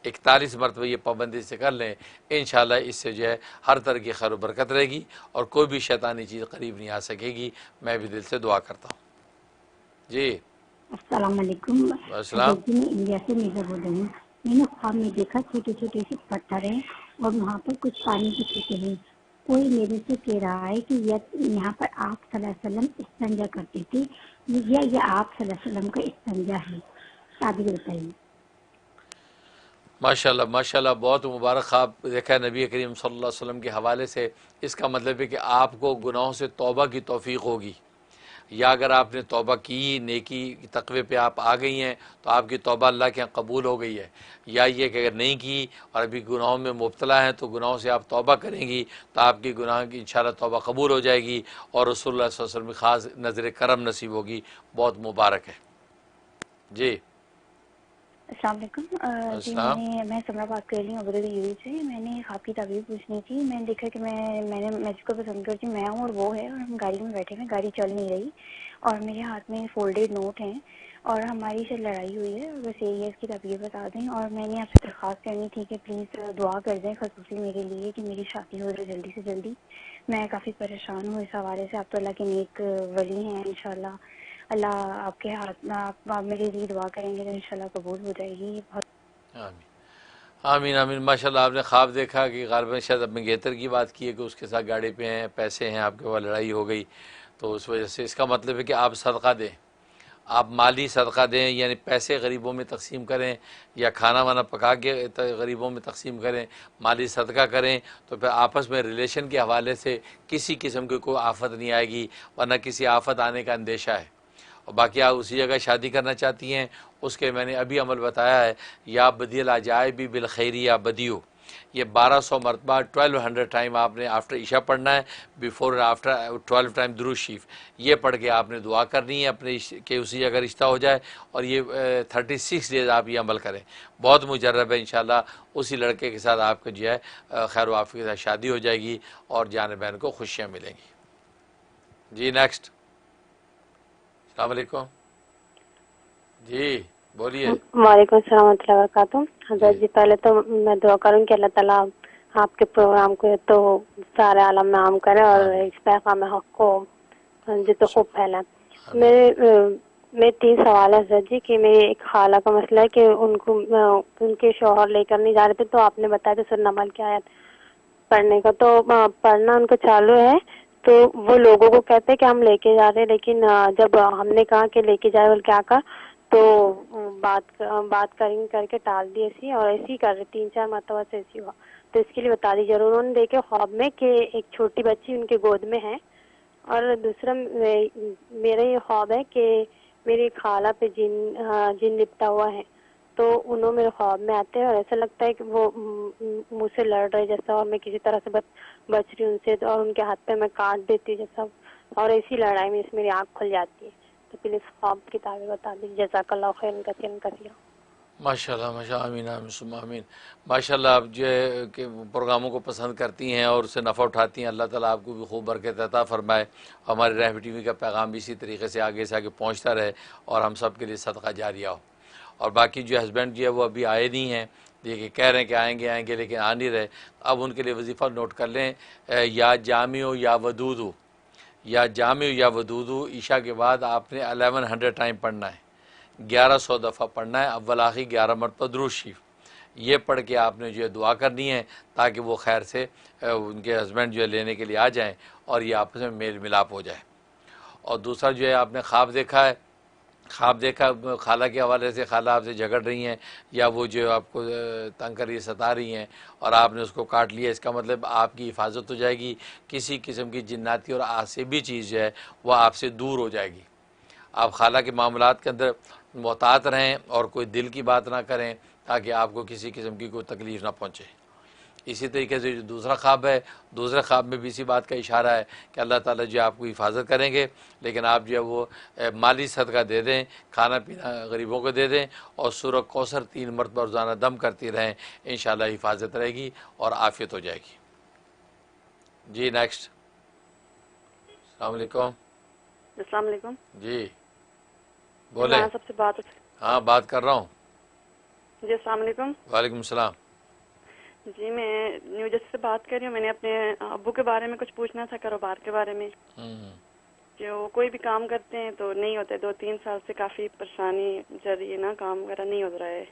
41 مرتبہ یہ پابندی سے کر لیں، انشاءاللہ اس سے جو ہے ہر طرح کی خیر و برکت رہے گی اور کوئی بھی شیطانی چیز قریب نہیں آ سکے گی۔ میں بھی دل سے دعا کرتا ہوں۔ جی السلام علیکم۔ السلام۔ میں انڈیا سے میزا بول رہی ہوں۔ میں نے خواب میں دیکھا چھوٹے چھوٹے سے پتھر ہیں اور وہاں پر کچھ پانی کی چھوٹے ہیں۔ کوئی میرے سے کہہ رہا ہے کہ یہاں پر آپ صلی اللہ علیہ وسلم استنجا کرتے تھے، یہ آپ صلی اللہ علیہ وسلم کا استنجا ہے، تعبیر بتائیے۔ ماشاءاللہ ماشاءاللہ، بہت مبارک خواب دیکھا ہے نبی کریم صلی اللہ علیہ وسلم کے حوالے سے۔ اس کا مطلب ہے کہ آپ کو گناہوں سے توبہ کی توفیق ہوگی، یا اگر آپ نے توبہ کی، نیکی تقوی پہ آپ آ گئی ہیں تو آپ کی توبہ اللہ کے یہاں قبول ہو گئی ہے، یا یہ کہ اگر نہیں کی اور ابھی گناہوں میں مبتلا ہیں تو گناہوں سے آپ توبہ کریں گی تو آپ کی گناہ کی انشاءاللہ توبہ قبول ہو جائے گی اور رسول اللہ صلی اللہ علیہ وسلم کی خاص نظر کرم نصیب ہوگی۔ بہت مبارک ہے۔ جی السلام علیکم۔ جی میں سمرا بات کر رہی ہوں ابوظہبی یو اے سے۔ میں نے خواب کی تعبیر پوچھنی تھی۔ میں نے دیکھا کہ میں جس کو پسند کرتی ہوں میں ہوں اور وہ ہے، اور ہم گاڑی میں بیٹھے ہیں، گاڑی چل نہیں رہی اور میرے ہاتھ میں فولڈیڈ نوٹ ہیں اور ہماری سے لڑائی ہوئی ہے، بس یہی ہے اس کی تعبیر بتا دیں۔ اور میں نے آپ سے درخواست کرنی تھی کہ پلیز دعا کر دیں خصوصی میرے لیے کہ میری شادی ہو جائے جلدی سے جلدی۔ میں کافی پریشان ہوں اس حوالے سے۔ آپ تو اللہ کے نیک ولی ہیں، انشاءاللہ اللہ آپ کے ہاتھ میں، آپ میرے لیے دعا کریں گے تو انشاءاللہ قبول ہو جائے گی۔ بہت آمین آمین آمین۔ ماشاءاللہ آپ نے خواب دیکھا کہ غالباً شاید اب منگیتر کی بات کی ہے کہ اس کے ساتھ گاڑی پہ ہیں، پیسے ہیں، آپ کے وہ لڑائی ہو گئی، تو اس وجہ سے اس کا مطلب ہے کہ آپ صدقہ دیں، آپ مالی صدقہ دیں، یعنی پیسے غریبوں میں تقسیم کریں یا کھانا وانا پکا کے غریبوں میں تقسیم کریں، مالی صدقہ کریں، تو پھر آپس میں ریلیشن کے حوالے سے کسی قسم کی کوئی آفت نہیں آئے گی، ورنہ کسی آفت آنے کا اندیشہ ہے۔ اور باقی آپ اسی جگہ شادی کرنا چاہتی ہیں، اس کے میں نے ابھی عمل بتایا ہے، یا بدی العجائب بالخیر یا بدیو، یہ 1200 مرتبہ 1200 ٹائم آپ نے آفٹر عشاء پڑھنا ہے، بیفور آفٹر 12 ٹائم درود شریف، یہ پڑھ کے آپ نے دعا کرنی ہے اپنے کہ اسی جگہ رشتہ ہو جائے، اور یہ 36 ڈیز آپ یہ عمل کریں۔ بہت مجرب ہے، انشاءاللہ اسی لڑکے کے ساتھ آپ کو جو ہے خیر و عافیت کے ساتھ شادی ہو جائے گی اور جان بہن کو خوشیاں ملیں گی۔ جی نیکسٹ۔ السلام علیکم۔ جی بولیے۔ وعلیکم السلام ورحمۃ اللہ وبرکاتہ۔ حضرت جی پہلے تو میں دعا کروں کہ اللہ تعالیٰ آپ کے پروگرام کو تو سارے عالم میں عام کرے اور اس پیغام حق کو جتنے خوب پھیلائیں۔ میرے 3 سوال ہے حضرت جی کہ میری ایک خالہ کا مسئلہ ہے کہ ان کے شوہر لے کر نہیں جا رہے تھے، تو آپ نے بتایا تھا سورہ نمل کی آیت پڑھنے کا، تو پڑھنا ان کو چالو ہے، تو وہ لوگوں کو کہتے ہیں کہ ہم لے کے جا رہے ہیں، لیکن جب ہم نے کہا کہ لے کے جائے بول کیا کہا تو بات کر کے ٹال دی ایسی، اور ایسی کر رہے 3-4 مرتبہ سے ایسی ہوا، تو اس کے لیے بتا دیجیے۔ انہوں نے دیکھے خواب میں کہ ایک چھوٹی بچی ان کے گود میں ہے، اور دوسرا میرا یہ خواب ہے کہ میری خالہ پہ جن لپٹا ہوا ہے، تو انہوں میرے خواب میں آتے ہیں اور ایسا لگتا ہے کہ وہ مجھ سے لڑ رہے جیسا، اور میں کسی طرح سے بچ رہی ان سے، اور ان کے ہاتھ پہ میں کاٹ دیتی جیسا، اور ایسی لڑائی میں میری آنکھ کھل جاتی ہے، تو پلیز خواب کی تعبیر بتا دیجیے۔ جزاک اللہ خیرا کثیرا کثیرا۔ ماشاء اللہ ماشاء اللہ، آمین آمین ثم آمین۔ ماشاء اللہ آپ جو ہے کہ پروگراموں کو پسند کرتی ہیں اور اس سے نفع اٹھاتی ہیں، اللہ تعالیٰ آپ کو بھی خوب برکت عطا فرمائے، ہمارے رحم ٹی وی کا پیغام بھی اسی طریقے سے آگے پہنچتا رہے اور ہم سب کے لیے صدقہ جاریہ ہو۔ اور باقی جو ہسبینڈ جو ہے وہ ابھی آئے نہیں ہیں، یہ کہہ رہے ہیں کہ آئیں گے لیکن آ نہیں رہے، اب ان کے لیے وظیفہ نوٹ کر لیں، یا جامع یا ودود، یا جامع یا ودود، عشاء کے بعد آپ نے 1100 ٹائم پڑھنا ہے، 1100 دفعہ پڑھنا ہے، اول آخر 11 مرتبہ درود شریف، یہ پڑھ کے آپ نے جو ہے دعا کرنی ہے تاکہ وہ خیر سے ان کے ہسبینڈ جو ہے لینے کے لیے آ جائیں اور یہ آپس میں میل ملاپ ہو جائے۔ اور دوسرا جو ہے آپ نے خواب دیکھا خالہ کے حوالے سے، خالہ آپ سے جھگڑ رہی ہیں یا وہ جو آپ کو تنگ کر رہی ستا رہی ہیں اور آپ نے اس کو کاٹ لیا، اس کا مطلب آپ کی حفاظت ہو جائے گی، کسی قسم کی جناتی اور عصبی چیز جو ہے وہ آپ سے دور ہو جائے گی۔ آپ خالہ کے معاملات کے اندر محتاط رہیں اور کوئی دل کی بات نہ کریں تاکہ آپ کو کسی قسم کی کوئی تکلیف نہ پہنچے۔ اسی طریقے سے جو دوسرا خواب ہے، دوسرے خواب میں بھی اسی بات کا اشارہ ہے کہ اللہ تعالیٰ جو آپ کو حفاظت کریں گے، لیکن آپ جو ہے وہ مالی صدقہ دے دیں، کھانا پینا غریبوں کو دے دیں، اور سورہ کوثر 3 مرتبہ روزانہ دم کرتی رہیں، انشاءاللہ حفاظت رہے گی اور عافیت ہو جائے گی۔ جی نیکسٹ۔ السلام علیکم۔ السلام علیکم۔ جی بولیں۔ سب سے بات ہاں بات کر رہا ہوں۔ جی السلام علیکم۔ وعلیکم السلام۔ جی میں نیو جرسی سے بات کر رہی ہوں، میں نے اپنے ابو کے بارے میں کچھ پوچھنا تھا، کاروبار کے بارے میں۔ جو کوئی بھی کام کرتے ہیں تو نہیں ہوتے، 2-3 سال سے کافی پریشانی چل رہی ہے نا، کام وغیرہ نہیں ہو رہا ہے،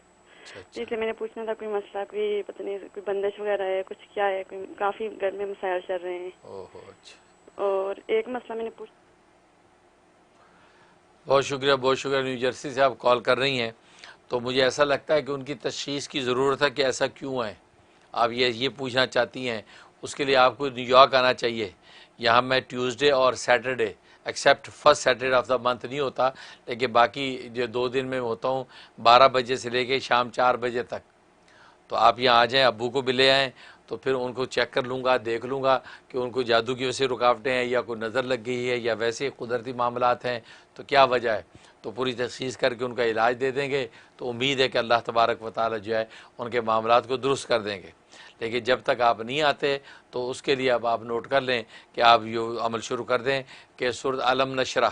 اس لیے میں نے پوچھنا تھا کوئی مسئلہ، کوئی پتہ نہیں کوئی بندش وغیرہ ہے، کچھ کیا ہے، کوئی کافی گھر میں مسائل چل رہے ہیں۔ اور ایک مسئلہ میں نے بہت شکریہ، بہت شکریہ، نیو جرسی سے آپ کال کر رہی ہیں، تو مجھے ایسا لگتا ہے کہ ان کی تشخیص کی ضرورت ہے کہ ایسا کیوں ہے، آپ یہ پوچھنا چاہتی ہیں۔ اس کے لیے آپ کو نیو یارک آنا چاہیے۔ یہاں میں ٹیوزڈے اور Saturday accept first Saturday of the month نہیں ہوتا، لیکن باقی جو 2 دن میں ہوتا ہوں 12 بجے سے لے کے شام 4 بجے تک، تو آپ یہاں آ جائیں، ابو کو بھی لے آئیں، تو پھر ان کو چیک کر لوں گا، دیکھ لوں گا کہ ان کو جادو کی وجہ سے رکاوٹیں ہیں یا کوئی نظر لگ گئی ہے یا ویسے قدرتی معاملات ہیں، تو کیا وجہ ہے، تو پوری تشخیص کر کے ان کا علاج دے دیں گے، تو امید ہے کہ اللہ تبارک و تعالی جو ہے ان کے معاملات کو درست کر دیں گے۔ لیکن جب تک آپ نہیں آتے تو اس کے لیے اب آپ نوٹ کر لیں کہ آپ یہ عمل شروع کر دیں کہ سورۃ علم نشرح،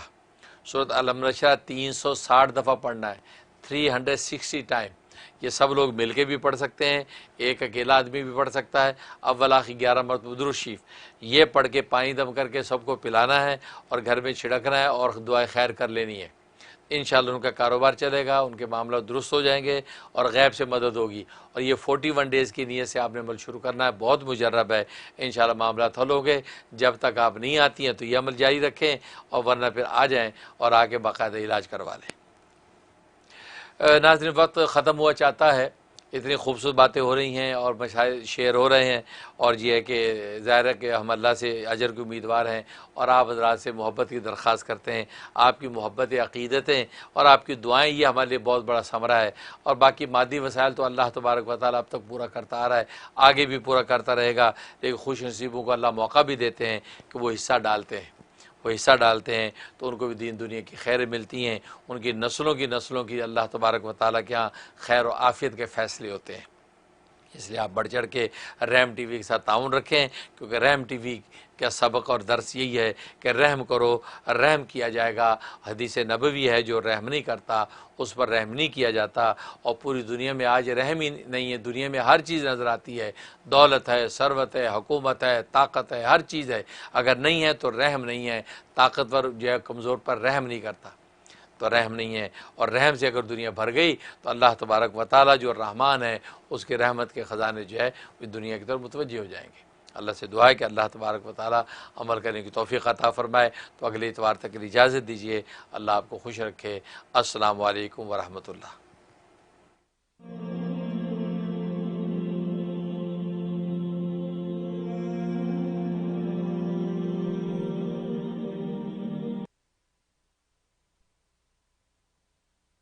سورۃ علم نشرح 360 دفعہ پڑھنا ہے، 360 ٹائم۔ یہ سب لوگ مل کے بھی پڑھ سکتے ہیں، ایک اکیلا آدمی بھی پڑھ سکتا ہے، اول آخر 11 مرتبہ درود شریف یہ پڑھ کے پانی دم کر کے سب کو پلانا ہے اور گھر میں چھڑکنا ہے اور دعائے خیر کر لینی ہے۔ انشاءاللہ ان کا کاروبار چلے گا، ان کے معاملات درست ہو جائیں گے اور غیب سے مدد ہوگی۔ اور یہ 41 ڈیز کی نیت سے آپ نے عمل شروع کرنا ہے، بہت مجرب ہے، انشاءاللہ معاملات حل ہوں گے۔ جب تک آپ نہیں آتی ہیں تو یہ عمل جاری رکھیں، اور ورنہ پھر آ جائیں اور آ کے باقاعدہ علاج کروا لیں۔ ناظرین وقت ختم ہوا چاہتا ہے، اتنی خوبصورت باتیں ہو رہی ہیں اور مسائل شیئر ہو رہے ہیں، اور یہ ہے کہ ظاہر ہے کہ ہم اللہ سے اجر کے امیدوار ہیں اور آپ حضرات سے محبت کی درخواست کرتے ہیں۔ آپ کی محبت عقیدتیں اور آپ کی دعائیں یہ ہمارے لیے بہت بڑا ثمرہ ہے، اور باقی مادی وسائل تو اللہ تبارک و تعالیٰ اب تک پورا کرتا آ رہا ہے، آگے بھی پورا کرتا رہے گا، لیکن خوش نصیبوں کو اللہ موقع بھی دیتے ہیں کہ وہ حصہ ڈالتے ہیں، تو ان کو بھی دین دنیا کی خیر ملتی ہیں، ان کی نسلوں کی اللہ تبارک و تعالیٰ کے ہاں خیر و عافیت کے فیصلے ہوتے ہیں۔ اس لیے آپ بڑھ چڑھ کے رحم ٹی وی کے ساتھ تعاون رکھیں، کیونکہ رحم ٹی وی کا سبق اور درس یہی ہے کہ رحم کرو، رحم کیا جائے گا۔ حدیث نبوی ہے جو رحم نہیں کرتا اس پر رحم نہیں کیا جاتا، اور پوری دنیا میں آج رحم ہی نہیں ہے، دنیا میں ہر چیز نظر آتی ہے، دولت ہے، ثروت ہے، حکومت ہے، طاقت ہے، ہر چیز ہے، اگر نہیں ہے تو رحم نہیں ہے۔ طاقتور جو ہے کمزور پر رحم نہیں کرتا، تو رحم نہیں ہے، اور رحم سے اگر دنیا بھر گئی تو اللہ تبارک و تعالیٰ جو رحمان ہے اس کے رحمت کے خزانے جو ہے وہ دنیا کی طرف متوجہ ہو جائیں گے۔ اللہ سے دعا ہے کہ اللہ تبارک و تعالیٰ عمل کرنے کی توفیق عطا فرمائے۔ تو اگلے اتوار تک اجازت دیجیے، اللہ آپ کو خوش رکھے۔ السلام علیکم ورحمۃ اللہ۔